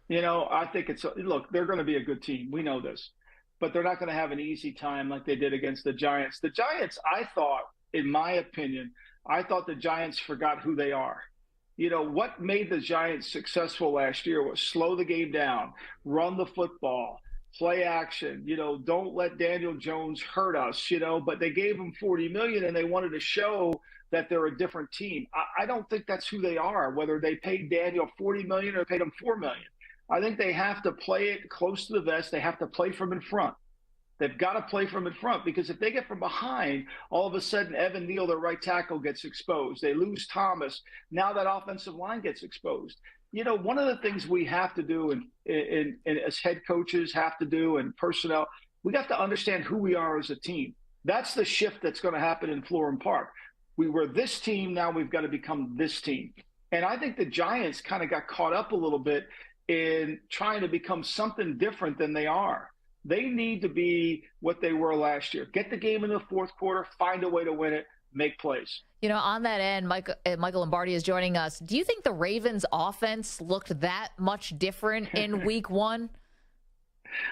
Speaker 21: I think look, they're going to be a good team. We know this, but they're not going to have an easy time like they did against the Giants. The Giants, I thought, in my opinion, the Giants forgot who they are. What made the Giants successful last year was slow the game down, run the football, play action, don't let Daniel Jones hurt us, but they gave him $40 million and they wanted to show that they're a different team. I don't think that's who they are, whether they paid Daniel $40 million or paid him $4 million. I think they have to play it close to the vest. They have to play from in front. They've got to play from in front, because if they get from behind, all of a sudden Evan Neal, their right tackle, gets exposed. They lose Thomas. Now that offensive line gets exposed. You know, one of the things we have to do, and as head coaches have to do, and personnel, we have to understand who we are as a team. That's the shift that's going to happen in Florham Park. We were this team, now we've got to become this team. And I think the Giants kind of got caught up a little bit in trying to become something different than they are. They need to be what they were last year. Get the game in the fourth quarter, find a way to win it, make plays.
Speaker 3: You know, on that end, Michael Lombardi is joining us. Do you think the Ravens' offense looked that much different in week one?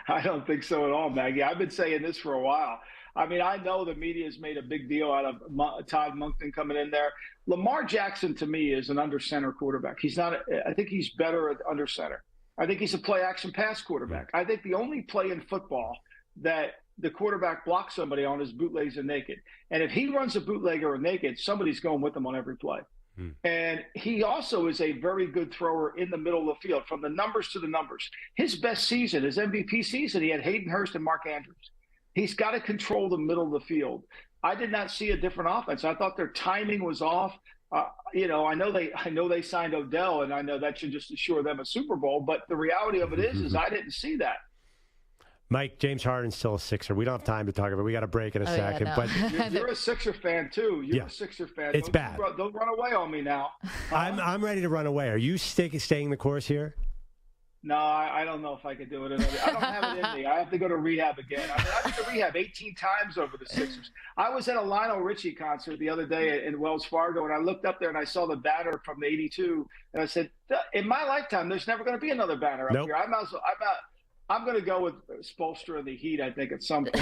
Speaker 21: I don't think so at all, Maggie. I've been saying this for a while. I mean, I know the media has made a big deal out of Todd Monken coming in there. Lamar Jackson, to me, is an under center quarterback. He's not. I think he's better at under center. I think he's a play action pass quarterback. I think the only play in football that the quarterback blocks somebody on is bootlegs and naked. And if he runs a bootlegger or naked, somebody's going with him on every play. And he also is a very good thrower in the middle of the field, from the numbers to the numbers. His best season, his MVP season, he had Hayden Hurst and Mark Andrews. He's got to control the middle of the field. I did not see a different offense. I thought their timing was off. You know, I know they signed Odell, and I know that should just assure them a Super Bowl. But the reality of it is I didn't see that.
Speaker 6: Mike, James Harden's still a Sixer. We don't have time to talk about it. We got a break in a second.
Speaker 3: Yeah, no.
Speaker 6: But
Speaker 21: You're a Sixer fan, too. You're a Sixer fan.
Speaker 6: It's bad.
Speaker 21: Don't run away on me now.
Speaker 6: I'm ready to run away. Are you staying the course here?
Speaker 21: No, I don't know if I could do it. I don't have it in me. I have to go to rehab again. I mean, I've been to rehab 18 times over the Sixers. I was at a Lionel Richie concert the other day in Wells Fargo, and I looked up there and I saw the banner from the '82, and I said, in my lifetime, there's never going to be another banner up here. I'm going to go with Spoelstra and the Heat, I think, at some point.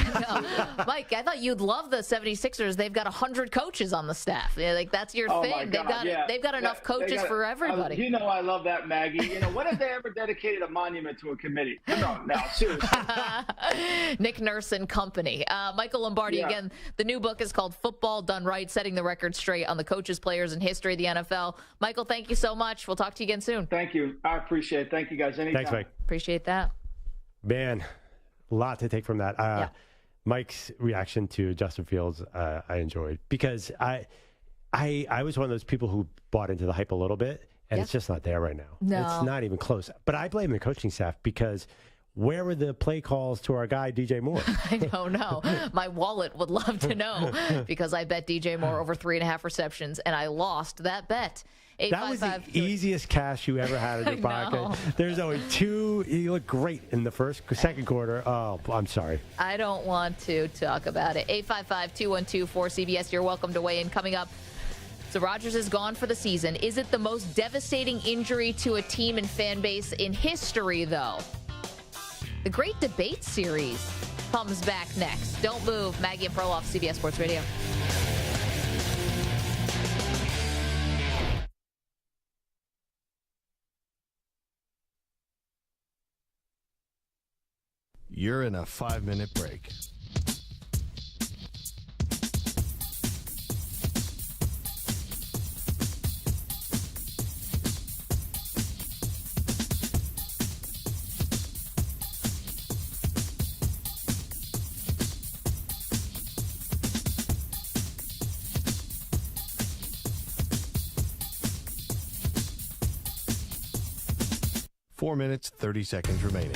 Speaker 3: Mike, I thought you'd love the 76ers. They've got 100 coaches on the staff. Yeah, like, that's your thing. They've got enough coaches for everybody.
Speaker 21: You know I love that, Maggie. You know, when have they ever dedicated a monument to a committee? No, seriously.
Speaker 3: Nick Nurse and company. Michael Lombardi, again, the new book is called Football Done Right, Setting the Record Straight on the Coaches, Players, and History of the NFL. Michael, thank you so much. We'll talk to you again soon.
Speaker 21: Thank you. I appreciate it. Thank you, guys. Anytime.
Speaker 6: Thanks, Mike.
Speaker 3: Appreciate that.
Speaker 6: Man, a lot to take from that. Mike's reaction to Justin Fields, I enjoyed, because I was one of those people who bought into the hype a little bit, and it's just not there right now.
Speaker 3: No.
Speaker 6: It's not even close. But I blame the coaching staff, because where were the play calls to our guy, DJ Moore?
Speaker 3: I don't know. My wallet would love to know, because I bet DJ Moore over 3.5 receptions, and I lost that bet.
Speaker 6: That was the easiest cash you ever had in your pocket. There's only two. You look great in the second quarter. Oh, I'm sorry.
Speaker 3: I don't want to talk about it. 855-212-4CBS. You're welcome to weigh in. Coming up, so Rodgers is gone for the season. Is it the most devastating injury to a team and fan base in history, though? The Great Debate Series comes back next. Don't move. Maggie and Perloff, CBS Sports Radio.
Speaker 1: You're in a 5-minute break. Four minutes, 30 seconds remaining.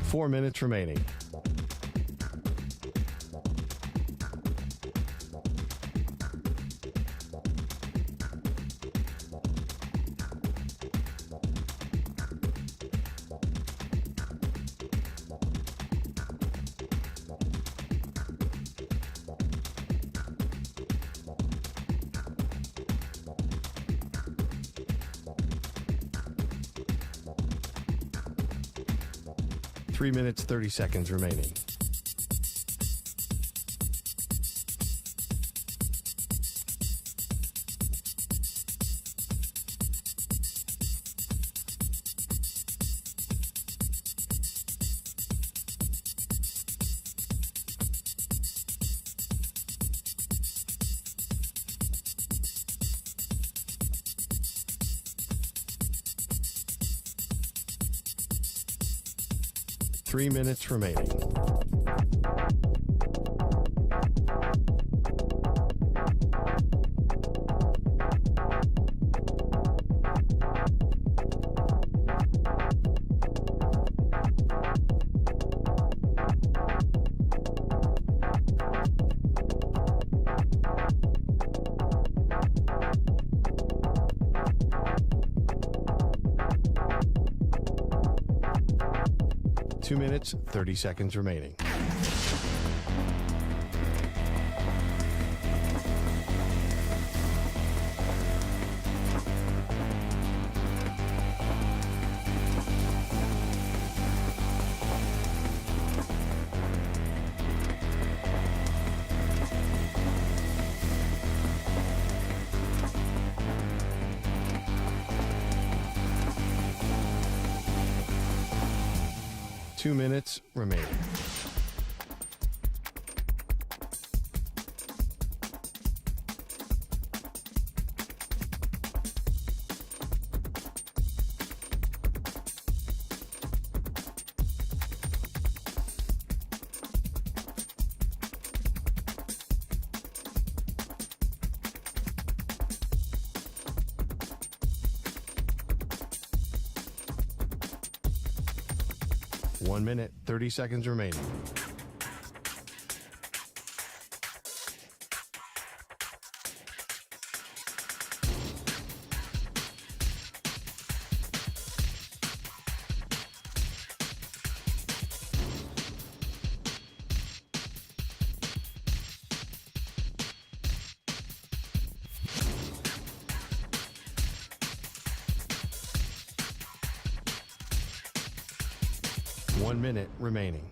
Speaker 1: Four minutes remaining. Three minutes, 30 seconds remaining. 3 minutes remaining. Two minutes, 30 seconds remaining. Two minutes remaining. One minute, 30 seconds remaining. One minute remaining.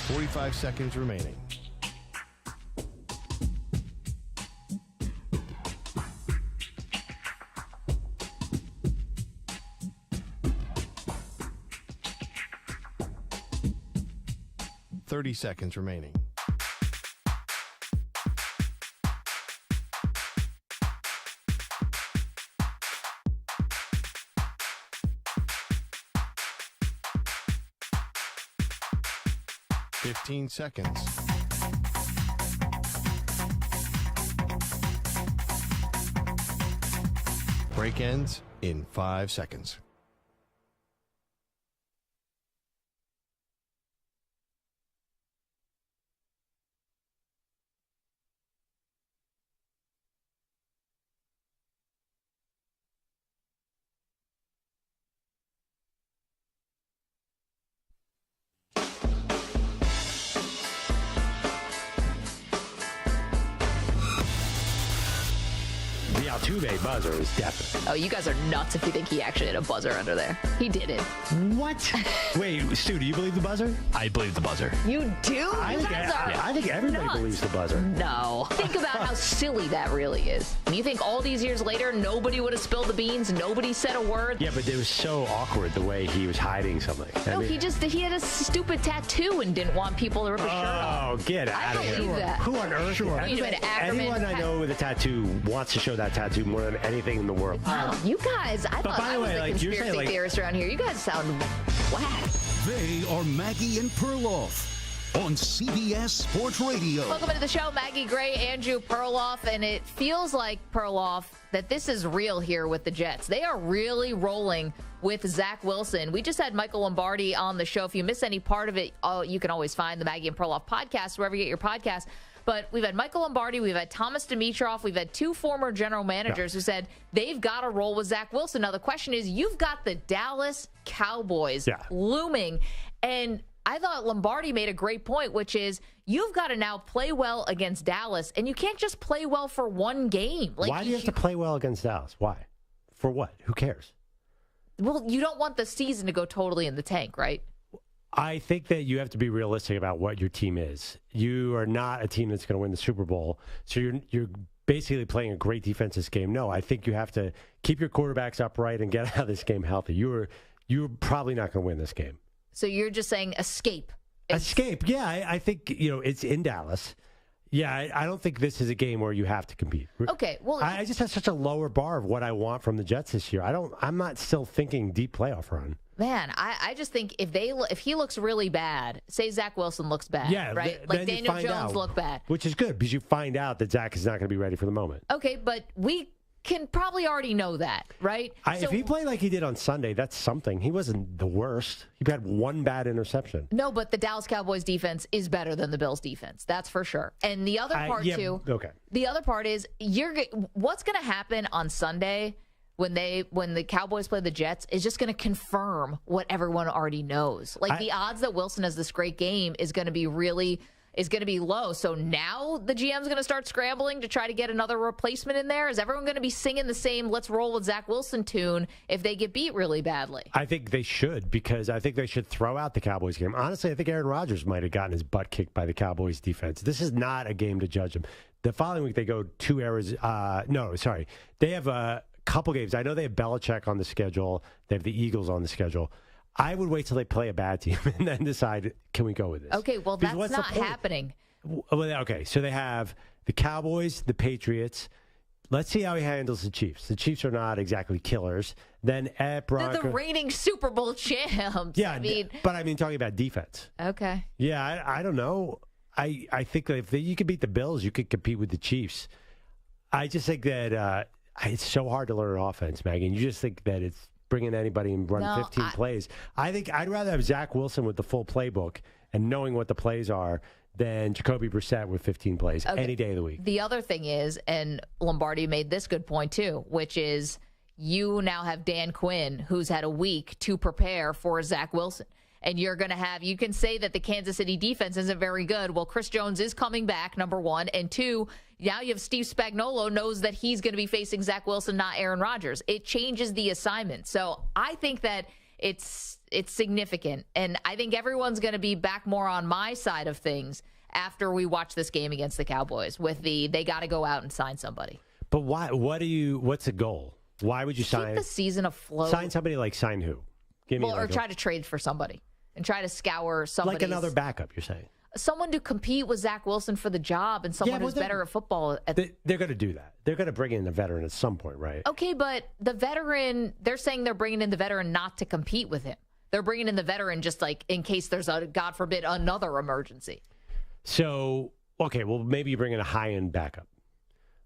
Speaker 1: Forty-five seconds remaining. Thirty seconds remaining. Fifteen seconds. Break ends in 5 seconds.
Speaker 6: Altuve buzzer is definite.
Speaker 3: Oh, you guys are nuts if you think he actually had a buzzer under there. He didn't.
Speaker 6: What? Wait, Stu, do you believe the buzzer?
Speaker 17: I believe the buzzer.
Speaker 3: You do?
Speaker 6: I think everybody believes the buzzer.
Speaker 3: No. Think about how silly that really is. You think all these years later, nobody would have spilled the beans? Nobody said a word?
Speaker 6: Yeah, but it was so awkward the way he was hiding something.
Speaker 3: No, he had a stupid tattoo and didn't want people to rip his shirt off.
Speaker 6: Oh, get out of here.
Speaker 3: I believe that.
Speaker 6: Who on earth?
Speaker 3: Sure.
Speaker 6: Anyone I know with a tattoo wants to show that tattoo more than anything in the world.
Speaker 3: Wow, you guys, I thought I was a conspiracy theorist around here. You guys sound whack.
Speaker 5: They are Maggie and Perloff on CBS Sports Radio.
Speaker 3: Welcome to the show, Maggie Gray, Andrew Perloff, and it feels like, Perloff, that this is real here with the Jets. They are really rolling with Zach Wilson. We just had Michael Lombardi on the show. If you miss any part of it, you can always find the Maggie and Perloff podcast wherever you get your podcast. But we've had Michael Lombardi, we've had Thomas Dimitroff, we've had two former general managers who said they've got to roll with Zach Wilson. Now, the question is, you've got the Dallas Cowboys looming. And I thought Lombardi made a great point, which is you've got to now play well against Dallas, and you can't just play well for one game.
Speaker 6: Why do you have to play well against Dallas? Why? For what? Who cares?
Speaker 3: Well, you don't want the season to go totally in the tank, right?
Speaker 6: I think that you have to be realistic about what your team is. You are not a team that's going to win the Super Bowl, so you're basically playing a great defensive game. No, I think you have to keep your quarterbacks upright and get out of this game healthy. You're probably not going to win this game.
Speaker 3: So you're just saying escape
Speaker 6: escape. Yeah, I think, it's in Dallas. Yeah, I don't think this is a game where you have to compete.
Speaker 3: Okay, well,
Speaker 6: I just have such a lower bar of what I want from the Jets this year. I'm not still thinking deep playoff run.
Speaker 3: Man, I just think if he looks really bad, say Zach Wilson looks bad, right?
Speaker 6: Then
Speaker 3: Daniel Jones look bad.
Speaker 6: Which is good because you find out that Zach is not going to be ready for the moment.
Speaker 3: Okay, but we can probably already know that, right?
Speaker 6: If he played like he did on Sunday, that's something. He wasn't the worst. He had one bad interception.
Speaker 3: No, but the Dallas Cowboys defense is better than the Bills defense. That's for sure. And the other part, too.
Speaker 6: Okay.
Speaker 3: The other part is what's going to happen on Sunday when the Cowboys play the Jets is just going to confirm what everyone already knows. Like the odds that Wilson has this great game is going to be low. So now the GM's going to start scrambling to try to get another replacement in there. Is everyone going to be singing the same "Let's Roll with Zach Wilson" tune if they get beat really badly?
Speaker 6: I think they should, because I think they should throw out the Cowboys game. Honestly, I think Aaron Rodgers might have gotten his butt kicked by the Cowboys defense. This is not a game to judge them. The following week they go 2 hours. They have a couple games. I know they have Belichick on the schedule. They have the Eagles on the schedule. I would wait till they play a bad team and then decide, can we go with this?
Speaker 3: Okay, well, that's not happening.
Speaker 6: Okay, so they have the Cowboys, the Patriots. Let's see how he handles the Chiefs. The Chiefs are not exactly killers. Then at Broncos.
Speaker 3: They're the reigning Super Bowl champs.
Speaker 6: Yeah, but talking about defense.
Speaker 3: Okay.
Speaker 6: Yeah, I don't know. I think that if you could beat the Bills, you could compete with the Chiefs. I just think that it's so hard to learn offense, Maggie. And you just think that it's bringing anybody and run 15 plays. I think I'd rather have Zach Wilson with the full playbook and knowing what the plays are than Jacoby Brissett with 15 plays any day of the week.
Speaker 3: The other thing is, and Lombardi made this good point too, which is you now have Dan Quinn, who's had a week to prepare for Zach Wilson. And you can say that the Kansas City defense isn't very good. Well, Chris Jones is coming back, number one. And two, now you have Steve Spagnuolo knows that he's going to be facing Zach Wilson, not Aaron Rodgers. It changes the assignment. So I think that it's significant. And I think everyone's going to be back more on my side of things after we watch this game against the Cowboys with they got to go out and sign somebody.
Speaker 6: But why? What's the goal? Why would you
Speaker 3: keep the season afloat?
Speaker 6: Sign somebody like sign who?
Speaker 3: Or try to trade for somebody. And try to scour somebody.
Speaker 6: Like another backup, you're saying?
Speaker 3: Someone to compete with Zach Wilson for the job and someone who's better at football.
Speaker 6: They're going to do that. They're going to bring in a veteran at some point, right?
Speaker 3: Okay, but the veteran, they're saying they're bringing in the veteran not to compete with him. They're bringing in the veteran just like in case there's, God forbid, another emergency.
Speaker 6: So, okay, well, maybe you bring in a high-end backup.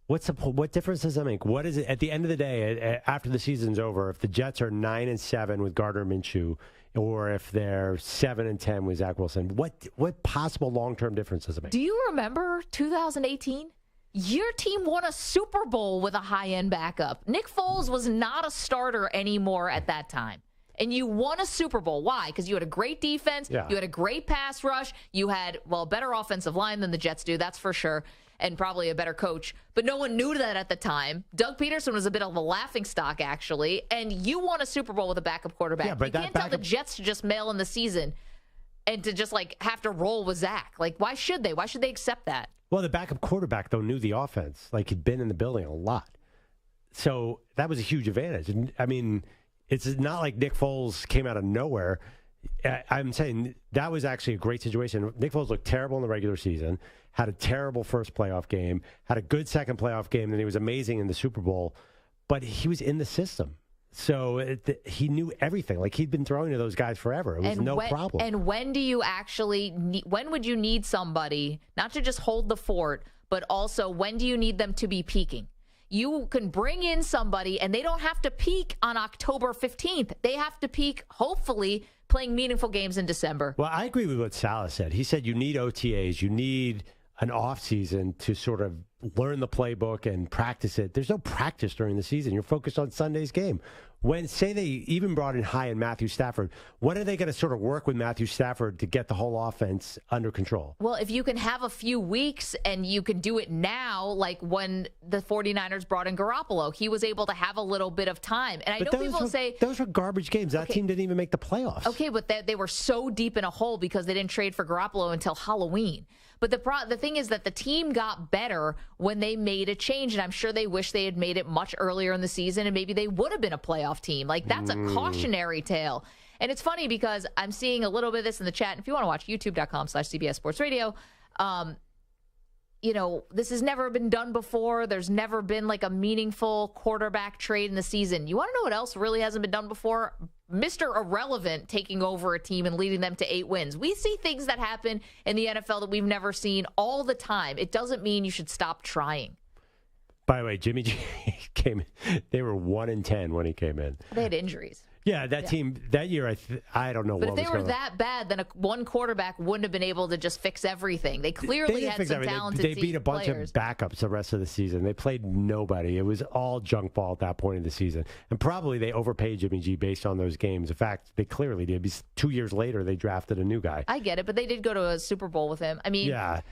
Speaker 6: What difference does that make? What is it at the end of the day, after the season's over, if the Jets are 9-7 with Gardner Minshew, or if they're 7-10 with Zach Wilson, what possible long-term difference does it make?
Speaker 3: Do you remember 2018? Your team won a Super Bowl with a high-end backup. Nick Foles was not a starter anymore at that time. And you won a Super Bowl. Why? Because you had a great defense. Yeah. You had a great pass rush. You had, a better offensive line than the Jets do, that's for sure, and probably a better coach. But no one knew that at the time. Doug Peterson was a bit of a laughingstock, actually. And you won a Super Bowl with a backup quarterback. Yeah, but you can't tell the Jets to just mail in the season and to just, have to roll with Zach. Why should they? Why should they accept that?
Speaker 6: Well, the backup quarterback, though, knew the offense. He'd been in the building a lot. So that was a huge advantage. And, I mean, it's not like Nick Foles came out of nowhere. I'm saying that was actually a great situation. Nick Foles looked terrible in the regular season, had a terrible first playoff game, had a good second playoff game, and he was amazing in the Super Bowl. But he was in the system. So he knew everything. He'd been throwing to those guys forever. It was no problem.
Speaker 3: And when do you actually when would you need somebody, not to just hold the fort, but also when do you need them to be peaking? You can bring in somebody, and they don't have to peak on October 15th. They have to peak, hopefully, playing meaningful games in December.
Speaker 6: Well, I agree with what Salah said. He said you need OTAs. You need an offseason to sort of learn the playbook and practice it. There's no practice during the season. You're focused on Sunday's game. Say they even brought in high-end Matthew Stafford, when are they going to sort of work with Matthew Stafford to get the whole offense under control?
Speaker 3: Well, if you can have a few weeks and you can do it now, like when the 49ers brought in Garoppolo, he was able to have a little bit of time. And I know people say
Speaker 6: those were garbage games. That team didn't even make the playoffs.
Speaker 3: Okay, but they were so deep in a hole because they didn't trade for Garoppolo until Halloween. But the thing is that the team got better when they made a change, and I'm sure they wish they had made it much earlier in the season, and maybe they would have been a playoff team. That's a cautionary tale. And it's funny because I'm seeing a little bit of this in the chat. If you want to watch youtube.com/CBS Sports Radio, this has never been done before. There's never been like a meaningful quarterback trade in the season. You want to know what else really hasn't been done before? Mr. Irrelevant taking over a team and leading them to 8 wins. We see things that happen in the NFL that we've never seen all the time. It doesn't mean you should stop trying.
Speaker 6: By the way, Jimmy G came in. They were 1-10 when he came in.
Speaker 3: They had injuries.
Speaker 6: Yeah, team that year, I don't know what was going on.
Speaker 3: But if they were that bad, then one quarterback wouldn't have been able to just fix everything. They clearly had some talented
Speaker 6: They beat a bunch of backups the rest of the season. They played nobody. It was all junk ball at that point in the season. And probably they overpaid Jimmy G based on those games. In fact, they clearly did. Because 2 years later, they drafted a new guy.
Speaker 3: I get it, but they did go to a Super Bowl with him. I mean,
Speaker 6: yeah,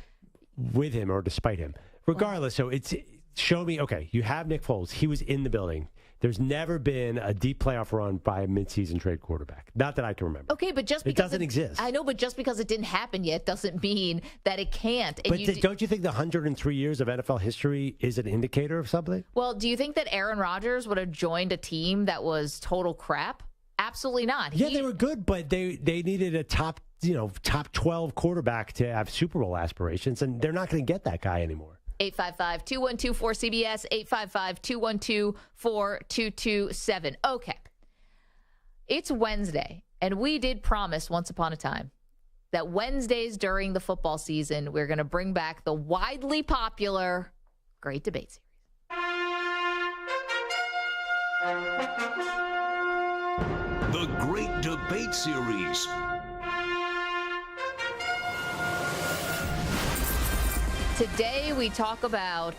Speaker 6: with him or despite him. Regardless, so it's show me, okay, you have Nick Foles. He was in the building. There's never been a deep playoff run by a midseason trade quarterback. Not that I can remember.
Speaker 3: Okay, but just because
Speaker 6: it doesn't exist.
Speaker 3: I know, but just because it didn't happen yet doesn't mean that it can't. And
Speaker 6: but don't you think the 103 years of NFL history is an indicator of something?
Speaker 3: Well, do you think that Aaron Rodgers would have joined a team that was total crap? Absolutely not.
Speaker 6: Yeah, they were good, but they needed a top 12 quarterback to have Super Bowl aspirations, and they're not going to get that guy anymore.
Speaker 3: 855-212-4CBS, 855-212-4227. Okay. It's Wednesday, and we did promise once upon a time that Wednesdays during the football season, we're going to bring back the widely popular Great Debate Series.
Speaker 5: The Great Debate Series.
Speaker 3: Today we talk about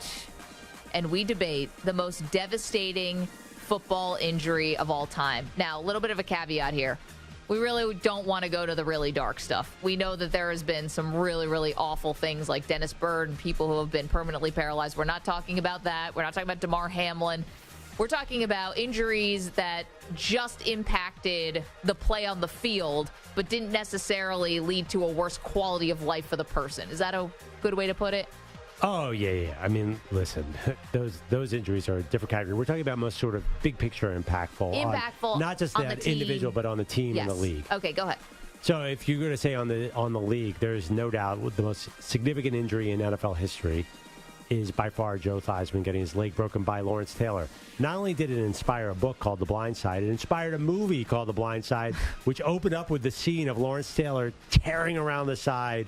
Speaker 3: and we debate the most devastating football injury of all time. Now, a little bit of a caveat here. We really don't want to go to the really dark stuff. We know that there has been some really, really awful things like Dennis Byrd and people who have been permanently paralyzed. We're not talking about that. We're not talking about Damar Hamlin. We're talking about injuries that just impacted the play on the field, but didn't necessarily lead to a worse quality of life for the person. Is that a good way to put it?
Speaker 6: Oh, yeah. I mean, listen, those injuries are a different category. We're talking about most sort of big picture impactful. Not just that individual, but on the team and the league.
Speaker 3: Okay, go ahead.
Speaker 6: So if you're going to say on the league, there's no doubt the most significant injury in NFL history is by far Joe Theismann getting his leg broken by Lawrence Taylor. Not only did it inspire a book called The Blind Side, it inspired a movie called The Blind Side, which opened up with the scene of Lawrence Taylor tearing around the side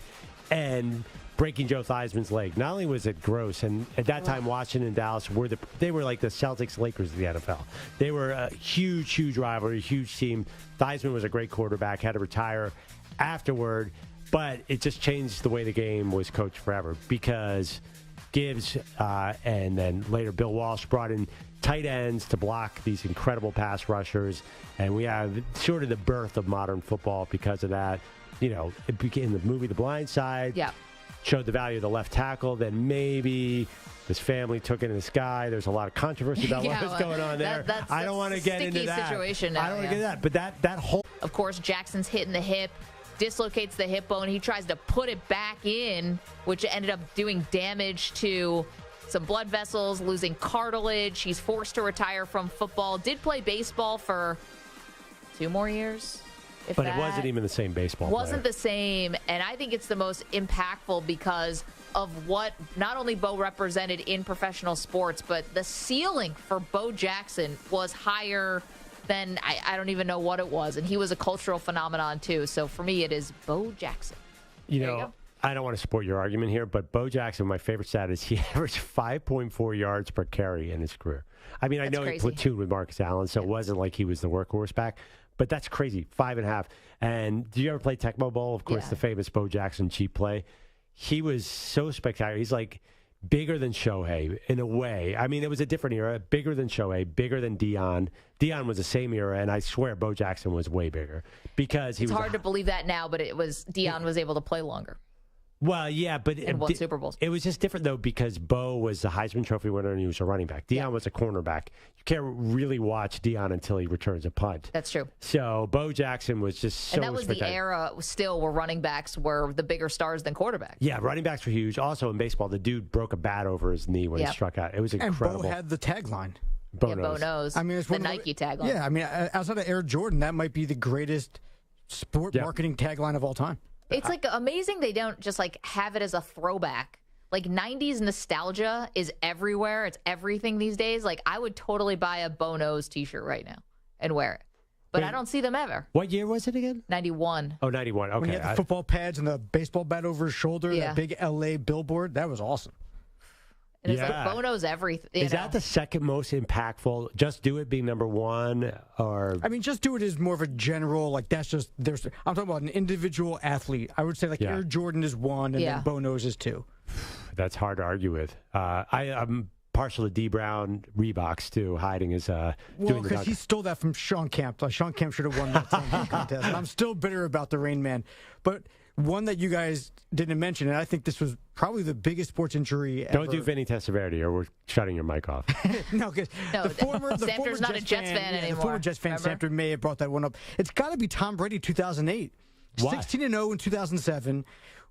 Speaker 6: and breaking Joe Theismann's leg. Not only was it gross, and at that time Washington and Dallas were like the Celtics-Lakers of the NFL. They were a huge, huge rivalry, a huge team. Theismann was a great quarterback, had to retire afterward, but it just changed the way the game was coached forever because Gibbs and then later Bill Walsh brought in tight ends to block these incredible pass rushers, and we have sort of the birth of modern football because of that. It became the movie The Blind Side.
Speaker 3: Yeah.
Speaker 6: Showed the value of the left tackle. Then maybe this family took in this guy. There's a lot of controversy about what was going on there. I don't want to get into that.
Speaker 3: Situation now,
Speaker 6: I don't want to get into that. But that whole.
Speaker 3: Of course, Jackson's hit in the hip. Dislocates the hip bone. He tries to put it back in, which ended up doing damage to some blood vessels, losing cartilage. He's forced to retire from football. Did play baseball for 2 more years.
Speaker 6: But it wasn't even the same baseball
Speaker 3: Wasn't
Speaker 6: player.
Speaker 3: the same. And I think it's the most impactful because of what not only Bo represented in professional sports, but the ceiling for Bo Jackson was higher than I don't even know what it was. And he was a cultural phenomenon, too. So for me, it is Bo Jackson.
Speaker 6: You know, I don't want to support your argument here, but Bo Jackson, my favorite stat is he averaged 5.4 yards per carry in his career. I mean, I know he platooned with Marcus Allen, so it wasn't like he was the workhorse back, but that's crazy, 5.5. And do you ever play Tecmo Bowl? Of course, the famous Bo Jackson cheap play. He was so spectacular. He's like bigger than Shohei in a way. I mean, it was a different era, bigger than Shohei, bigger than Deion. Deion was the same era, and I swear Bo Jackson was way bigger because he was.
Speaker 3: It's hard to believe that now, but Deion was able to play longer.
Speaker 6: Well, yeah, but
Speaker 3: and won Super Bowls.
Speaker 6: It was just different, though, because Bo was the Heisman Trophy winner and he was a running back. Deion was a cornerback. You can't really watch Deion until he returns a punt.
Speaker 3: That's true.
Speaker 6: So Bo Jackson was just so
Speaker 3: And that was the era still where running backs were the bigger stars than quarterbacks.
Speaker 6: Yeah, running backs were huge. Also in baseball, the dude broke a bat over his knee when he struck out. It was incredible.
Speaker 4: And Bo had the tagline.
Speaker 6: Bo
Speaker 3: Yeah, Bo knows.
Speaker 4: I mean, it's
Speaker 3: the
Speaker 4: one of
Speaker 3: Nike tagline.
Speaker 4: Yeah, I mean, outside of Air Jordan, that might be the greatest sport marketing tagline of all time.
Speaker 3: It's like amazing they don't just like have it as a throwback. Like 90s nostalgia is everywhere. It's everything these days. Like I would totally buy a Bo Knows t-shirt right now and wear it. But I don't see them ever.
Speaker 6: What year was it again?
Speaker 3: 91.
Speaker 6: Oh, 91. Okay.
Speaker 4: When he had the football pads and the baseball bat over his shoulder, that big LA billboard, that was awesome.
Speaker 3: And it's like Bo knows everything.
Speaker 6: Is that the second most impactful? Just Do It being number one, or
Speaker 4: I mean, Just Do It is more of a general. Like that's just there's. I'm talking about an individual athlete. I would say like Air Jordan is one, and then Bo Knows is two.
Speaker 6: That's hard to argue with. I'm partial to D Brown Reeboks too, hiding his.
Speaker 4: Well, because he stole that from Sean Kemp. Sean Kemp should have won that contest. And I'm still bitter about the Rain Man, but. One that you guys didn't mention, and I think this was probably the biggest sports injury ever.
Speaker 6: Don't do Vinny Testaverde, or we're shutting your mic off.
Speaker 4: No, because the former
Speaker 3: not a Jets fan anymore.
Speaker 4: The former Jets fan, Samter may have brought that one up. It's got to be Tom Brady, 2008. 16-0 in 2007,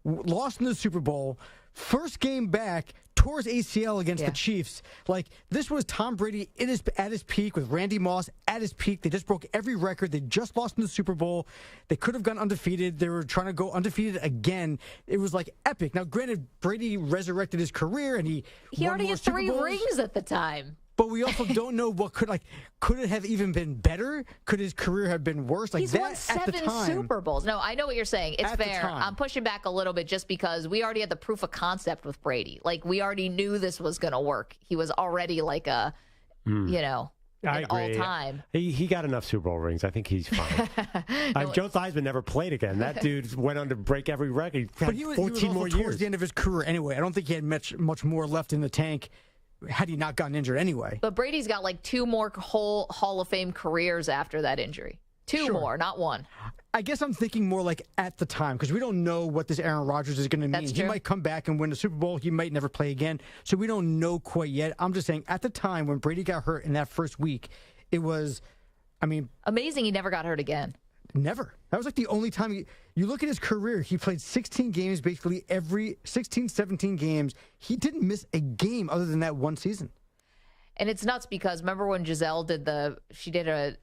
Speaker 4: lost in the Super Bowl, first game back, tore his ACL against the Chiefs. Like, this was Tom Brady at his peak with Randy Moss at his peak. They just broke every record. They just lost in the Super Bowl. They could have gone undefeated. They were trying to go undefeated again. It was, like, epic. Now, granted, Brady resurrected his career, and he
Speaker 3: already had 3 rings at the time.
Speaker 4: But we also don't know what could it have even been better? Could his career have been worse? Like
Speaker 3: He's
Speaker 4: that
Speaker 3: won
Speaker 4: at the
Speaker 3: 7
Speaker 4: time,
Speaker 3: Super Bowls. No, I know what you're saying. It's
Speaker 4: At the
Speaker 3: fair.
Speaker 4: time.
Speaker 3: I'm pushing back a little bit just because we already had the proof of concept with Brady. Like we already knew this was going to work. He was already like a,
Speaker 6: I
Speaker 3: an
Speaker 6: agree.
Speaker 3: all-time.
Speaker 6: He got enough Super Bowl rings. I think he's fine. Joe Theismann never played again. That dude went on to break every record.
Speaker 4: But he was
Speaker 6: 14 more
Speaker 4: also
Speaker 6: years.
Speaker 4: towards the end of his career anyway. I don't think he had much more left in the tank had he not gotten injured anyway.
Speaker 3: But Brady's got like 2 more whole Hall of Fame careers after that injury. 2 more, not 1.
Speaker 4: I guess I'm thinking more like at the time because we don't know what this Aaron Rodgers is going to mean. He might come back and win the Super Bowl. He might never play again. So we don't know quite yet. I'm just saying at the time when Brady got hurt in that first week, it was,
Speaker 3: amazing he never got hurt again.
Speaker 4: Never. That was like the only time you look at his career, he played 16 games, basically every 16, 17 games. He didn't miss a game other than that one season.
Speaker 3: And it's nuts because remember when Giselle did an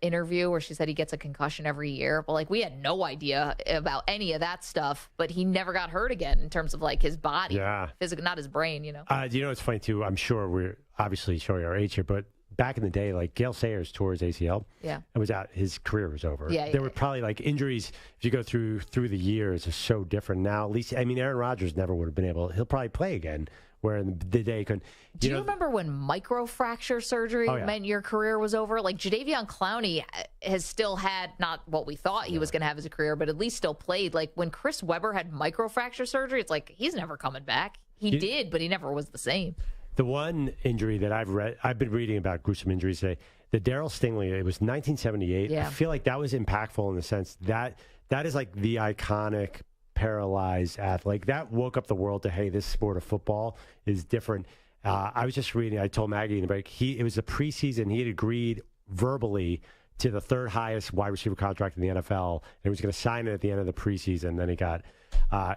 Speaker 3: interview where she said he gets a concussion every year? Well, like we had no idea about any of that stuff, but he never got hurt again in terms of like his body.
Speaker 6: Yeah.
Speaker 3: Physical, not his brain,
Speaker 6: It's funny too. I'm sure we're obviously showing our age here, but back in the day, like Gale Sayers tore his ACL.
Speaker 3: Yeah.
Speaker 6: And was out. His career was over.
Speaker 3: Yeah,
Speaker 6: there were probably like injuries, if you go through the years, are so different now. At least, Aaron Rodgers never would have been able, he'll probably play again, where in the day he couldn't.
Speaker 3: Do you remember when microfracture surgery meant your career was over? Like Jadeveon Clowney has still had, not what we thought he was going to have as a career, but at least still played. Like when Chris Webber had microfracture surgery, it's like he's never coming back. He did, but he never was the same.
Speaker 6: The one injury that I've been reading about gruesome injuries today, the Darryl Stingley, it was 1978.
Speaker 3: Yeah.
Speaker 6: I feel like that was impactful in the sense that is like the iconic paralyzed athlete. Like that woke up the world to, hey, this sport of football is different. I was just reading, I told Maggie in the break, it was a preseason, he had agreed verbally to the 3rd highest wide receiver contract in the NFL, and he was going to sign it at the end of the preseason. Then he got,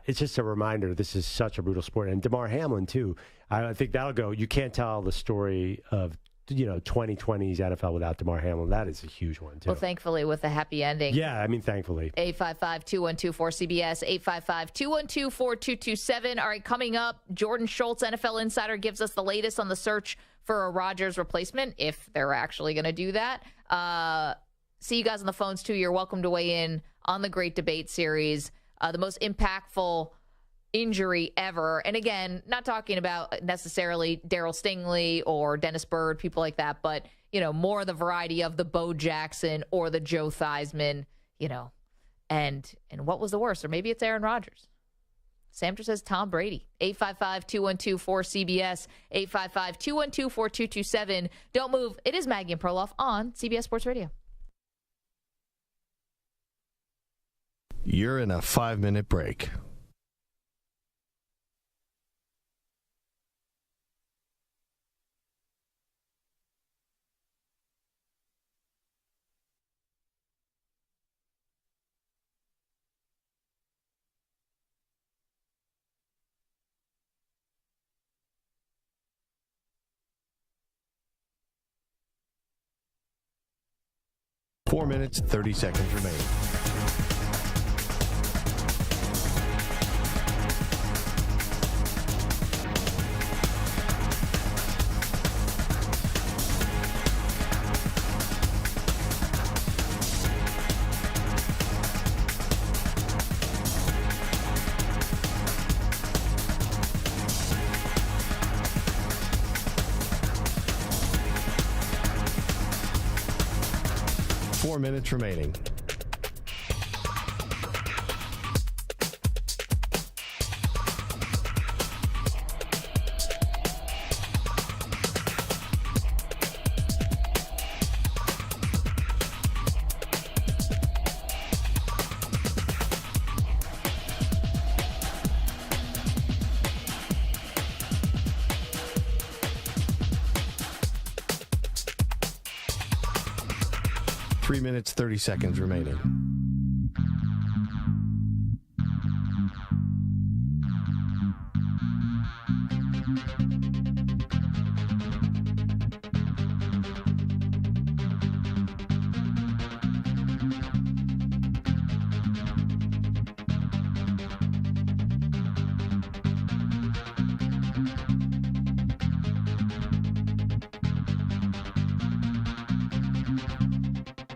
Speaker 6: it's just a reminder, this is such a brutal sport. And DeMar Hamlin, too, I think that'll go, you can't tell the story of 2020's NFL without DeMar Hamlin. That is a huge one, too.
Speaker 3: Well, thankfully, with a happy ending.
Speaker 6: Yeah, thankfully.
Speaker 3: 855-212-4CBS, 855-212-4227. All right, coming up, Jordan Schultz, NFL Insider, gives us the latest on the search for a Rodgers replacement, if they're actually going to do that. See you guys on the phones, too. You're welcome to weigh in on the great debate series. The most impactful injury ever. And again, not talking about necessarily Darryl Stingley or Dennis Byrd, people like that, but, more the variety of the Bo Jackson or the Joe Theismann, and what was the worst? Or maybe it's Aaron Rodgers. Samter says Tom Brady. 855-212-4CBS, 855-212-4227. Don't move. It is Maggie and Perloff on CBS Sports Radio.
Speaker 1: You're in a 5-minute break. 4 minutes, 30 seconds remaining. Minutes remaining. Three minutes, 30 seconds remaining.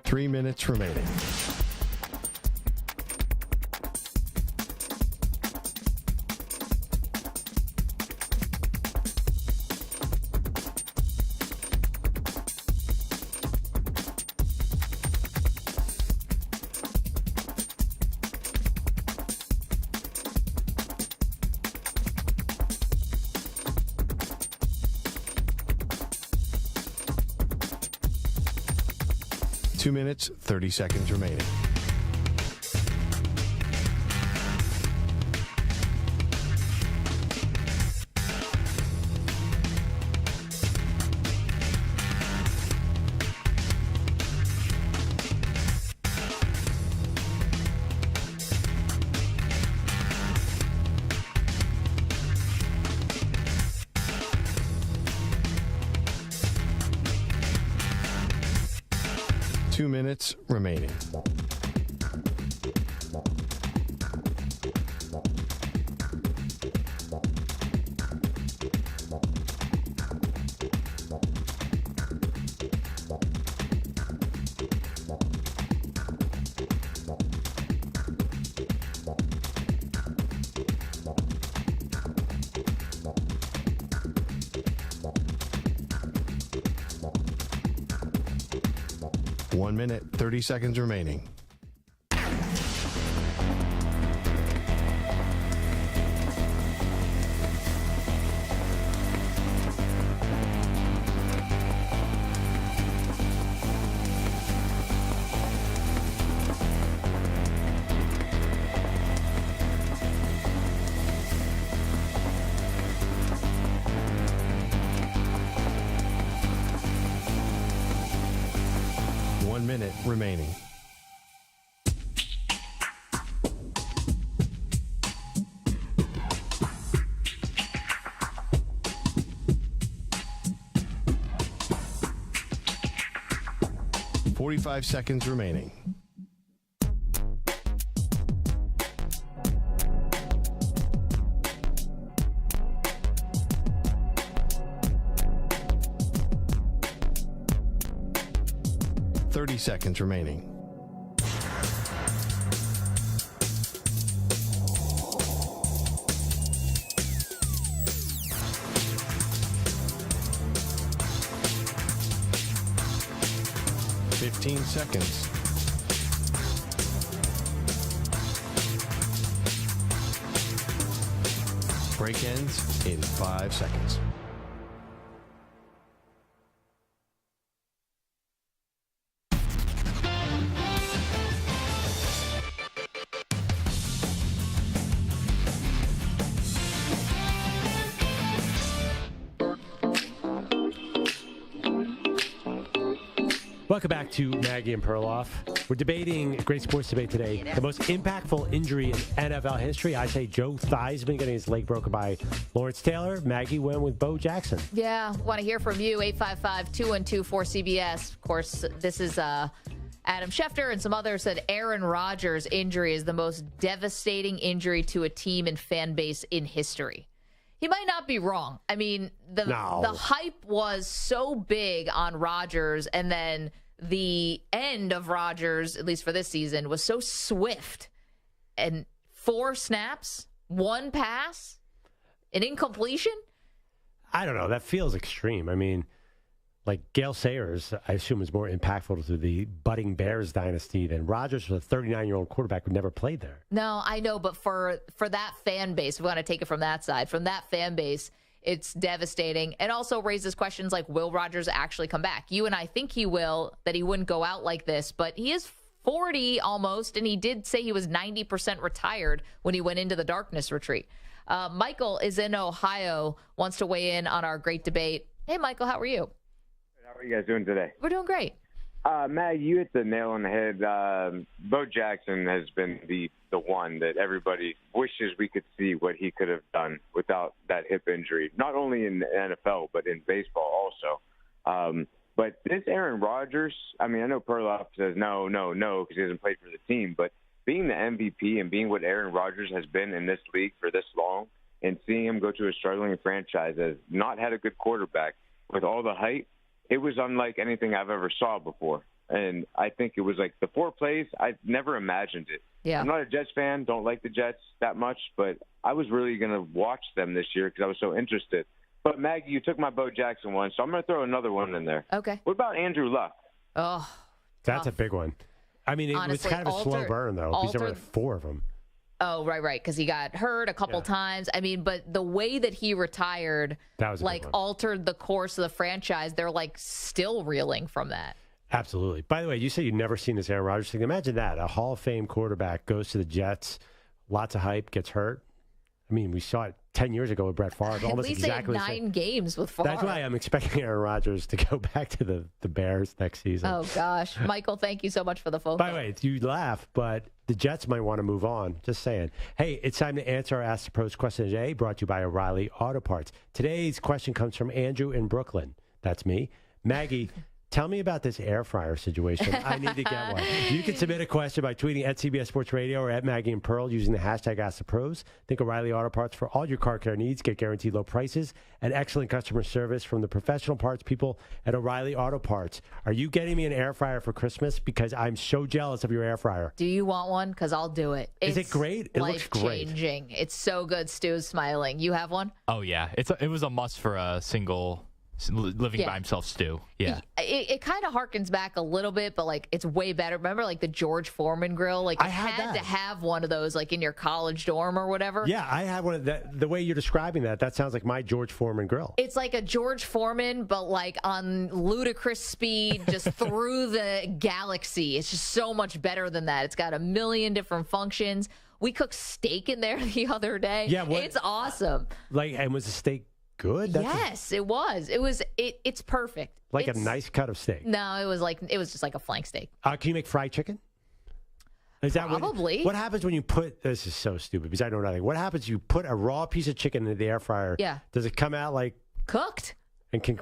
Speaker 1: Three minutes remaining. Two minutes, 30 seconds remaining. Two minutes remaining. One minute, 30 seconds remaining. Minute remaining. Forty-five seconds remaining. Seconds remaining. Fifteen seconds. Break ends in 5 seconds.
Speaker 6: Welcome back to Maggie and Perloff. We're debating a great sports debate today. The most impactful injury in NFL history. I say Joe Theismann getting his leg broken by Lawrence Taylor. Maggie went with Bo Jackson.
Speaker 3: Yeah, want to hear from you. 855-212-4CBS. Of course, this is Adam Schefter and some others said Aaron Rodgers' injury is the most devastating injury to a team and fan base in history. He might not be wrong. I mean, the hype was so big on Rodgers, and then the end of Rodgers, at least for this season, was so swift. And 4 snaps, 1 pass, an incompletion?
Speaker 6: I don't know. That feels extreme. I mean, like Gale Sayers, I assume, is more impactful to the budding Bears dynasty than Rodgers, was a 39-year-old quarterback who never played there.
Speaker 3: No, I know, but for that fan base, if we want to take it from that side, from that fan base, it's devastating. And also raises questions like, will Rodgers actually come back? You and I think he will, that he wouldn't go out like this, but he is 40 almost, and he did say he was 90% retired when he went into the darkness retreat. Michael is in Ohio, wants to weigh in on our great debate. Hey, Michael, how are you?
Speaker 2: How are you guys doing today?
Speaker 3: We're doing great.
Speaker 2: Matt, you hit the nail on the head. Bo Jackson has been the one that everybody wishes we could see what he could have done without that hip injury, not only in the NFL, but in baseball also. But this Aaron Rodgers, I mean, I know Perloff says no, because he hasn't played for the team, but being the MVP and being what Aaron Rodgers has been in this league for this long and seeing him go to a struggling franchise that has not had a good quarterback with all the hype, it was unlike anything I've ever saw before. And I think it was like the 4 plays, I never imagined it.
Speaker 3: Yeah.
Speaker 2: I'm not a Jets fan, don't like the Jets that much, but I was really going to watch them this year because I was so interested. But, Maggie, you took my Bo Jackson one, so I'm going to throw another one in there.
Speaker 3: Okay.
Speaker 2: What about Andrew Luck?
Speaker 3: Oh,
Speaker 6: that's a big one. I mean, it was kind of a slow burn, though, because there were 4 of them.
Speaker 3: Oh, right, because he got hurt a couple times. I mean, but the way that he retired,
Speaker 6: that was
Speaker 3: altered the course of the franchise. They're, still reeling from that.
Speaker 6: Absolutely. By the way, you said you've never seen this Aaron Rodgers thing. Imagine that. A Hall of Fame quarterback goes to the Jets, lots of hype, gets hurt. I mean, we saw it 10 years ago with Brett Favre. Almost
Speaker 3: At least
Speaker 6: exactly
Speaker 3: they had 9 games with Favre.
Speaker 6: That's why I'm expecting Aaron Rodgers to go back to the Bears next season.
Speaker 3: Oh, gosh. Michael, thank you so much for the phone call.
Speaker 6: By the way, you laugh, but the Jets might want to move on. Just saying. Hey, it's time to answer our Ask the Pros question today, brought to you by O'Reilly Auto Parts. Today's question comes from Andrew in Brooklyn. That's me. Maggie, tell me about this air fryer situation. I need to get one. You can submit a question by tweeting at CBS Sports Radio or at Maggie and Pearl using the hashtag AskThePros. Think O'Reilly Auto Parts for all your car care needs. Get guaranteed low prices and excellent customer service from the professional parts people at O'Reilly Auto Parts. Are you getting me an air fryer for Christmas? Because I'm so jealous of your air fryer.
Speaker 3: Do you want one? Because I'll do it.
Speaker 6: Is it great? It looks great.
Speaker 3: Life-changing. It's so good. Stu's smiling. You have one?
Speaker 17: Oh, yeah. It was a must for a single living by himself stew. Yeah.
Speaker 3: It kind of harkens back a little bit, but it's way better. Remember the George Foreman grill? I had to have one of those in your college dorm or whatever.
Speaker 6: Yeah, I had one of that. The way you're describing that sounds like my George Foreman grill.
Speaker 3: It's like a George Foreman, but on ludicrous speed, just through the galaxy. It's just so much better than that. It's got a million different functions. We cooked steak in there the other day. Yeah, it's awesome.
Speaker 6: And was the steak good?
Speaker 3: Yes, it was. It's perfect.
Speaker 6: A nice cut of steak.
Speaker 3: No, it was just like a flank steak.
Speaker 6: Can you make fried chicken? Is that
Speaker 3: probably?
Speaker 6: What happens when you put? This is so stupid because I know nothing. What happens? You put a raw piece of chicken in the air fryer.
Speaker 3: Yeah.
Speaker 6: Does it come out
Speaker 3: cooked
Speaker 6: and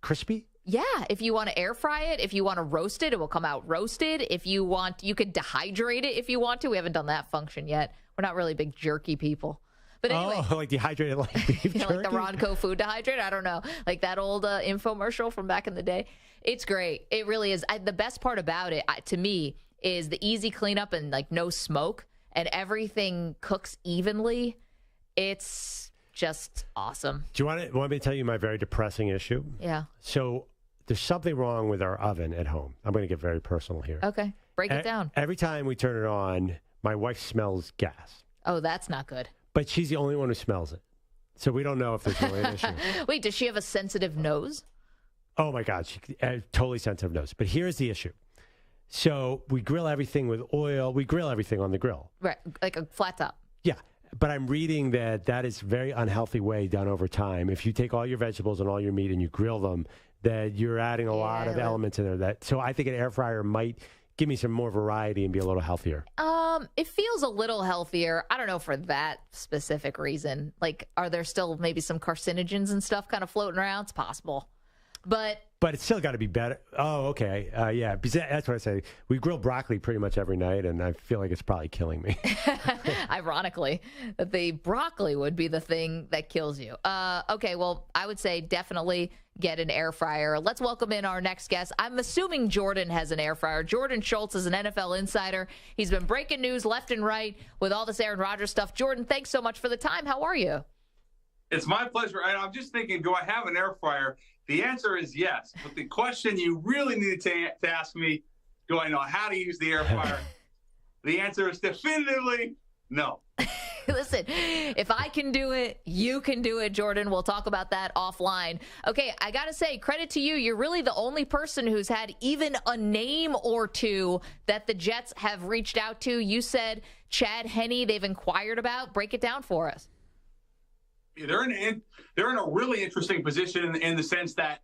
Speaker 6: crispy?
Speaker 3: Yeah. If you want to air fry it, if you want to roast it, it will come out roasted. If you want, you could dehydrate it if you want to. We haven't done that function yet. We're not really big jerky people. But anyway,
Speaker 6: dehydrated beef jerky?
Speaker 3: Like the Ronco food dehydrator. I don't know, that old infomercial from back in the day. It's great. It really is. The best part about it, to me, is the easy cleanup and no smoke, and everything cooks evenly. It's just awesome.
Speaker 6: Do you want me to tell you my very depressing issue?
Speaker 3: Yeah.
Speaker 6: So there's something wrong with our oven at home. I'm going to get very personal here.
Speaker 3: Okay, break it down.
Speaker 6: Every time we turn it on, my wife smells gas.
Speaker 3: Oh, that's not good.
Speaker 6: But she's the only one who smells it. So we don't know if there's really an issue.
Speaker 3: Wait, does she have a sensitive nose?
Speaker 6: Oh, my God. She totally sensitive nose. But here's the issue. So we grill everything with oil. We grill everything on the grill.
Speaker 3: Right, like a flat top.
Speaker 6: Yeah. But I'm reading that is a very unhealthy way done over time. If you take all your vegetables and all your meat and you grill them, that you're adding a lot of elements in there. So I think an air fryer might give me some more variety and be a little healthier.
Speaker 3: It feels a little healthier. I don't know for that specific reason. Are there still maybe some carcinogens and stuff kind of floating around? It's possible. But
Speaker 6: But it's still got to be better. Oh, okay. Yeah, because that's what I say. We grill broccoli pretty much every night, and I feel like it's probably killing me.
Speaker 3: Ironically, that the broccoli would be the thing that kills you. Okay, well, I would say definitely get an air fryer. Let's welcome in our next guest. I'm assuming Jordan has an air fryer. Jordan Schultz is an NFL insider. He's been breaking news left and right with all this Aaron Rodgers stuff. Jordan, thanks so much for the time. How are you?
Speaker 7: It's my pleasure. And I'm just thinking, do I have an air fryer? The answer is yes. But the question you really need to ask me, do I know how to use the air fryer? The answer is definitively no.
Speaker 3: Listen, if I can do it, you can do it, Jordan. We'll talk about that offline. Okay, I got to say, credit to you. You're really the only person who's had even a name or two that the Jets have reached out to. You said Chad Henne they've inquired about. Break it down for us.
Speaker 7: They're in a really interesting position in the sense that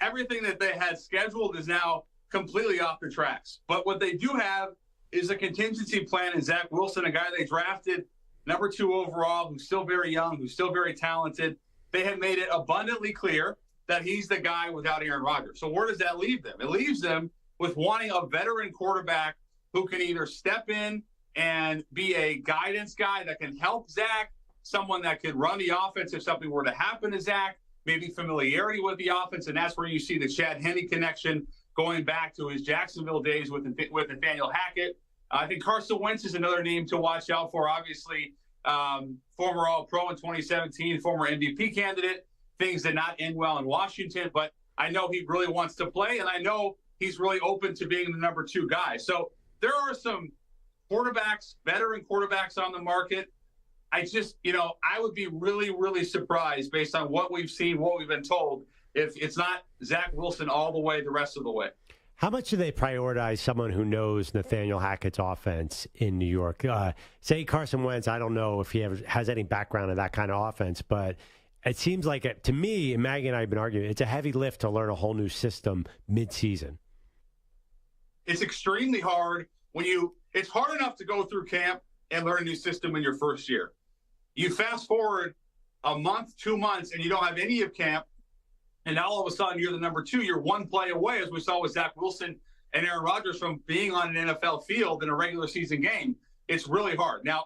Speaker 7: everything that they had scheduled is now completely off the tracks. But what they do have is a contingency plan in Zach Wilson, a guy they drafted number 2 overall, who's still very young, who's still very talented. They have made it abundantly clear that he's the guy without Aaron Rodgers. So where does that leave them? It leaves them with wanting a veteran quarterback who can either step in and be a guidance guy that can help Zach, someone that can run the offense if something were to happen to Zach, maybe familiarity with the offense, and that's where you see the Chad Henne connection going back to his Jacksonville days with Nathaniel Hackett. I think Carson Wentz is another name to watch out for. Obviously, former All-Pro in 2017, former MVP candidate. Things did not end well in Washington, but I know he really wants to play, and I know he's really open to being the number 2 guy. So there are some quarterbacks, veteran quarterbacks on the market. I just, I would be really, really surprised based on what we've seen, what we've been told, if it's not Zach Wilson all the way, the rest of the way.
Speaker 6: How much do they prioritize someone who knows Nathaniel Hackett's offense in New York? Say Carson Wentz, I don't know if he has any background in that kind of offense, but it seems like, to me, and Maggie and I have been arguing, it's a heavy lift to learn a whole new system mid-season.
Speaker 7: It's extremely hard it's hard enough to go through camp and learn a new system in your first year. You fast forward a month, 2 months, and you don't have any of camp, and now all of a sudden you're the number 2. You're one play away, as we saw with Zach Wilson and Aaron Rodgers, from being on an NFL field in a regular season game. It's really hard. Now,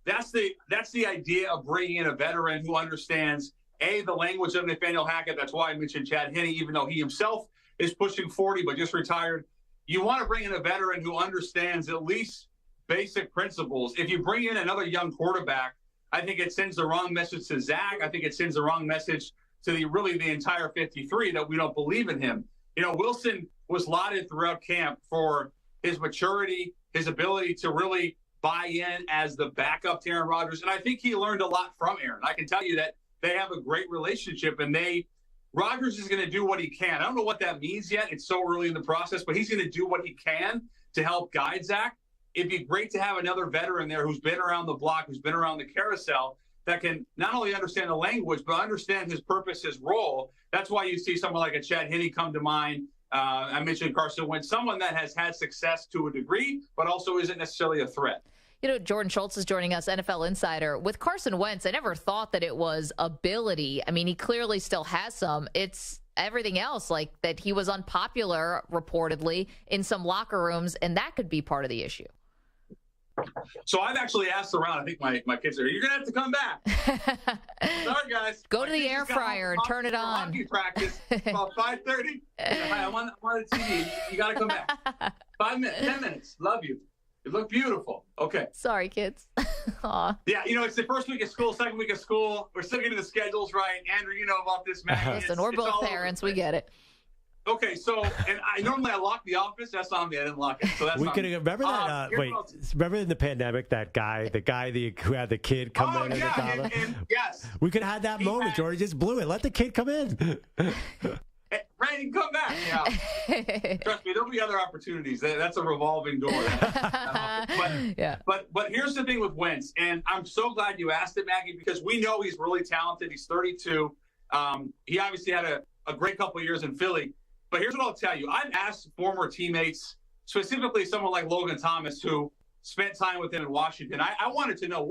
Speaker 7: that's the idea of bringing in a veteran who understands, A, the language of Nathaniel Hackett. That's why I mentioned Chad Henne, even though he himself is pushing 40 but just retired. You want to bring in a veteran who understands at least basic principles. If you bring in another young quarterback, I think it sends the wrong message to Zach. I think it sends the wrong message to the entire 53 that we don't believe in him. Wilson was lauded throughout camp for his maturity, his ability to really buy in as the backup to Aaron Rodgers. And I think he learned a lot from Aaron. I can tell you that they have a great relationship, and Rodgers is going to do what he can. I don't know what that means yet. It's so early in the process, but he's going to do what he can to help guide Zach. It'd be great to have another veteran there who's been around the block, who's been around the carousel, that can not only understand the language, but understand his purpose, his role. That's why you see someone like a Chad Henne come to mind. I mentioned Carson Wentz, someone that has had success to a degree, but also isn't necessarily a threat.
Speaker 3: Jordan Schultz is joining us, NFL insider. With Carson Wentz, I never thought that it was ability. I mean, he clearly still has some. It's everything else, like that he was unpopular, reportedly, in some locker rooms, and that could be part of the issue.
Speaker 7: So I've actually asked around. I think my kids are, you're going to have to come back. Sorry, guys.
Speaker 3: Go to the air fryer and turn it on.
Speaker 7: Hockey practice about 5:30. I'm on the TV. You got to come back. 5 minutes, 10 minutes. Love you. You look beautiful. Okay.
Speaker 3: Sorry, kids. Aw.
Speaker 7: Yeah, it's the first week of school, second week of school. We're still getting the schedules right. Andrew, you know about this, man.
Speaker 3: Listen, we're both parents. We get it.
Speaker 7: Okay, so, and I normally lock the office. That's on me. I didn't lock it. So that's
Speaker 6: we could remember that. Remember in the pandemic that guy, who had the kid come in?
Speaker 7: Yeah, and yes.
Speaker 6: We could have had that moment, Jordan. Just blew it. Let the kid come in.
Speaker 7: Hey, Randy, come back. Yeah. Trust me, there'll be other opportunities. That's a revolving door. But here's the thing with Wentz, and I'm so glad you asked it, Maggie, because we know he's really talented. He's 32. He obviously had a great couple of years in Philly. But here's what I'll tell you. I've asked former teammates, specifically someone like Logan Thomas, who spent time with him in Washington. I wanted to know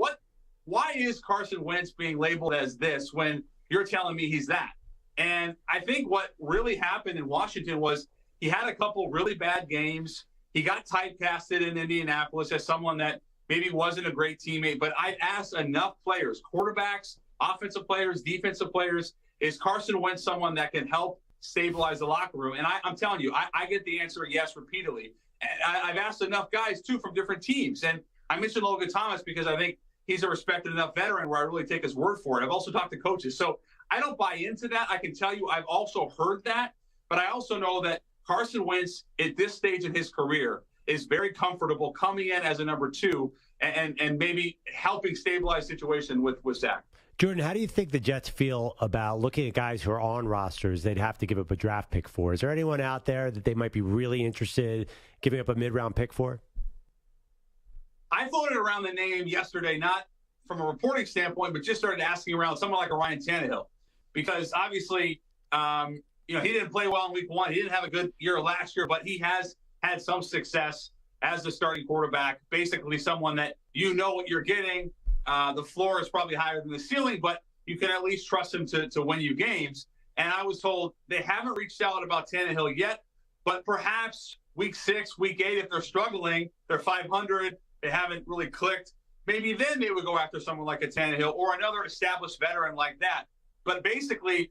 Speaker 7: why is Carson Wentz being labeled as this when you're telling me he's that? And I think what really happened in Washington was he had a couple really bad games. He got typecasted in Indianapolis as someone that maybe wasn't a great teammate. But I've asked enough players, quarterbacks, offensive players, defensive players, is Carson Wentz someone that can help stabilize the locker room? And I'm telling you, I get the answer yes repeatedly. And I've asked enough guys, too, from different teams. And I mentioned Logan Thomas because I think he's a respected enough veteran where I really take his word for it. I've also talked to coaches. So I don't buy into that. I can tell you I've also heard that. But I also know that Carson Wentz, at this stage in his career, is very comfortable coming in as a number 2 and maybe helping stabilize the situation with Zach.
Speaker 6: Jordan, how do you think the Jets feel about looking at guys who are on rosters they'd have to give up a draft pick for? Is there anyone out there that they might be really interested in giving up a mid-round pick for?
Speaker 7: I floated around the name yesterday, not from a reporting standpoint, but just started asking around someone like a Ryan Tannehill. Because obviously, he didn't play well in week 1. He didn't have a good year last year, but he has had some success as the starting quarterback. Basically, someone that you know what you're getting. The floor is probably higher than the ceiling, but you can at least trust him to win you games. And I was told they haven't reached out about Tannehill yet, but perhaps week 6, week 8, if they're struggling, they're 500, they haven't really clicked, maybe then they would go after someone like a Tannehill or another established veteran like that. But basically,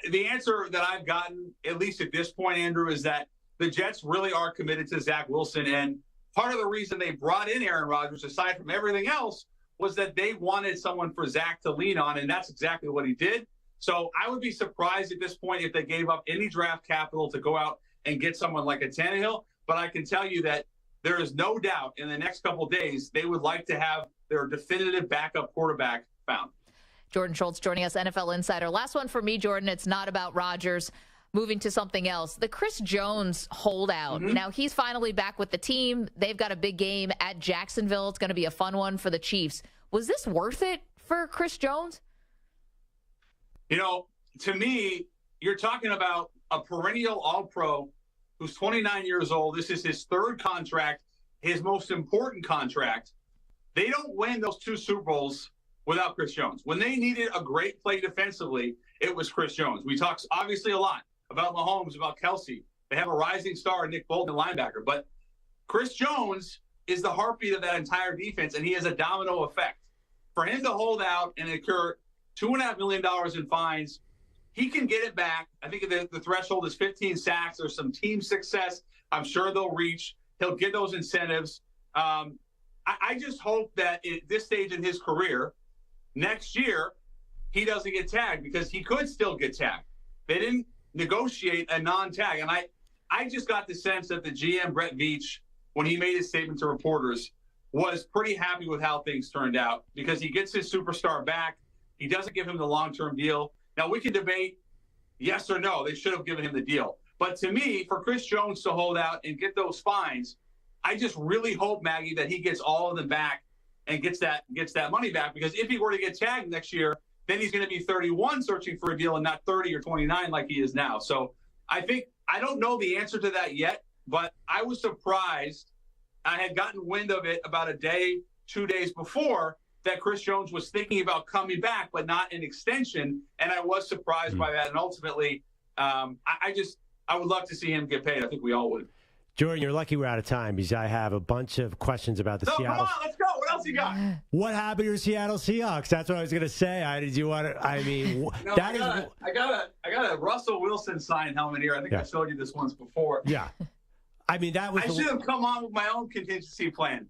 Speaker 7: the answer that I've gotten, at least at this point, Andrew, is that the Jets really are committed to Zach Wilson. And part of the reason they brought in Aaron Rodgers, aside from everything else, was that they wanted someone for Zach to lean on, and that's exactly what he did. So I would be surprised at this point if they gave up any draft capital to go out and get someone like a Tannehill. But I can tell you that there is no doubt in the next couple of days they would like to have their definitive backup quarterback found.
Speaker 3: Jordan Schultz joining us, NFL Insider. Last one for me, Jordan. It's not about Rodgers. Moving to something else, the Chris Jones holdout. Mm-hmm. Now, he's finally back with the team. They've got a big game at Jacksonville. It's going to be a fun one for the Chiefs. Was this worth it for Chris Jones?
Speaker 7: To me, you're talking about a perennial All-Pro who's 29 years old. This is his 3rd contract, his most important contract. They don't win those 2 Super Bowls without Chris Jones. When they needed a great play defensively, it was Chris Jones. We talk obviously a lot about Mahomes, about Kelsey. They have a rising star, Nick Bolton, linebacker. But Chris Jones is the heartbeat of that entire defense, and he has a domino effect. For him to hold out and incur $2.5 million in fines, he can get it back. I think the threshold is 15 sacks. There's some team success I'm sure they'll reach. He'll get those incentives. I just hope that at this stage in his career, next year, he doesn't get tagged because he could still get tagged. They didn't negotiate a non-tag. And I just got the sense that the GM, Brett Veach, when he made his statement to reporters, was pretty happy with how things turned out because he gets his superstar back. He doesn't give him the long-term deal. Now, we can debate yes or no. They should have given him the deal. But to me, for Chris Jones to hold out and get those fines, I just really hope, Maggie, that he gets all of them back and gets that money back. Because if he were to get tagged next year, then he's going to be 31 searching for a deal and not 30 or 29 like he is now. So I don't know the answer to that yet, but I was surprised. I had gotten wind of it about a day, 2 days before that Chris Jones was thinking about coming back, but not an extension. And I was surprised by that. And ultimately, I would love to see him get paid. I think we all would.
Speaker 6: Jordan, you're lucky we're out of time because I have a bunch of questions about the Seattle.
Speaker 7: Come on, let's go. What else you got?
Speaker 6: What happened to your Seattle Seahawks? That's what I was going to say. I
Speaker 7: got a Russell Wilson signed helmet here. I think I showed you this once before.
Speaker 6: Yeah. I mean, that was.
Speaker 7: I should have come on with my own contingency plan.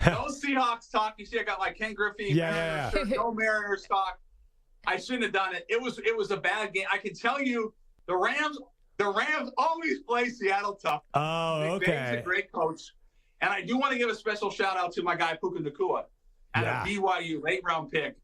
Speaker 7: No Seahawks talk. You see, I got my Ken Griffey Mariners shirt, no Mariners talk. I shouldn't have done it. It was a bad game. I can tell you, the Rams always play Seattle tough.
Speaker 6: Oh, okay.
Speaker 7: He's a great coach. And I do want to give a special shout-out to my guy, Puka Nacua, at a BYU late-round pick.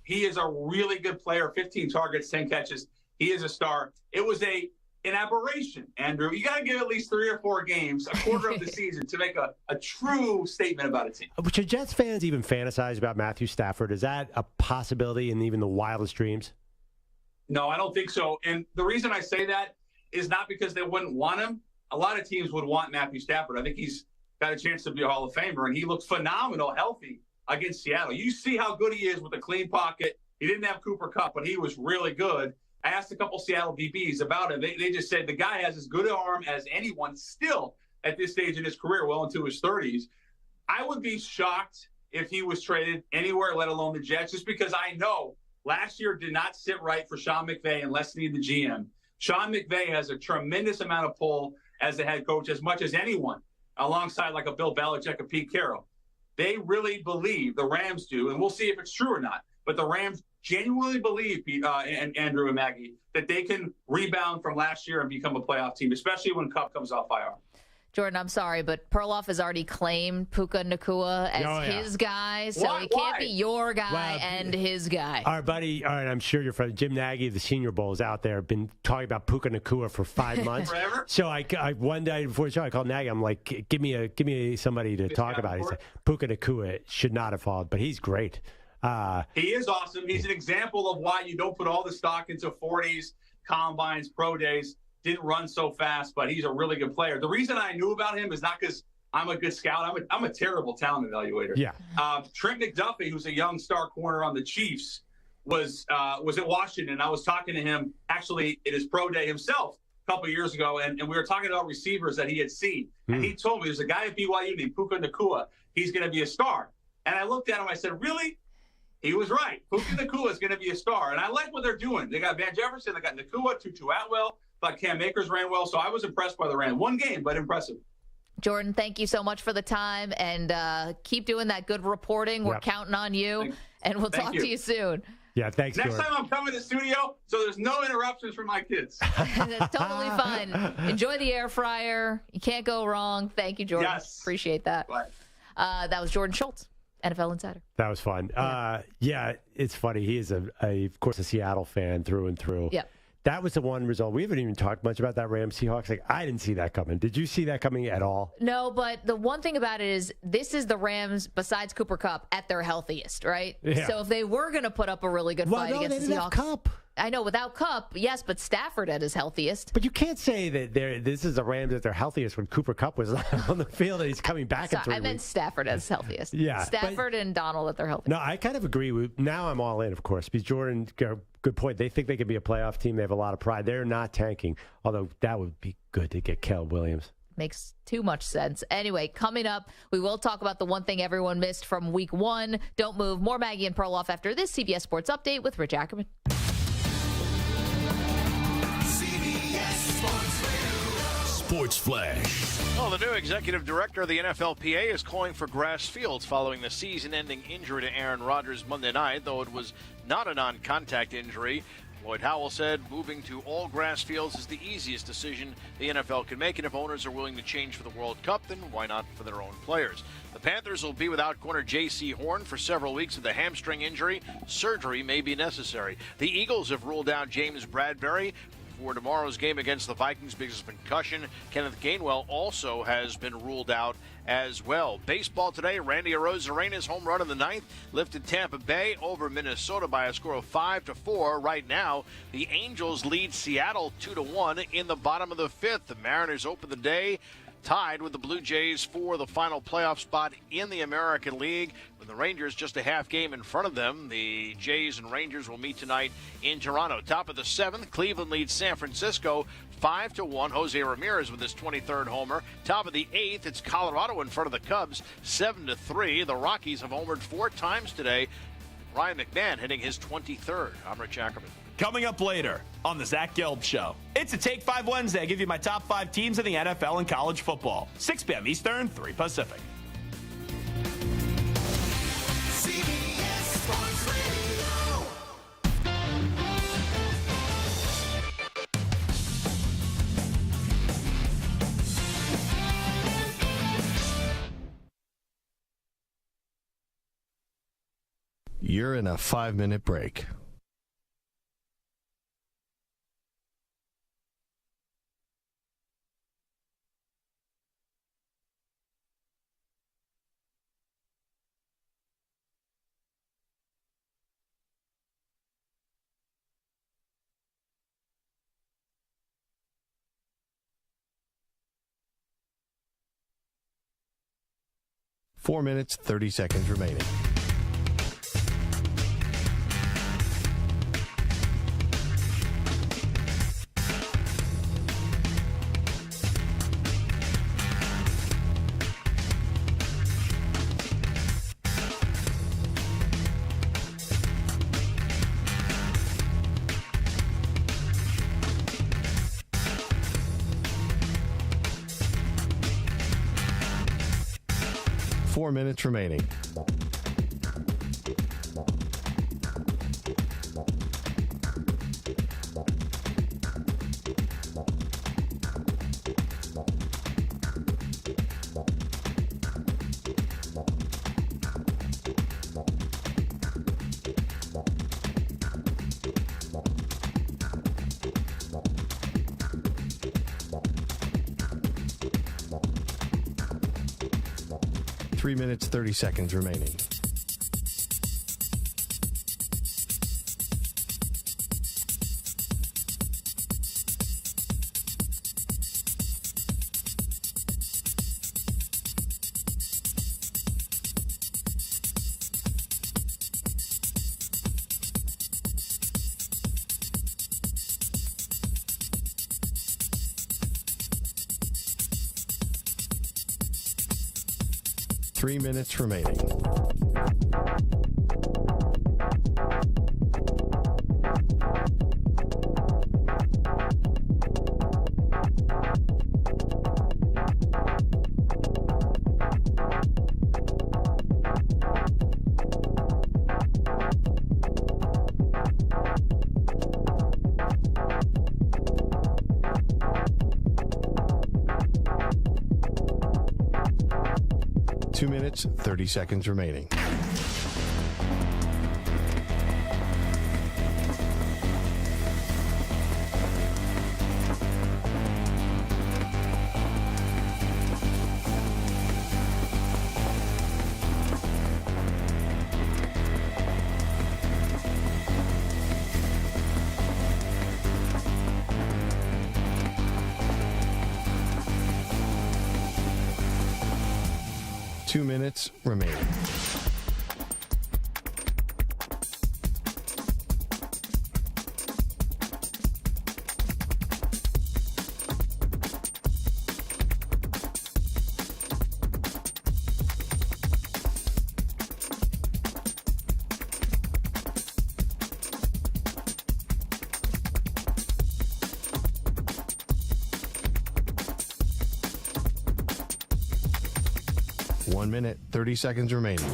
Speaker 7: He is a really good player, 15 targets, 10 catches. He is a star. It was an aberration, Andrew. You got to give at least 3 or 4 games, a quarter of the season, to make a true statement about a team.
Speaker 6: Should Jets fans even fantasize about Matthew Stafford? Is that a possibility in even the wildest dreams?
Speaker 7: No, I don't think so. And the reason I say that is not because they wouldn't want him. A lot of teams would want Matthew Stafford. I think he's got a chance to be a Hall of Famer, and he looked phenomenal, healthy against Seattle. You see how good he is with a clean pocket. He didn't have Cooper Kupp, but he was really good. I asked a couple Seattle DBs about him. They just said the guy has as good an arm as anyone still at this stage in his career, well into his 30s. I would be shocked if he was traded anywhere, let alone the Jets, just because I know last year did not sit right for Sean McVay and Les Snead, the GM. Sean McVay has a tremendous amount of pull as the head coach, as much as anyone, alongside like a Bill Belichick and Pete Carroll. They really believe, the Rams do, and we'll see if it's true or not, but the Rams genuinely believe, and Andrew and Maggie, that they can rebound from last year and become a playoff team, especially when Kupp comes off IR.
Speaker 3: Jordan, I'm sorry, but Perloff has already claimed Puka Nacua as his guy, so he can't be your guy and his guy.
Speaker 6: Our buddy, I'm sure your friend Jim Nagy of the Senior Bowl is out there, been talking about Puka Nacua for 5 months.
Speaker 7: Forever?
Speaker 6: So I one day before the show, I called Nagy. I'm like, give me somebody to talk about. He said Puka Nacua should not have followed, but he's great.
Speaker 7: He is awesome. He's an example of why you don't put all the stock into 40s, combines, pro days. Didn't run so fast, but he's a really good player. The reason I knew about him is not because I'm a good scout. I'm a terrible talent evaluator.
Speaker 6: Yeah.
Speaker 7: Trent McDuffie, who's a young star corner on the Chiefs, was at Washington. I was talking to him actually at his pro day himself a couple of years ago, and we were talking about receivers that he had seen. And he told me there's a guy at BYU named Puka Nacua. He's going to be a star. And I looked at him. I said, really? He was right. Puka Nacua is going to be a star. And I like what they're doing. They got Van Jefferson. They got Nacua, Tutu Atwell. Thought Cam Akers ran well, so I was impressed by the Rams. One game, but impressive.
Speaker 3: Jordan, thank you so much for the time, and keep doing that good reporting. We're counting on you, and we'll talk to you soon.
Speaker 6: Yeah, thanks,
Speaker 7: Next
Speaker 6: Jordan.
Speaker 7: time I'm coming to the studio, so there's no interruptions from my kids.
Speaker 3: That's totally fine. Enjoy the air fryer. You can't go wrong. Thank you, Jordan.
Speaker 7: Yes.
Speaker 3: Appreciate that.
Speaker 7: Bye.
Speaker 3: That was Jordan Schultz, NFL Insider.
Speaker 6: That was fun. Yeah, it's funny. He is, of course, a Seattle fan through and through.
Speaker 3: Yeah.
Speaker 6: That was the one result. We haven't even talked much about that Rams Seahawks. Like, I didn't see that coming. Did you see that coming at all?
Speaker 3: No, but the one thing about it is this is the Rams, besides Cooper Kupp, at their healthiest, right?
Speaker 6: Yeah.
Speaker 3: So if they were going to put up a really good fight against the Seahawks.
Speaker 6: Kupp.
Speaker 3: I know, without Kupp, yes, but Stafford at his healthiest.
Speaker 6: But you can't say that this is the Rams at their healthiest when Cooper Kupp was on the field and he's coming back in 3 weeks.
Speaker 3: I meant Stafford at his healthiest.
Speaker 6: Yeah.
Speaker 3: Stafford and Donald at their healthiest.
Speaker 6: No, I kind of agree with. Now I'm all in, of course, because Jordan, good point. They think they can be a playoff team. They have a lot of pride. They're not tanking, although that would be good to get Caleb Williams.
Speaker 3: Makes too much sense. Anyway, coming up, we will talk about the one thing everyone missed from week 1. Don't move. More Maggie and Perloff after this CBS Sports Update with Rich Ackerman.
Speaker 5: Sports Flash.
Speaker 13: Well, the new executive director of the NFLPA is calling for grass fields following the season-ending injury to Aaron Rodgers Monday night, though it was not a non-contact injury. Lloyd Howell said moving to all grass fields is the easiest decision the NFL can make, and if owners are willing to change for the World Cup, then why not for their own players? The Panthers will be without corner J.C. Horn for several weeks with a hamstring injury. Surgery may be necessary. The Eagles have ruled out James Bradbury for tomorrow's game against the Vikings because of concussion. Kenneth Gainwell also has been ruled out as well. Baseball today, Randy Arozarena's home run in the 9th lifted Tampa Bay over Minnesota by a score of 5-4. Right now, the Angels lead Seattle 2-1 in the bottom of the 5th. The Mariners open the day tied with the Blue Jays for the final playoff spot in the American League, with the Rangers just a half game in front of them. The Jays and Rangers will meet tonight in Toronto. Top of the 7th, Cleveland leads San Francisco 5-1. Jose Ramirez with his 23rd homer. Top of the 8th, it's Colorado in front of the Cubs 7-3. The Rockies have homered 4 times today. Ryan McMahon hitting his 23rd. I'm Rich Ackerman.
Speaker 8: Coming up later on the Zach Gelb Show. It's a Take 5 Wednesday. I give you my top 5 teams in the NFL and college football. 6 p.m. Eastern, 3 Pacific.
Speaker 5: CBS Sports Radio.
Speaker 1: You're in a 5-minute break. Four minutes, 30 seconds remaining. 4 minutes remaining. Three minutes, 30 seconds remaining. Three minutes remaining. Two minutes, 30 seconds remaining. Two minutes remaining. One minute, 30 seconds remaining.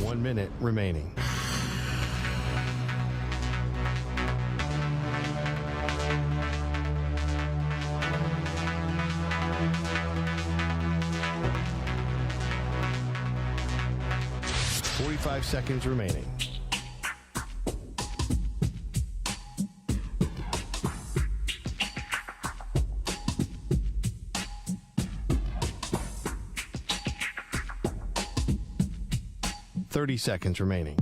Speaker 1: One minute remaining. Five seconds remaining. Thirty seconds remaining.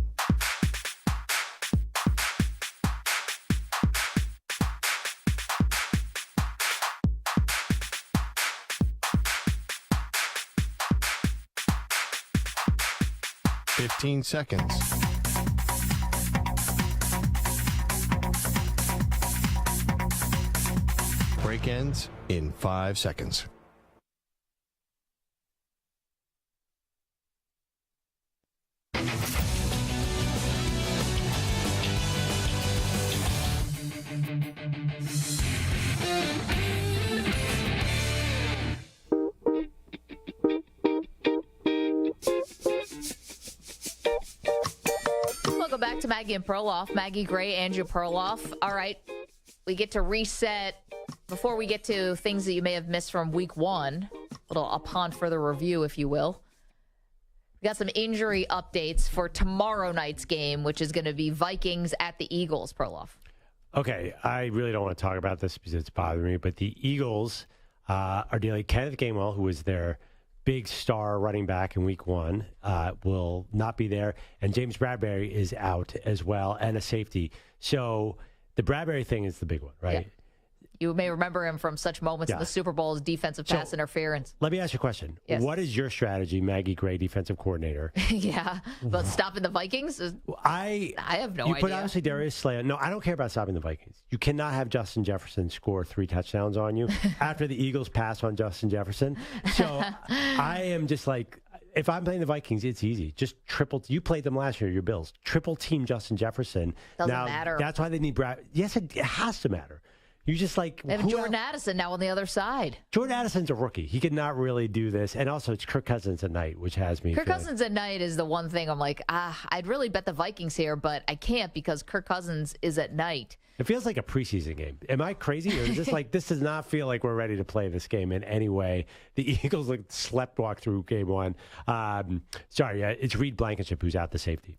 Speaker 1: Fifteen seconds. Break ends in 5 seconds.
Speaker 3: Welcome back to Maggie and Perloff. Maggie Gray, Andrew Perloff. All right, we get to reset before we get to things that you may have missed from week one. Little upon further review, if you will. We got some injury updates for tomorrow night's game, which is going to be Vikings at the Eagles, Perloff.
Speaker 6: Okay, I really don't want to talk about this because it's bothering me, but the Eagles are dealing. Kenneth Gainwell, who was their big star running back in week one, will not be there, and James Bradbury is out as well, and a safety. So the Bradbury thing is the big one, right?
Speaker 3: You may remember him from such moments in the Super Bowl as defensive pass interference.
Speaker 6: Let me ask you a question.
Speaker 3: Yes.
Speaker 6: What is your strategy, Maggie Gray, defensive coordinator?
Speaker 3: Yeah, but stopping the Vikings? I have no idea.
Speaker 6: You put obviously Darius Slay. No, I don't care about stopping the Vikings. You cannot have Justin Jefferson score 3 touchdowns on you after the Eagles pass on Justin Jefferson. So I am just like, if I'm playing the Vikings, it's easy. Just triple. You played them last year, your Bills. Triple team Justin Jefferson.
Speaker 3: Doesn't matter.
Speaker 6: That's why they need Brad. Yes, it has to matter. You just like
Speaker 3: they have Jordan Addison now on the other side.
Speaker 6: Jordan Addison's a rookie. He could not really do this. And also, it's Kirk Cousins at night, which has me.
Speaker 3: Kirk Cousins at night is the one thing I'm like, I'd really bet the Vikings here, but I can't because Kirk Cousins is at night.
Speaker 6: It feels like a preseason game. Am I crazy? Or is this like, this does not feel like we're ready to play this game in any way? The Eagles like sleptwalk through game one. It's Reed Blankenship who's out the safety.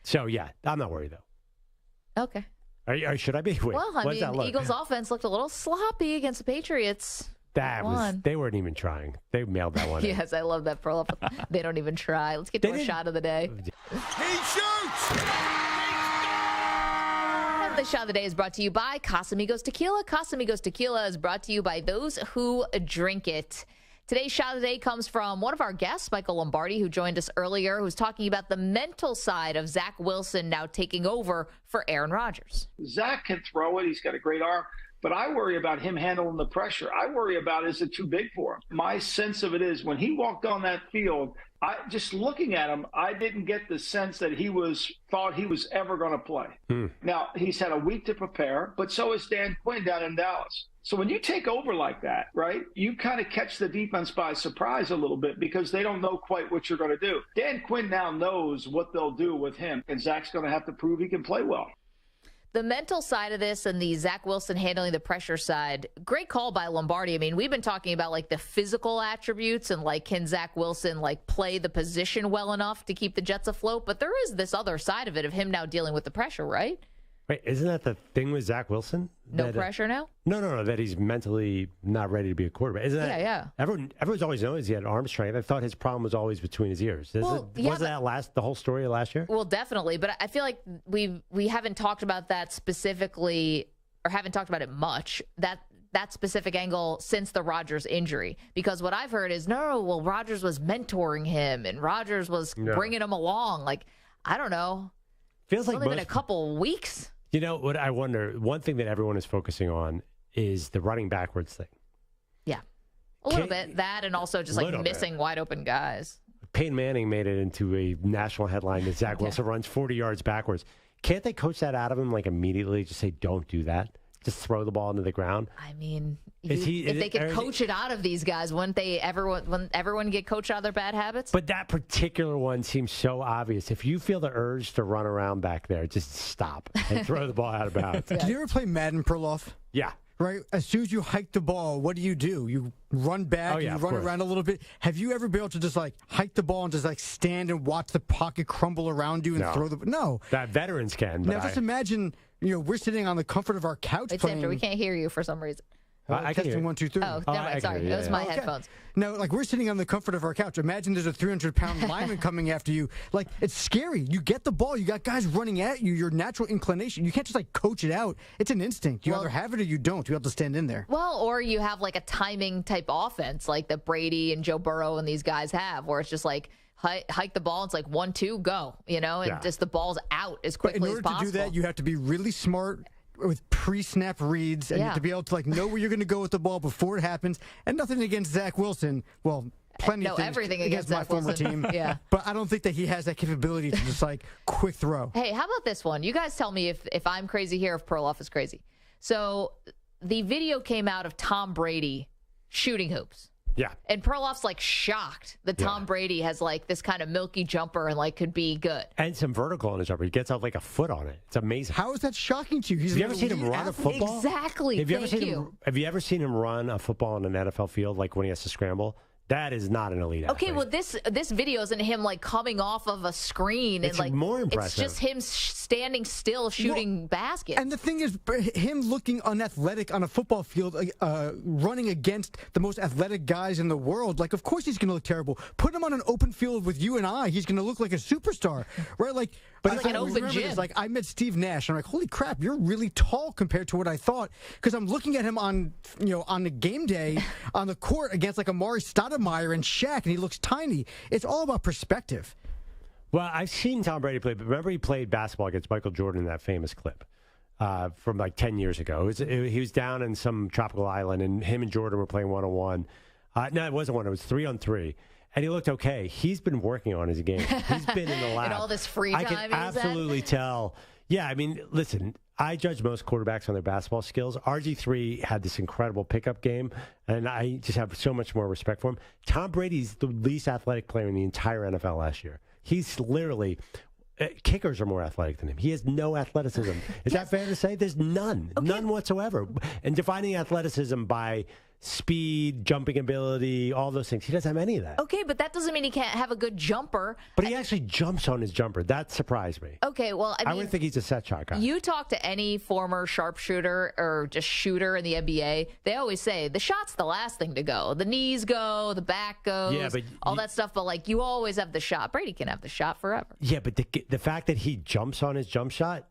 Speaker 6: So, yeah, I'm not worried, though.
Speaker 3: Okay.
Speaker 6: Should I be? Wait,
Speaker 3: well, I mean, Eagles' offense looked a little sloppy against the Patriots.
Speaker 6: They weren't even trying. They mailed that one.
Speaker 3: Yes, I love that. They don't even try. Let's get to our shot of the day.
Speaker 5: He shoots!
Speaker 3: The shot of the day is brought to you by Casamigos Tequila. Casamigos Tequila is brought to you by those who drink it. Today's shot of the day comes from one of our guests, Michael Lombardi, who joined us earlier, who's talking about the mental side of Zach Wilson now taking over for Aaron Rodgers.
Speaker 21: Zach can throw it. He's got a great arm. But I worry about him handling the pressure. I worry about, is it too big for him? My sense of it is when he walked on that field, just looking at him, I didn't get the sense that he thought he was ever going to play. Now, he's had a week to prepare, but so is Dan Quinn down in Dallas. So when you take over like that, right, you kind of catch the defense by surprise a little bit because they don't know quite what you're going to do. Dan Quinn now knows what they'll do with him, and Zach's going to have to prove he can play well.
Speaker 3: The mental side of this and the Zach Wilson handling the pressure side, great call by Lombardi. I mean, we've been talking about like the physical attributes and like can Zach Wilson like play the position well enough to keep the Jets afloat? But there is this other side of it of him now dealing with the pressure, right?
Speaker 6: Wait, isn't that the thing with Zach Wilson?
Speaker 3: No pressure now? No,
Speaker 6: that he's mentally not ready to be a quarterback. Isn't that?
Speaker 3: Yeah.
Speaker 6: Everyone's always known he had arm strength. I thought his problem was always between his ears. Wasn't that the whole story of last year?
Speaker 3: Well, definitely. But I feel like we haven't talked about that specifically, or haven't talked about it much, that specific angle since the Rodgers injury. Because what I've heard is, Rodgers was mentoring him and Rodgers was bringing him along. Like, I don't know.
Speaker 6: Feels like
Speaker 3: it's only been a couple weeks.
Speaker 6: You know what I wonder? One thing that everyone is focusing on is the running backwards thing.
Speaker 3: Yeah, a little bit that, and also just like missing wide open guys.
Speaker 6: Peyton Manning made it into a national headline that Zach Wilson runs 40 yards backwards. Can't they coach that out of him like immediately? Just say, don't do that. Just throw the ball into the ground.
Speaker 3: I mean, if they could coach it out of these guys, wouldn't everyone get coached out of their bad habits?
Speaker 6: But that particular one seems so obvious. If you feel the urge to run around back there, just stop and throw the ball out of bounds.
Speaker 4: Did you ever play Madden, Perloff?
Speaker 6: Yeah.
Speaker 4: Right? As soon as you hike the ball, what do? You run back, you run around a little bit. Have you ever been able to just like hike the ball and just like stand and watch the pocket crumble around you and throw the No.
Speaker 6: That veterans can. But
Speaker 4: now just imagine, we're sitting on the comfort of our couch playing.
Speaker 3: Sandra, we can't hear you for some reason.
Speaker 6: I can
Speaker 4: testing 1, 2, 3.
Speaker 3: Oh, never mind. Sorry, it was my headphones.
Speaker 4: No, like we're sitting on the comfort of our couch. Imagine there's a 300-pound lineman coming after you. Like it's scary. You get the ball. You got guys running at you. Your natural inclination. You can't just like coach it out. It's an instinct. You either have it or you don't. You have to stand in there.
Speaker 3: Well, or you have like a timing type offense like that Brady and Joe Burrow and these guys have, where it's just like hike the ball. It's like 1, 2, go. And just the ball's out as quickly as possible.
Speaker 4: In order to do that, you have to be really smart with pre-snap reads, and you have to be able to like know where you're going to go with the ball before it happens. And nothing against Zach Wilson. Well, plenty of things
Speaker 3: everything against
Speaker 4: my former team.
Speaker 3: Yeah.
Speaker 4: But I don't think that he has that capability to just like quick throw.
Speaker 3: Hey, how about this one? You guys tell me if I'm crazy here, if Perloff is crazy. So the video came out of Tom Brady shooting hoops.
Speaker 6: Yeah.
Speaker 3: And Perloff's like shocked that Tom Brady has like this kind of milky jumper and like could be good.
Speaker 6: And some vertical on his jumper. He gets off like a foot on it. It's amazing.
Speaker 4: How is that shocking to you?
Speaker 6: Have you ever seen him run a football?
Speaker 3: Exactly.
Speaker 6: Have you ever seen him run a football on an NFL field like when he has to scramble? That is not an elite athlete.
Speaker 3: Okay, well, this video isn't him like coming off of a screen
Speaker 6: It's
Speaker 3: and like
Speaker 6: more impressive.
Speaker 3: It's just him standing still shooting baskets.
Speaker 4: And the thing is, him looking unathletic on a football field, running against the most athletic guys in the world. Like, of course he's going to look terrible. Put him on an open field with you and I, he's going to look like a superstar, right? Like, but
Speaker 3: like an open gym.
Speaker 4: Like, I met Steve Nash, and I'm like, holy crap, you're really tall compared to what I thought. Because I'm looking at him on the game day on the court against like Amari Stoudemire and Shaq, and he looks tiny. It's all about perspective.
Speaker 6: Well, I've seen Tom Brady play, but remember he played basketball against Michael Jordan in that famous clip from like 10 years ago. He was down in some tropical island, and him and Jordan were playing one-on-one. No, it wasn't one. It was 3-on-3. And he looked okay. He's been working on his game. He's been in the lab.
Speaker 3: And all this free time.
Speaker 6: I can absolutely tell. Yeah, I mean, listen, I judge most quarterbacks on their basketball skills. RG3 had this incredible pickup game, and I just have so much more respect for him. Tom Brady's the least athletic player in the entire NFL last year. He's literally... kickers are more athletic than him. He has no athleticism. Is that fair to say? There's none. Okay. None whatsoever. And defining athleticism by speed, jumping ability, all those things. He doesn't have any of that.
Speaker 3: Okay, but that doesn't mean he can't have a good jumper.
Speaker 6: But he actually jumps on his jumper. That surprised me.
Speaker 3: Okay, well, I
Speaker 6: wouldn't think he's a set shot guy.
Speaker 3: You talk to any former sharpshooter or just shooter in the NBA, they always say the shot's the last thing to go. The knees go, the back goes, all that stuff. But, like, you always have the shot. Brady can have the shot forever.
Speaker 6: Yeah, but the fact that he jumps on his jump shot,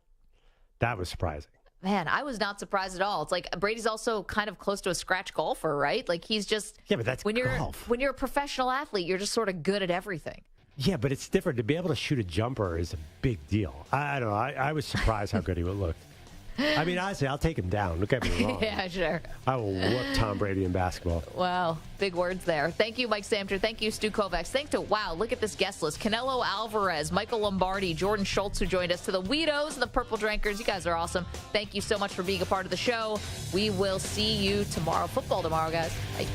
Speaker 6: that was surprising.
Speaker 3: Man, I was not surprised at all. It's like Brady's also kind of close to a scratch golfer, right? Like he's just
Speaker 6: but that's
Speaker 3: when
Speaker 6: golf.
Speaker 3: When you're a professional athlete, you're just sort of good at everything.
Speaker 6: Yeah, but it's different. To be able to shoot a jumper is a big deal. I don't know. I was surprised how good he would look. I mean, honestly, I'll take him down. Look at me wrong.
Speaker 3: Yeah, sure.
Speaker 6: I will whoop Tom Brady in basketball.
Speaker 3: Wow, big words there. Thank you, Mike Samter. Thank you, Stu Kovacs. Wow, look at this guest list. Canelo Alvarez, Michael Lombardi, Jordan Schultz, who joined us, to the Weedos and the Purple Drinkers. You guys are awesome. Thank you so much for being a part of the show. We will see you tomorrow. Football tomorrow, guys. Bye.